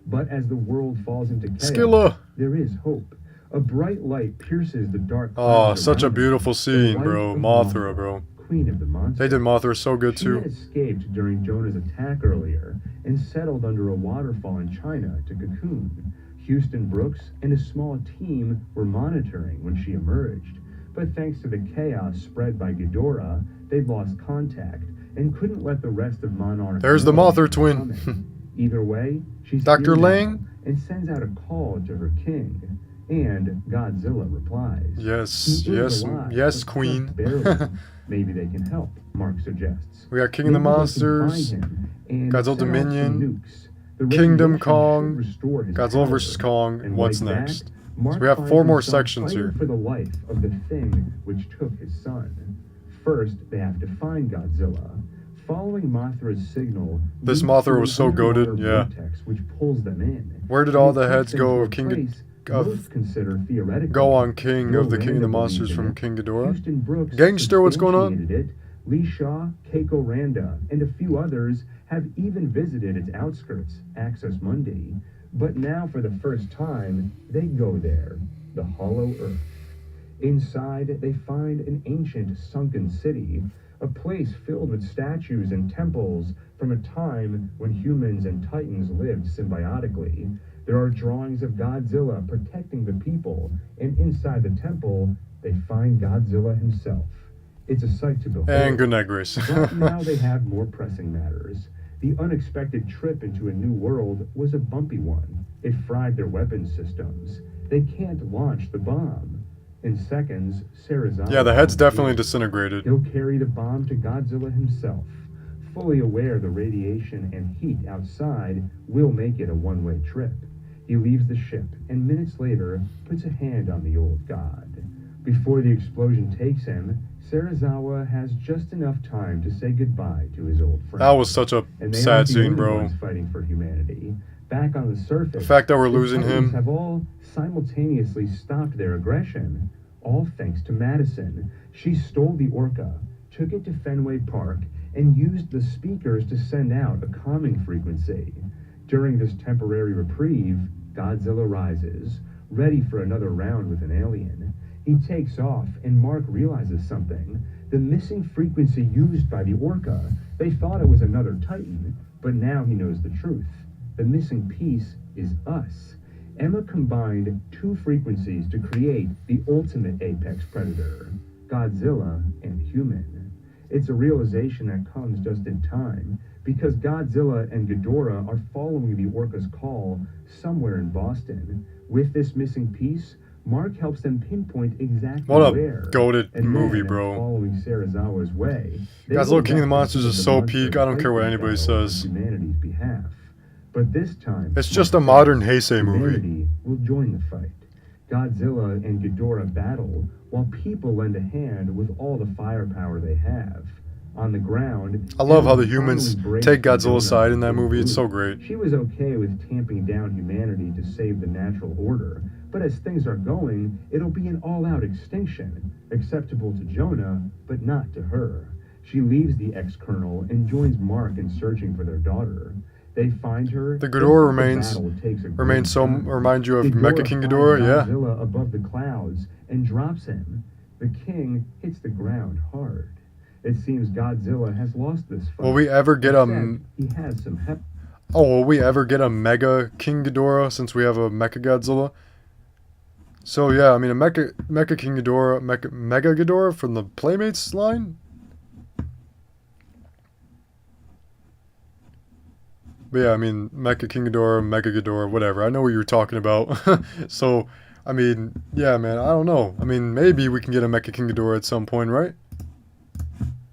But as the world falls into chaos, Skilla! there is hope. A bright light pierces the dark Oh, clouds such a around us. beautiful scene, The bro. wife of Mothra, bro. Queen of the monsters. They did Mothra so good, She had too. escaped during Jonah's attack earlier and settled under a waterfall in China to cocoon. Houston Brooks and a small team were monitoring when she emerged, but thanks to the chaos spread by Ghidorah, they'd lost contact and couldn't let the rest of Monarch There's the know Mothra she was twin. coming. Either way, she's Dr. here now Lang? and sends out a call to her king, and Godzilla replies. Yes, He is yes, alive, yes, but Queen. just barely. Maybe they can help, Mark suggests. We got King of the Maybe they can Monsters, find him and Godzilla set off some Dominion, nukes. The Kingdom radiation Kong, should restore his Godzilla power. vs. Kong, And what's like that, next? Mark So we have finds 4 more himself sections fighting here. for the life of the thing which took his son. First, they have to find Godzilla. Following Mothra's signal, This leads Mothra to was an so goated, underwater yeah. vortex which pulls them in. Where did all It the takes heads them go to a of King place of most consider theoretical. go on King Though of the King of the Randa Monsters believes in from it, King Ghidorah? Houston Brooks Gangster, what's going on? substantiated it. Lee Shaw, Keiko Randa, and a few others have even visited its outskirts, Access Mundi. But now, for the first time, they go there, the Hollow Earth. Inside, they find an ancient sunken city, a place filled with statues and temples from a time when humans and titans lived symbiotically. There are drawings of Godzilla protecting the people, and inside the temple, they find Godzilla himself. It's a sight to behold. And good night, Grace. But now they have more pressing matters. The unexpected trip into a new world was a bumpy one. It fried their weapons systems. They can't launch the bomb. In seconds, Serizawa... Yeah, the head's definitely disintegrated. He'll carry the bomb to Godzilla himself, fully aware the radiation and heat outside will make it a one-way trip. He leaves the ship, and minutes later, puts a hand on the old god. Before the explosion takes him, Serizawa has just enough time to say goodbye to his old friend. That was such a And they sad aren't the scene, only bro. ones fighting for humanity. Back on the surface, The fact that we're the losing Titans him. have all simultaneously stopped their aggression, all thanks to Madison. She stole the Orca, took it to Fenway Park, and used the speakers to send out a calming frequency. During this temporary reprieve, Godzilla rises, ready for another round with an alien. He takes off, and Mark realizes something. the missing frequency used by the orca. They thought it was another Titan, but now he knows the truth. The missing piece is us. Emma combined two frequencies to create the ultimate apex predator, Godzilla and human. It's a realization that comes just in time, because Godzilla and Ghidorah are following the orca's call somewhere in Boston. With this missing piece, Mark helps them pinpoint exactly What a where. goated And movie, then, bro. following Sarazawa's way, they Godzilla will King of the wrap Monsters up is the so monster peak, I don't care what fighting anybody battle on says. humanity's behalf. But this time, It's just a Mark modern says Heisei movie. humanity will join the fight. Godzilla and Ghidorah battle while people lend a hand with all the firepower they have. On the ground, I love how the Emma humans finally breaks take the Godzilla's donut side in that into movie. It's two. so great. She was okay with tamping down humanity to save the natural order, but as things are going, it'll be an all-out extinction, acceptable to Jonah, but not to her. She leaves the ex-colonel and joins Mark in searching for their daughter. They find her. The Ghidorah remains reminds you of Mecha King Ghidorah, yeah. Godzilla above the clouds and drops him. The king hits the ground hard. It seems Godzilla has lost this fight. Will we ever get a except he has some help. will we ever get a Mega King Ghidorah since we have a Mecha Godzilla? So yeah, I mean a Mecha King Ghidorah, Mega Ghidorah from the Playmates line. But yeah, I mean Mecha King Ghidorah, Mega Ghidorah, whatever. I know what you're talking about. So I mean, yeah, man, I don't know. I mean, maybe we can get a Mecha King Ghidorah at some point, right?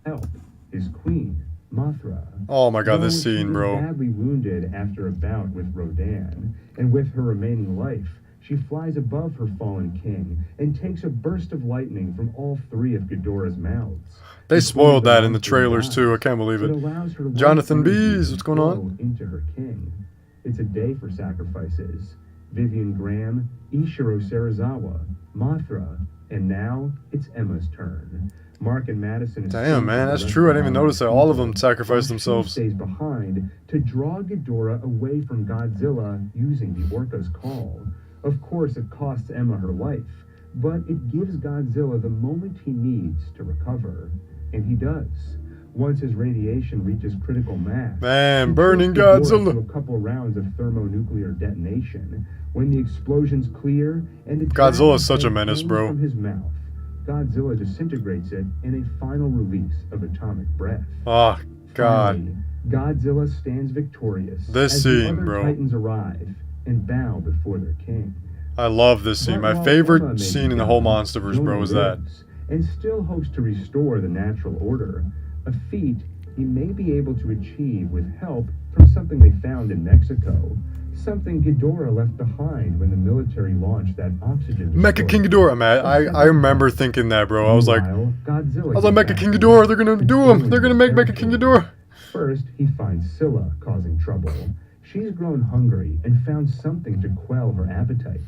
Help his queen, Mothra. Oh my god, Though this she scene, was bro. badly wounded after a bout with Rodan, and with her remaining life, she flies above her fallen king and takes a burst of lightning from all three of Ghidorah's mouths. They The spoiled queen of that the in the monsters trailers dies, too. I can't believe but it. allows her life Jonathan energy Bees, to what's going on? flow into her king. It's a day for sacrifices. Vivian Graham, Ishiro Serizawa, Mothra, and now it's Emma's turn. Mark and Madison. Damn, man, that's true. I didn't even notice that all of them sacrificed themselves. She stays behind to draw Ghidorah away from Godzilla using the orca's call. Of course, it costs Emma her life, but it gives Godzilla the moment he needs to recover, and he does. Once his radiation reaches critical mass, Man, he burning takes Ghidorah Godzilla. to a couple rounds of thermonuclear detonation. When the explosions clear and the Godzilla is dragon's such a head menace, hangs bro. from his mouth, Godzilla disintegrates it in a final release of atomic breath. Oh god. Finally, Godzilla stands victorious This as scene, the other bro. Titans arrive and bow before their king. I love this scene. But My while Emma favorite may scene be in the whole gone, Monsterverse, Jonah bro, is that. lives and still hopes to restore the natural order, a feat he may be able to achieve with help from something they found in Mexico, something Ghidorah left behind when the military launched that oxygen Mecha King destroyer. Ghidorah, man. I remember thinking that, bro. I was like, Meanwhile, Godzilla Mecha gets King back Ghidorah, to they're gonna the do him. They're gonna make Tearful. Mecha King Ghidorah. First, he finds Scylla causing trouble. She's grown hungry and found something to quell her appetite.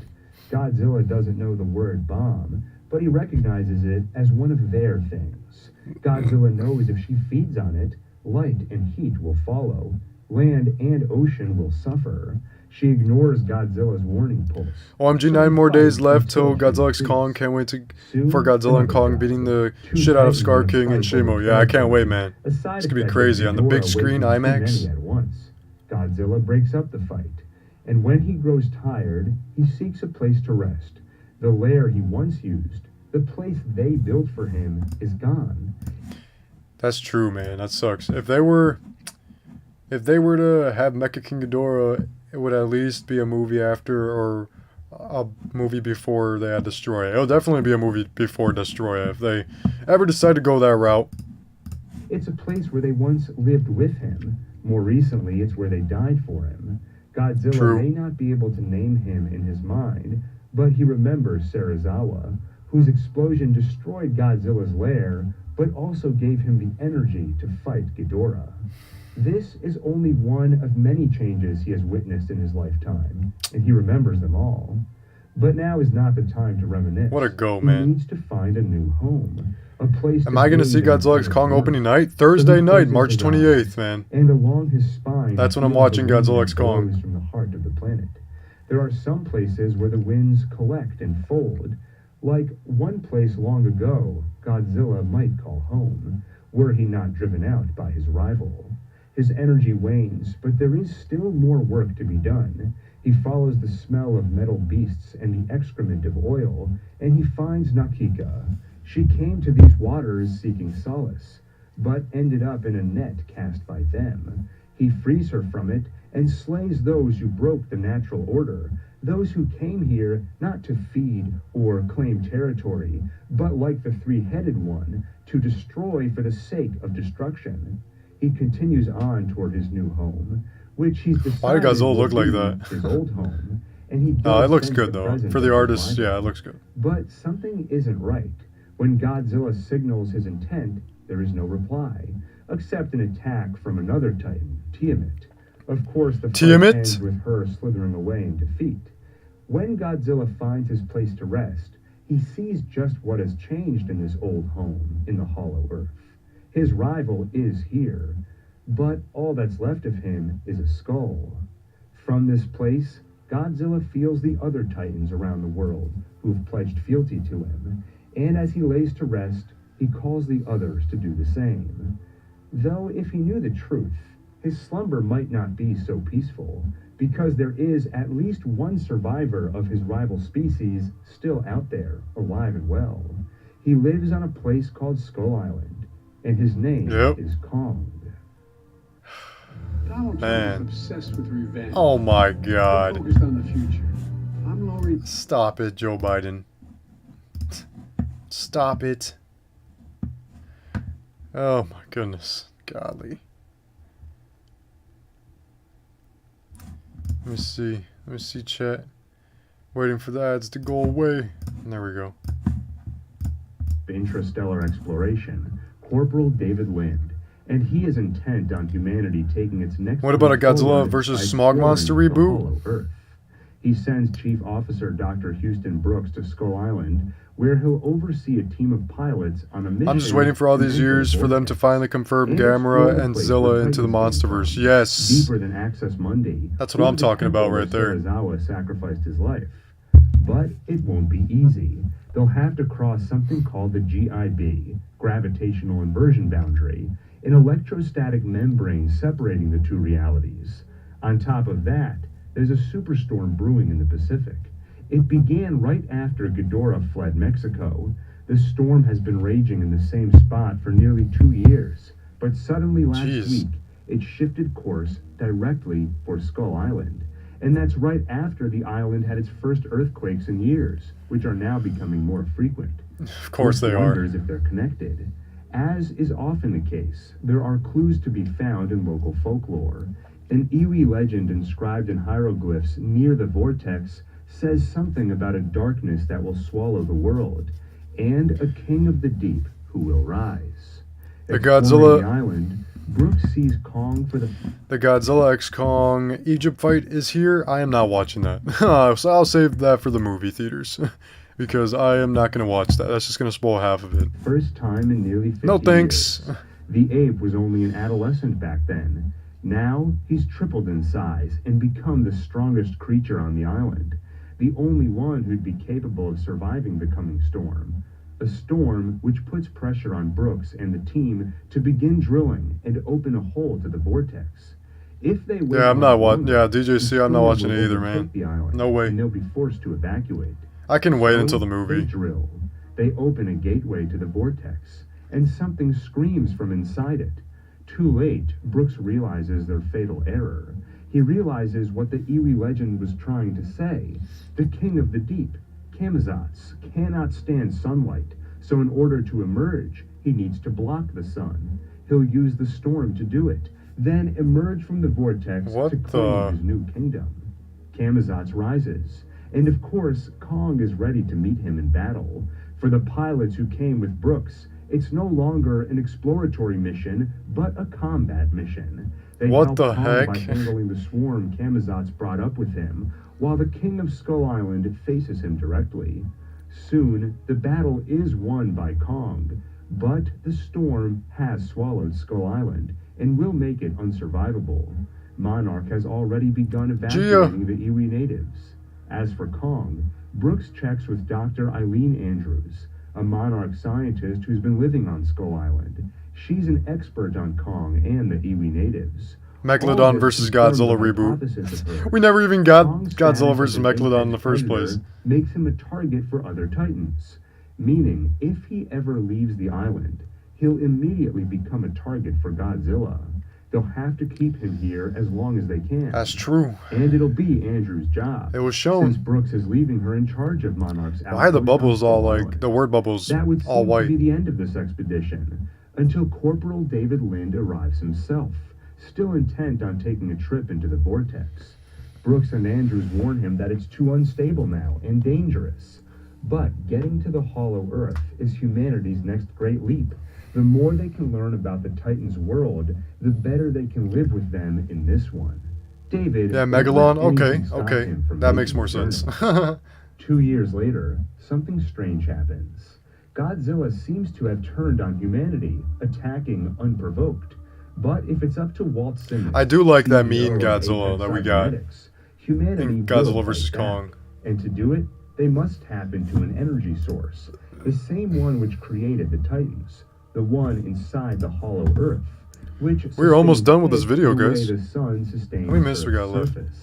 Godzilla doesn't know the word bomb, but he recognizes it as one of their things. Godzilla knows if she feeds on it, light and heat will follow. Land and ocean will suffer. She ignores Godzilla's warning pulse. OMG, 9 more days left till Godzilla X Kong. Can't wait for Godzilla and Kong beating the shit out of Scar King and Shimo. Yeah, I can't wait, man. It's gonna be crazy on the big screen, IMAX. At once. Godzilla breaks up the fight, and when he grows tired, he seeks a place to rest. The lair he once used, the place they built for him, is gone. That's true, man. That sucks. If they were to have Mecha King Ghidorah, it would at least be a movie after or a movie before they had Destroya. It'll definitely be a movie before Destroya if they ever decide to go that route. It's a place where they once lived with him. More recently, it's where they died for him. Godzilla True. may not be able to name him in his mind, but he remembers Serizawa, whose explosion destroyed Godzilla's lair, but also gave him the energy to fight Ghidorah. This is only one of many changes he has witnessed in his lifetime, and he remembers them all. But now is not the time to reminisce. What a go, He man. needs to find a new home, a place. Am I going to see Godzilla X Kong opening night? Thursday night, March 28th, man. And along his spine, That's when I'm feels watching the wind Godzilla X that Kong. blows from the heart of the planet. There are some places where the winds collect and fold. Like one place long ago, Godzilla might call home, were he not driven out by his rival. His energy wanes, but there is still more work to be done. He follows the smell of metal beasts and the excrement of oil, and he finds Nakika. She came to these waters seeking solace, but ended up in a net cast by them. He frees her from it and slays those who broke the natural order, those who came here not to feed or claim territory, but like the three-headed one, to destroy for the sake of destruction. He continues on toward his new home, which he's decided Why do Godzilla look will like be that? his old home, and he No, it does looks sense good the though. presence For the of his artist, rival. yeah, it looks good. But something isn't right. When Godzilla signals his intent, there is no reply, except an attack from another Titan, Tiamat. Of course, the fight Tiamat? ends with her slithering away in defeat. When Godzilla finds his place to rest, he sees just what has changed in his old home in the Hollow Earth. His rival is here, but all that's left of him is a skull. From this place, Godzilla feels the other Titans around the world who have pledged fealty to him, and as he lays to rest, he calls the others to do the same. Though if he knew the truth, his slumber might not be so peaceful, because there is at least one survivor of his rival species still out there, alive and well. He lives on a place called Skull Island, and his name is Kong. Donald Man. Trump is obsessed with revenge. Oh my We're god. focused on the future. I'm Lori. Stop it, Joe Biden. Stop it. Oh my goodness. Godly. Let me see. Let me see, chat. Waiting for the ads to go away. And there we go. Intrastellar exploration, Corporal David Lind, and he is intent on humanity taking its next What about a leap Godzilla forward versus by Smog exploring Monster the reboot? Hollow Earth. He sends Chief Officer Dr. Houston Brooks to Skull Island, where he'll oversee a team of pilots on a mission. I'm just waiting for all these to enter years the for them to vortex finally confirm and explore Gamera the and place Zilla where into the Titans came Monsterverse. from, Yes. deeper than Access Mundi. That's what I'm where the talking about temple right there. where Serizawa sacrificed his life. But it won't be easy. They'll have to cross something called the GIB, Gravitational Inversion Boundary, an electrostatic membrane separating the two realities. On top of that, there's a superstorm brewing in the Pacific. It began right after Ghidorah fled Mexico. The storm has been raging in the same spot for nearly 2 years, but suddenly last week, it shifted course directly for Skull Island. And that's right after the island had its first earthquakes in years, which are now becoming more frequent. Of course they Which are. wonders if they're connected. As is often the case, there are clues to be found in local folklore. An Iwi legend inscribed in hieroglyphs near the vortex says something about a darkness that will swallow the world, and a king of the deep who will rise. The Exploring Godzilla- the island, Brooks sees Kong for the The Godzilla x Kong Egypt fight is here. I am not watching that. So I'll save that for the movie theaters. Because I am not going to watch that. That's just going to spoil half of it. first time in nearly 50 No thanks. years. The ape was only an adolescent back then. Now, he's tripled in size and become the strongest creature on the island. The only one who'd be capable of surviving the coming storm. A storm which puts pressure on Brooks and the team to begin drilling and open a hole to the vortex. If they wait Yeah, I'm not much watching. longer, Yeah, the DJC, I'm not storm watching will it either, overtake man. the island, No way. And they'll be forced to evacuate. I can wait So until the They movie. drill. They open a gateway to the vortex, and something screams from inside it. Too late, Brooks realizes their fatal error. He realizes what the Iwi legend was trying to say. The king of the deep, Kamazats, cannot stand sunlight, so in order to emerge, he needs to block the sun. He'll use the storm to do it, then emerge from the vortex What to claim the- his new kingdom. Kamazats rises, and of course, Kong is ready to meet him in battle. For the pilots who came with Brooks, it's no longer an exploratory mission, but a combat mission. They What help the Kong heck? by handling the swarm Kamazats brought up with him, while the King of Skull Island faces him directly. Soon, the battle is won by Kong, but the storm has swallowed Skull Island and will make it unsurvivable. Monarch has already begun evacuating the Iwi natives. As for Kong, Brooks checks with Dr. Eileen Andrews, a Monarch scientist who's been living on Skull Island. She's an expert on Kong and the Iwi natives. Megalodon versus Godzilla reboot. We never even got Godzilla versus Megalodon in the first place. Makes him a target for other Titans, meaning if he ever leaves the island, he'll immediately become a target for Godzilla. They'll have to keep him here as long as they can. That's true. And it'll be Andrew's job. It was shown. Since Brooks is leaving her in charge of Monarch's outpost. Why are the bubbles all like, the word bubbles that would all seem white? to be the end of this expedition, until Corporal David Lind arrives himself, still intent on taking a trip into the vortex. Brooks and Andrews warn him that it's too unstable now and dangerous. But getting to the Hollow Earth is humanity's next great leap. The more they can learn about the Titans' world, the better they can live with them in this one. David... Yeah, Megalon? Okay. That makes more sense. 2 years later, something strange happens. Godzilla seems to have turned on humanity, attacking unprovoked. But if it's up to Walt Simmons... I do like that CEO mean of Godzilla Apex that we got humanity in will Godzilla vs. fight back. Kong. And to do it, they must tap into an energy source, the same one which created the Titans, the one inside the Hollow Earth, which We're almost done with this sustains video, the way guys. the sun sustains How many minutes we Earth's got left? surface.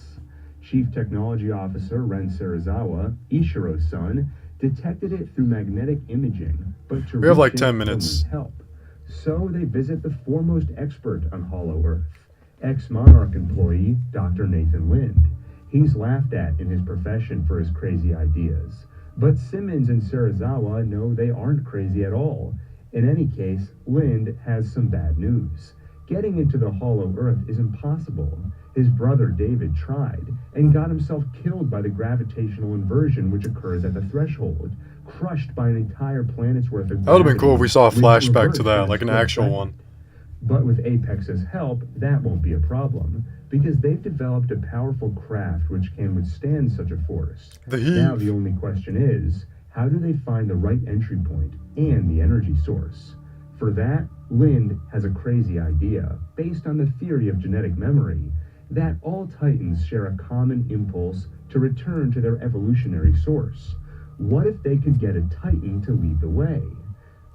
Chief Technology Officer Ren Serizawa, Ishiro's son, detected it through magnetic imaging, but to We have like reach 10 it, minutes. they'll need help. So they visit the foremost expert on Hollow Earth, ex-Monarch employee Dr. Nathan Lind. He's laughed at in his profession for his crazy ideas, but Simmons and Serizawa know they aren't crazy at all. In any case, Lind has some bad news. Getting into the Hollow Earth is impossible. His brother David tried, and got himself killed by the gravitational inversion which occurs at the threshold, crushed by an entire planet's worth of gravity. That would have been cool if we saw a which flashback reversed to that, in like an split actual second. one. But with Apex's help, that won't be a problem, because they've developed a powerful craft which can withstand such a force. The Now heat. the only question is, how do they find the right entry point and the energy source? For that, Lind has a crazy idea, based on the theory of genetic memory, that all Titans share a common impulse to return to their evolutionary source. What if they could get a Titan to lead the way?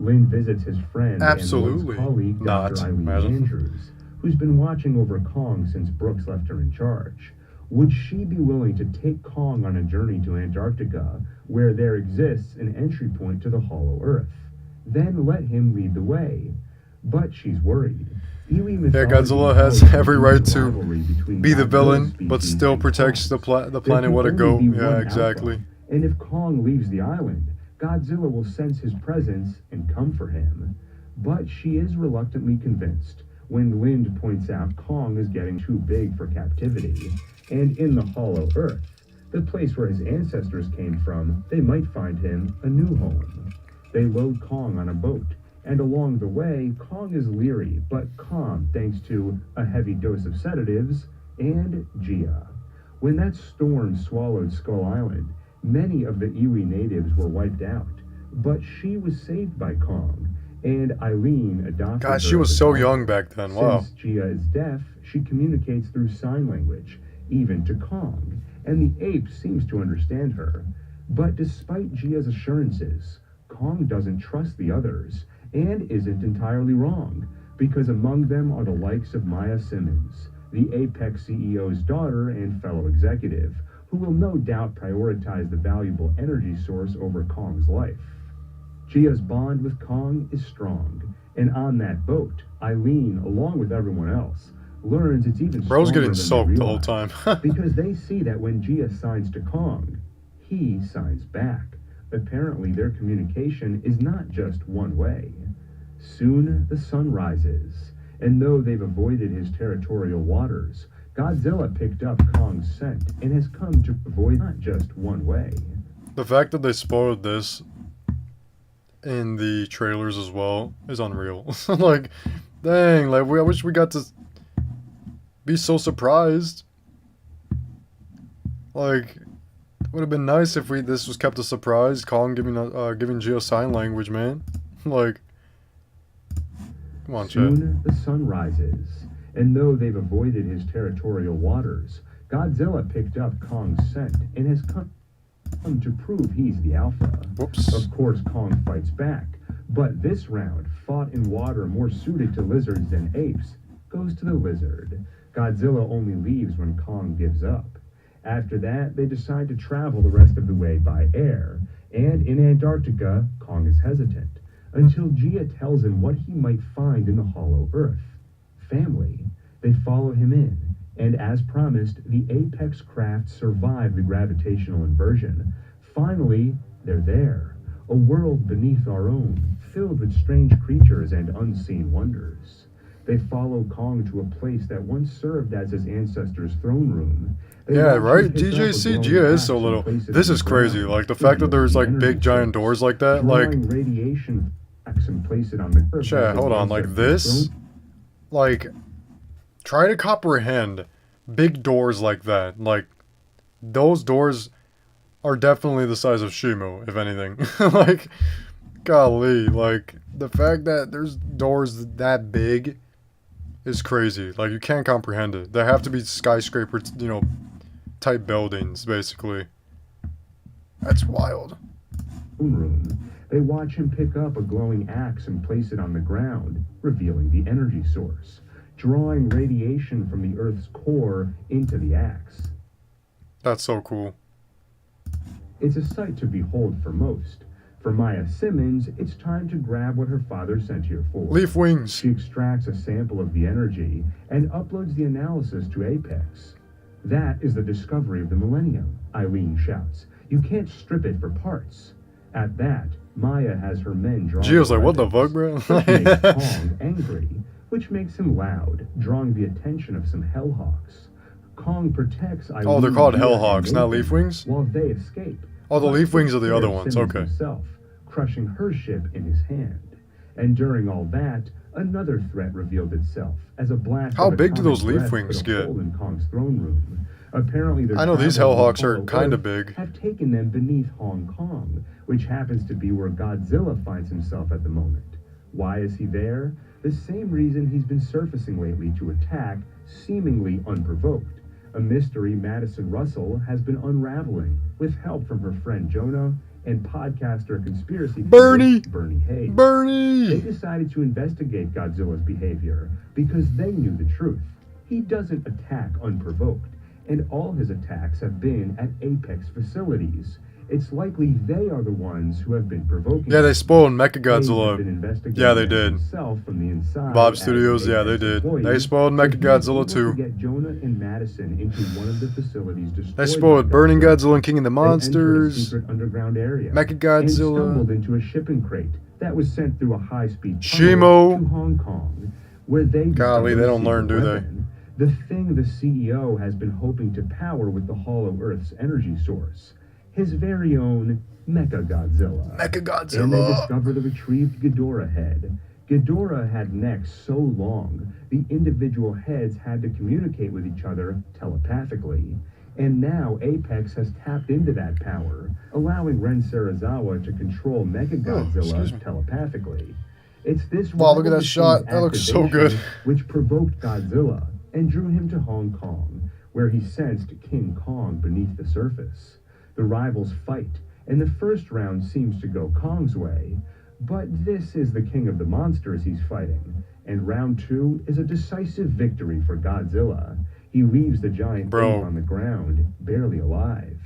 Lind visits his friend Absolutely and Lind's colleague, not. Dr. Eileen Imagine. Andrews, who's been watching over Kong since Brooks left her in charge. Would she be willing to take Kong on a journey to Antarctica, where there exists an entry point to the Hollow Earth? Then let him lead the way. But she's worried. Yeah, Godzilla has every right to be the villain, but still protects the planet what it go. Yeah, exactly. And if Kong leaves the island, Godzilla will sense his presence and come for him. But she is reluctantly convinced when Lind points out Kong is getting too big for captivity. And in the Hollow Earth, the place where his ancestors came from, they might find him a new home. They load Kong on a boat, and along the way, Kong is leery but calm thanks to a heavy dose of sedatives and Gia. When that storm swallowed Skull Island, many of the Iwi natives were wiped out, but she was saved by Kong, and Eileen adopted her Gosh, she was as a so daughter. young back then. Wow. Since Gia is deaf, she communicates through sign language, even to Kong, and the ape seems to understand her. But despite Gia's assurances, Kong doesn't trust the others, and isn't entirely wrong, because among them are the likes of Maya Simmons, the Apex CEO's daughter and fellow executive, who will no doubt prioritize the valuable energy source over Kong's life. Gia's bond with Kong is strong, and on that boat, Eileen, along with everyone else, learns it's even Bro's stronger getting than they soaked the whole realize, time. because they see that when Gia signs to Kong, he signs back. Apparently, their communication is not just one way. Soon, the sun rises, and though they've avoided his territorial waters, Godzilla picked up Kong's scent and has come to avoid not just one way. The fact that they spoiled this in the trailers as well is unreal. Like, dang, like I wish we got to be so surprised. Like, it would have been nice if this was kept a surprise. Kong giving Geo sign language, man. Like, come on, chat. Soon, the sun rises, and though they've avoided his territorial waters, Godzilla picked up Kong's scent and has come. to prove he's the alpha. Whoops. Of course, Kong fights back, but this round, fought in water more suited to lizards than apes, goes to the lizard. Godzilla only leaves when Kong gives up. After that, they decide to travel the rest of the way by air, and in Antarctica, Kong is hesitant, until Gia tells him what he might find in the hollow earth. Family. They follow him in, and as promised, the Apex craft survived the gravitational inversion. Finally, they're there, a world beneath our own, filled with strange creatures and unseen wonders. They follow Kong to a place that once served as his ancestors' throne room. Yeah, right? DJC Gia is so little. This is crazy. Like, the fact that there's, like, big giant doors like that, like... radiation and place it on the Chat, hold on. Like, this... Like, try to comprehend big doors like that. Like, those doors are definitely the size of Shimu, if anything. Like, golly. Like, the fact that there's doors that big is crazy. Like, you can't comprehend it. There have to be skyscraper, you know, type buildings, basically. That's wild. Room. They watch him pick up a glowing axe and place it on the ground, revealing the energy source, drawing radiation from the Earth's core into the axe. That's so cool. It's a sight to behold for most. For Maya Simmons, it's time to grab what her father sent here for. Leaf wings. She extracts a sample of the energy and uploads the analysis to Apex. That is the discovery of the millennium, Eileen shouts. You can't strip it for parts. At that, Maya has her men draw. Gio's like, what the fuck, bro? Which makes Kong angry, which makes him loud, drawing the attention of some Hellhawks. Kong protects Eileen. Oh, they're called Hellhawks, not Leaf Wings? While they escape. Oh, the Leaf Wings are the other ones, Simmons okay. Himself, crushing her ship in his hand. And during all that, another threat revealed itself as a blast. How of big do atomic those Leaf breath Wings put a get? hole in Kong's throne room. Apparently, I know these Hellhawks are kind of big. Have taken them beneath Hong Kong, which happens to be where Godzilla finds himself at the moment. Why is he there? The same reason he's been surfacing lately to attack, seemingly unprovoked. A mystery Madison Russell has been unraveling with help from her friend Jonah and podcaster conspiracy theorist Bernie Hayes. They decided to investigate Godzilla's behavior because they knew the truth. He doesn't attack unprovoked, and all his attacks have been at Apex facilities. It's likely they are the ones who have been provoking. Yeah, they spoiled Mechagodzilla. Yeah, they did. From the inside Bob Studios, yeah, they did. They spoiled Mechagodzilla too. Get Jonah and Madison into one of the facilities they spoiled Burning Godzilla and King of the Monsters. Underground area. Mechagodzilla. And stumbled into a shipping crate that was sent through a high-speed Shimo to Hong Kong, where they golly, they don't learn, do they? The thing the CEO has been hoping to power with the Hollow Earth's energy source. His very own Mechagodzilla. Mechagodzilla. And they discover the retrieved Ghidorah head. Ghidorah had necks so long, the individual heads had to communicate with each other telepathically. And now Apex has tapped into that power, allowing Ren Serizawa to control Mechagodzilla telepathically. It's this wow, look at that shot. That looks so good. Which provoked Godzilla and drew him to Hong Kong, where he sensed King Kong beneath the surface. The rivals fight, and the first round seems to go Kong's way, but this is the king of the monsters he's fighting, and round 2 is a decisive victory for Godzilla. He leaves the giant ape on the ground, barely alive.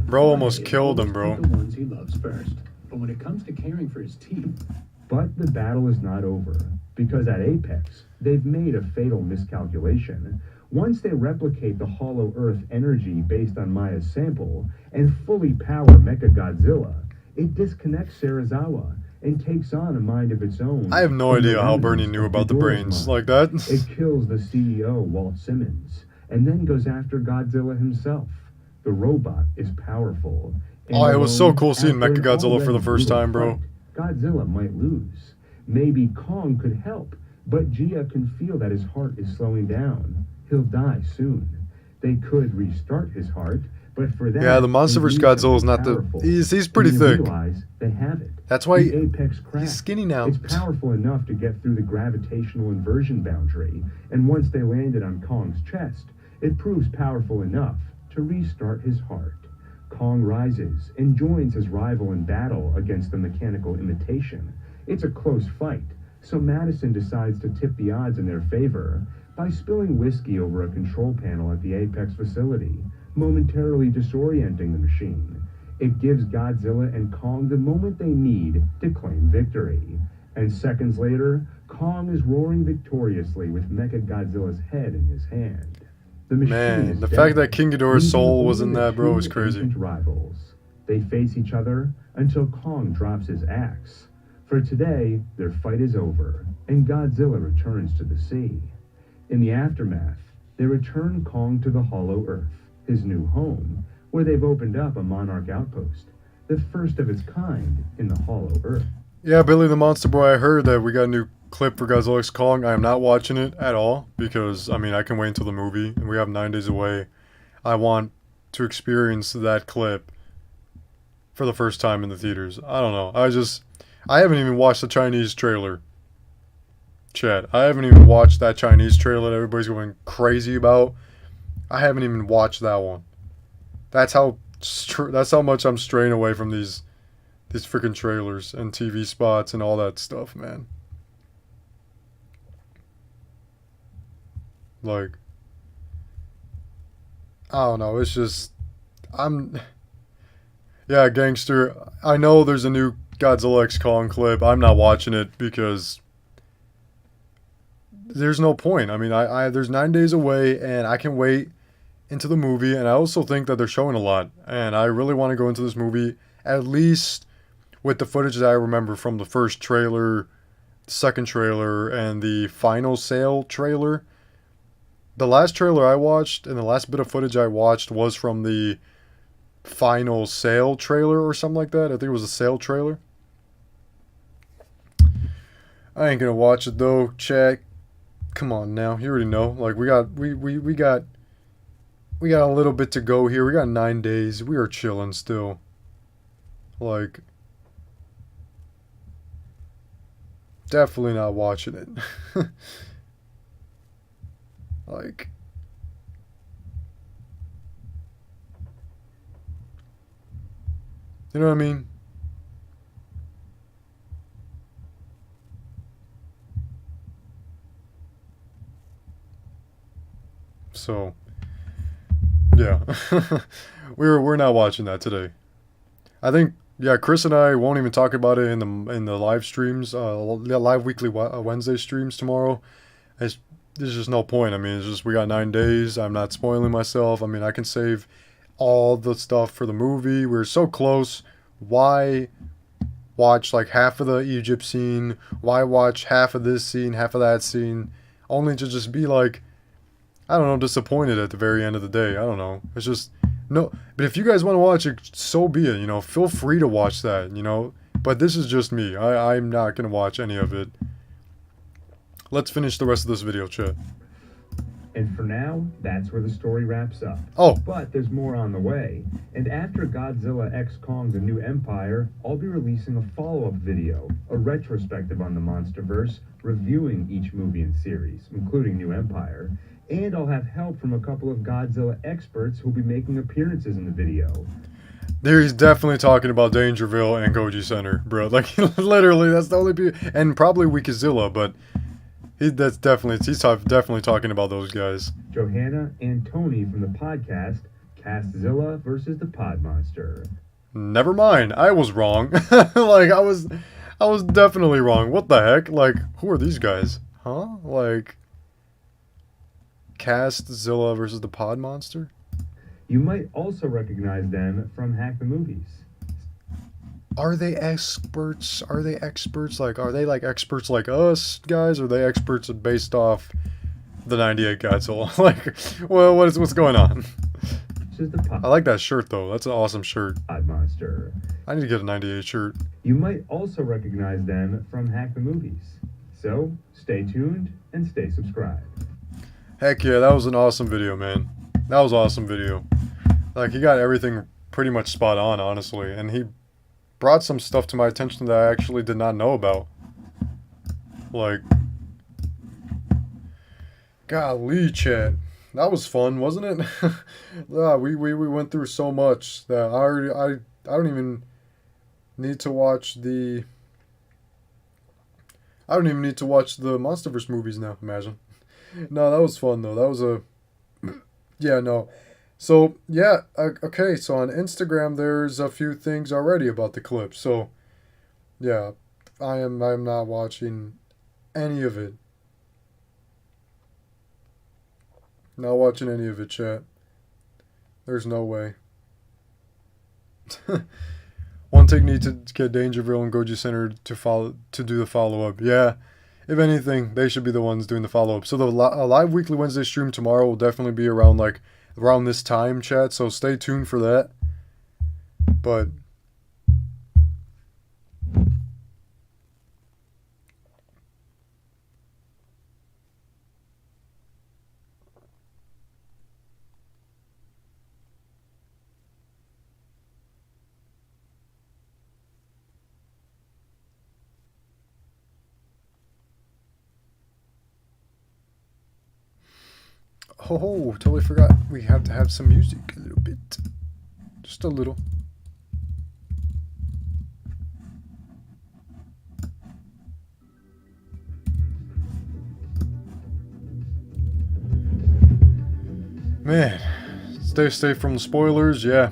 Bro almost killed him, bro. The ones he loves first, but when it comes to caring for his teeth. But the battle is not over, because at Apex, they've made a fatal miscalculation. Once they replicate the Hollow Earth energy based on Maya's sample and fully power Mechagodzilla, it disconnects Serizawa and takes on a mind of its own. I have no idea how Bernie knew about the brains like that. It kills the CEO, Walt Simmons, and then goes after Godzilla himself. The robot is powerful. Oh, it was so cool seeing Mechagodzilla for the first time, bro. Godzilla might lose. Maybe Kong could help, but Gia can feel that his heart is slowing down. He'll die soon. They could restart his heart, but for that, yeah, the monsterverse Godzilla is not the. He's pretty thick. They have it. That's why he's skinny now. It's powerful enough to get through the gravitational inversion boundary, and once they landed on Kong's chest, it proves powerful enough to restart his heart. Kong rises and joins his rival in battle against the mechanical imitation. It's a close fight, so Madison decides to tip the odds in their favor by spilling whiskey over a control panel at the Apex facility, momentarily disorienting the machine. It gives Godzilla and Kong the moment they need to claim victory. And seconds later, Kong is roaring victoriously with Mechagodzilla's head in his hand. The machine Man, is the dead, fact that King Ghidorah's leaving soul was only in the that, bro, two is crazy. ancient rivals. They face each other until Kong drops his axe. For today, their fight is over, and Godzilla returns to the sea. In the aftermath, they return Kong to the Hollow Earth, his new home, where they've opened up a Monarch outpost, the first of its kind in the Hollow Earth. Yeah, Billy the Monster Boy, I heard that we got a new clip for Godzilla X Kong. I am not watching it at all because, I mean, I can wait until the movie, and we have 9 days away. I want to experience that clip for the first time in the theaters. I don't know. I haven't even watched the Chinese trailer. Chat, I haven't even watched that Chinese trailer that everybody's going crazy about. I haven't even watched that one. That's how much I'm straying away from these freaking trailers and TV spots and all that stuff, man. Like, I don't know, it's just, yeah, gangster, I know there's a new Godzilla X Kong clip. I'm not watching it because there's no point. I mean, there's 9 days away, and I can wait into the movie, and I also think that they're showing a lot, and I really want to go into this movie, at least with the footage that I remember from the first trailer, second trailer, and the final sale trailer. The last trailer I watched, and the last bit of footage I watched was from the final sale trailer or something like that. I think it was a sale trailer. I ain't gonna watch it though, chat. Come on now, you already know. Like, we got a little bit to go here. We got 9 days. We are chilling still. Like, definitely not watching it. Like, you know what I mean? So, yeah. we're not watching that today. I think, yeah, Chris and I won't even talk about it in the live streams, live weekly Wednesday streams tomorrow. There's just no point. I mean, it's just, we got 9 days. I'm not spoiling myself. I mean, I can save all the stuff for the movie. We're so close. Why watch like half of the Egypt scene? Why watch half of this scene, half of that scene? Only to just be like, I don't know, disappointed at the very end of the day. I don't know. It's just, no. But if you guys want to watch it, so be it. You know, feel free to watch that, you know. But this is just me. I'm not going to watch any of it. Let's finish the rest of this video, chat. And for now, that's where the story wraps up. Oh. But there's more on the way. And after Godzilla X Kong: The New Empire, I'll be releasing a follow-up video, a retrospective on the Monsterverse, reviewing each movie and series, including New Empire. And I'll have help from a couple of Godzilla experts who'll be making appearances in the video. There, he's definitely talking about Dangerville and Goji Center, bro. Like, literally, that's the only people. And probably Wikizilla, but he's definitely talking about those guys. Johanna and Tony from the podcast Castzilla versus the Pod Monster. Never mind, I was wrong. Like, I was definitely wrong. What the heck? Like, who are these guys? Huh? Like, Castzilla versus the Pod Monster? You might also recognize them from Hack the Movies. Are they experts? Are they experts? Like, are they like experts like us guys? Or are they experts based off the 98 Godzilla? Like, well, what's going on? I like that shirt though. That's an awesome shirt. Pod Monster. I need to get a 98 shirt. You might also recognize them from Hack the Movies. So, stay tuned and stay subscribed. Heck yeah, that was an awesome video, man. That was an awesome video. Like, he got everything pretty much spot on, honestly. And he brought some stuff to my attention that I actually did not know about. Like, golly, chat. that was fun, wasn't it? Yeah, we went through so much that I don't even need to watch the I don't even need to watch the MonsterVerse movies now. Imagine. No, that was fun though. That was a yeah, no. So yeah, okay. So on Instagram, there's a few things already about the clip. So yeah, I'm not watching any of it. Not watching any of it, chat. There's no way. One technique to get Dangerville and Goji Center to do the follow up. Yeah, if anything, they should be the ones doing the follow up. So the live weekly Wednesday stream tomorrow will definitely be around this time, chat. So stay tuned for that. But oh, totally forgot. We have to have some music a little bit. Just a little. Man, stay from the spoilers, yeah.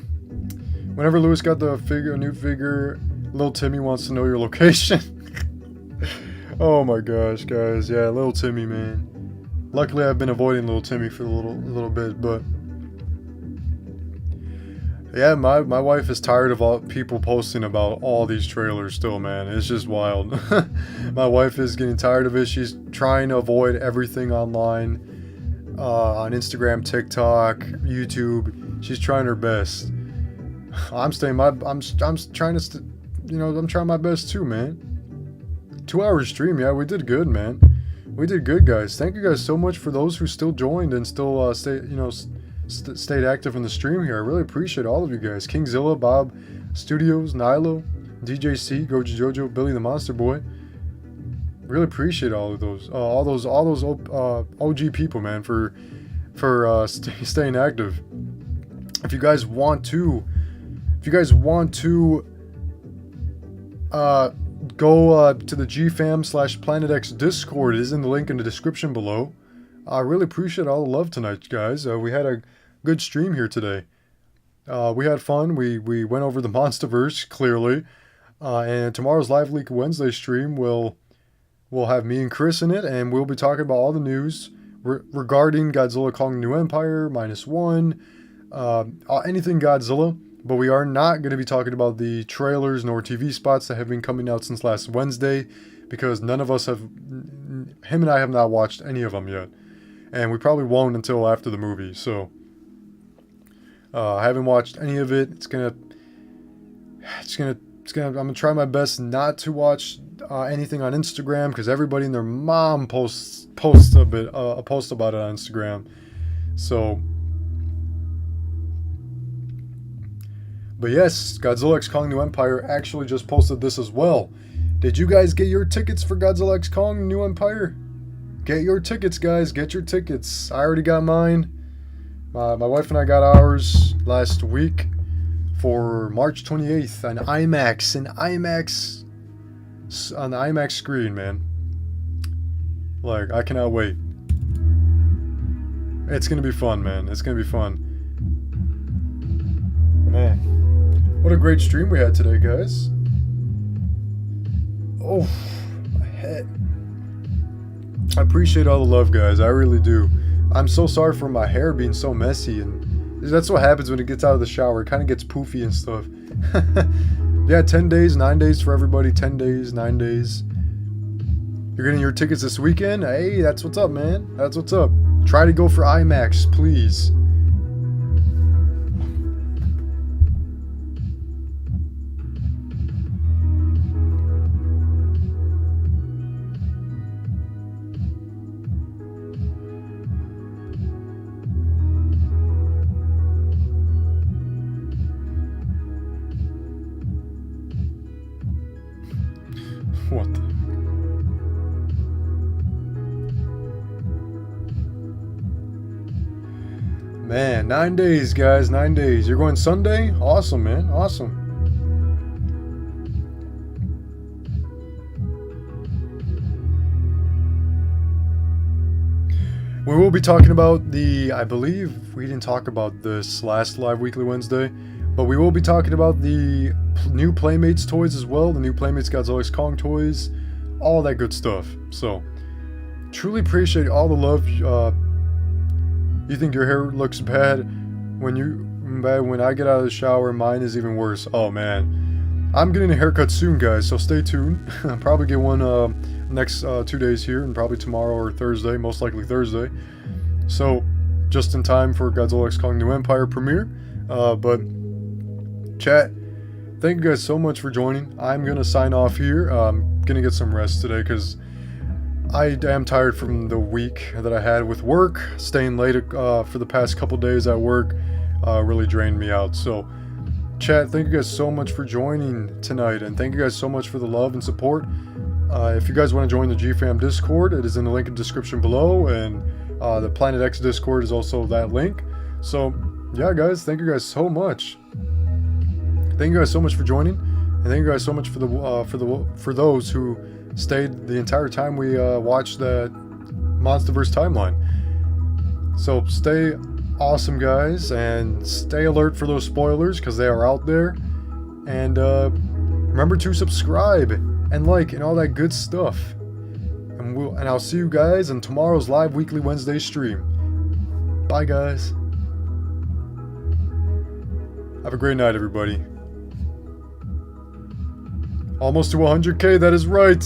Whenever Lewis got a new figure, Little Timmy wants to know your location. Oh my gosh, guys, yeah, Little Timmy, man. Luckily, I've been avoiding Little Timmy for a little bit, but yeah, my wife is tired of all people posting about all these trailers still, man. It's just wild. My wife is getting tired of it. She's trying to avoid everything online, on Instagram, TikTok, YouTube. She's trying her best. I'm trying my best too, man. 2-hour stream, yeah, we did good, man. We did good, guys. Thank you guys so much for those who still joined and still stayed active in the stream here. I really appreciate all of you guys. Kingzilla, Bob Studios, Nilo, DJC, Goji Jojo, Billy the Monster Boy. Really appreciate all of those, all those OG people, man, for staying active. If you guys want to go to the GFam/PlanetX Discord. It is in the link in the description below. I really appreciate all the love tonight, guys. We had a good stream here today. We had fun. We went over the Monsterverse, clearly. And tomorrow's Live Leak Wednesday stream will have me and Chris in it, and we'll be talking about all the news regarding Godzilla Kong New Empire, -1, anything Godzilla. But we are not going to be talking about the trailers nor TV spots that have been coming out since last Wednesday, because none of us him and I have not watched any of them yet. And we probably won't until after the movie, so I haven't watched any of it. I'm gonna try my best not to watch anything on Instagram, because everybody and their mom posts a post about it on Instagram. So, but yes, Godzilla X Kong New Empire actually just posted this as well. Did you guys get your tickets for Godzilla X Kong New Empire? Get your tickets, guys. Get your tickets. I already got mine. My wife and I got ours last week for March 28th on IMAX. On the IMAX screen, man. Like, I cannot wait. It's gonna be fun, man. It's gonna be fun. Man. What a great stream we had today, guys. Oh, my head. I appreciate all the love, guys. I really do. I'm so sorry for my hair being so messy, and that's what happens when it gets out of the shower. It kind of gets poofy and stuff. Yeah, 10 days, 9 days for everybody. 10 days, 9 days. You're getting your tickets this weekend? Hey, that's what's up, man. That's what's up. Try to go for IMAX, please. What the? Man, 9 days, guys. 9 days. You're going Sunday? Awesome, man. Awesome. We will be talking about the, I believe we didn't talk about this last live weekly Wednesday, but we will be talking about the new Playmates toys as well, the new Playmates Godzilla X Kong toys, all that good stuff. So, truly appreciate all the love. You think your hair looks bad when I get out of the shower, mine is even worse. Oh man, I'm getting a haircut soon, guys, so stay tuned. I'll probably get one next 2 days here, and probably tomorrow or Thursday, most likely Thursday. So, just in time for Godzilla X Kong New Empire premiere. But, chat, thank you guys so much for joining. I'm going to sign off here. I'm going to get some rest today because I am tired from the week that I had with work. Staying late for the past couple days at work really drained me out. So, chat, thank you guys so much for joining tonight, and thank you guys so much for the love and support. If you guys want to join the GFam Discord, it is in the link in the description below, and the Planet X Discord is also that link. So, yeah, guys, thank you guys so much. Thank you guys so much for joining, and thank you guys so much for those who stayed the entire time we watched that monsterverse timeline. So, stay awesome, guys, and stay alert for those spoilers because they are out there. And remember to subscribe and like and all that good stuff. And I'll see you guys in tomorrow's live weekly Wednesday stream. Bye, guys. Have a great night, everybody. Almost to 100K, that is right.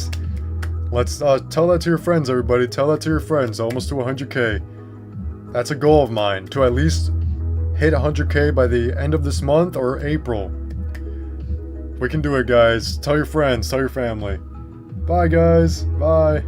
Let's tell that to your friends, everybody. Tell that to your friends. Almost to 100K. That's a goal of mine, to at least hit 100K by the end of this month or April. We can do it, guys. Tell your friends, tell your family. Bye, guys. Bye.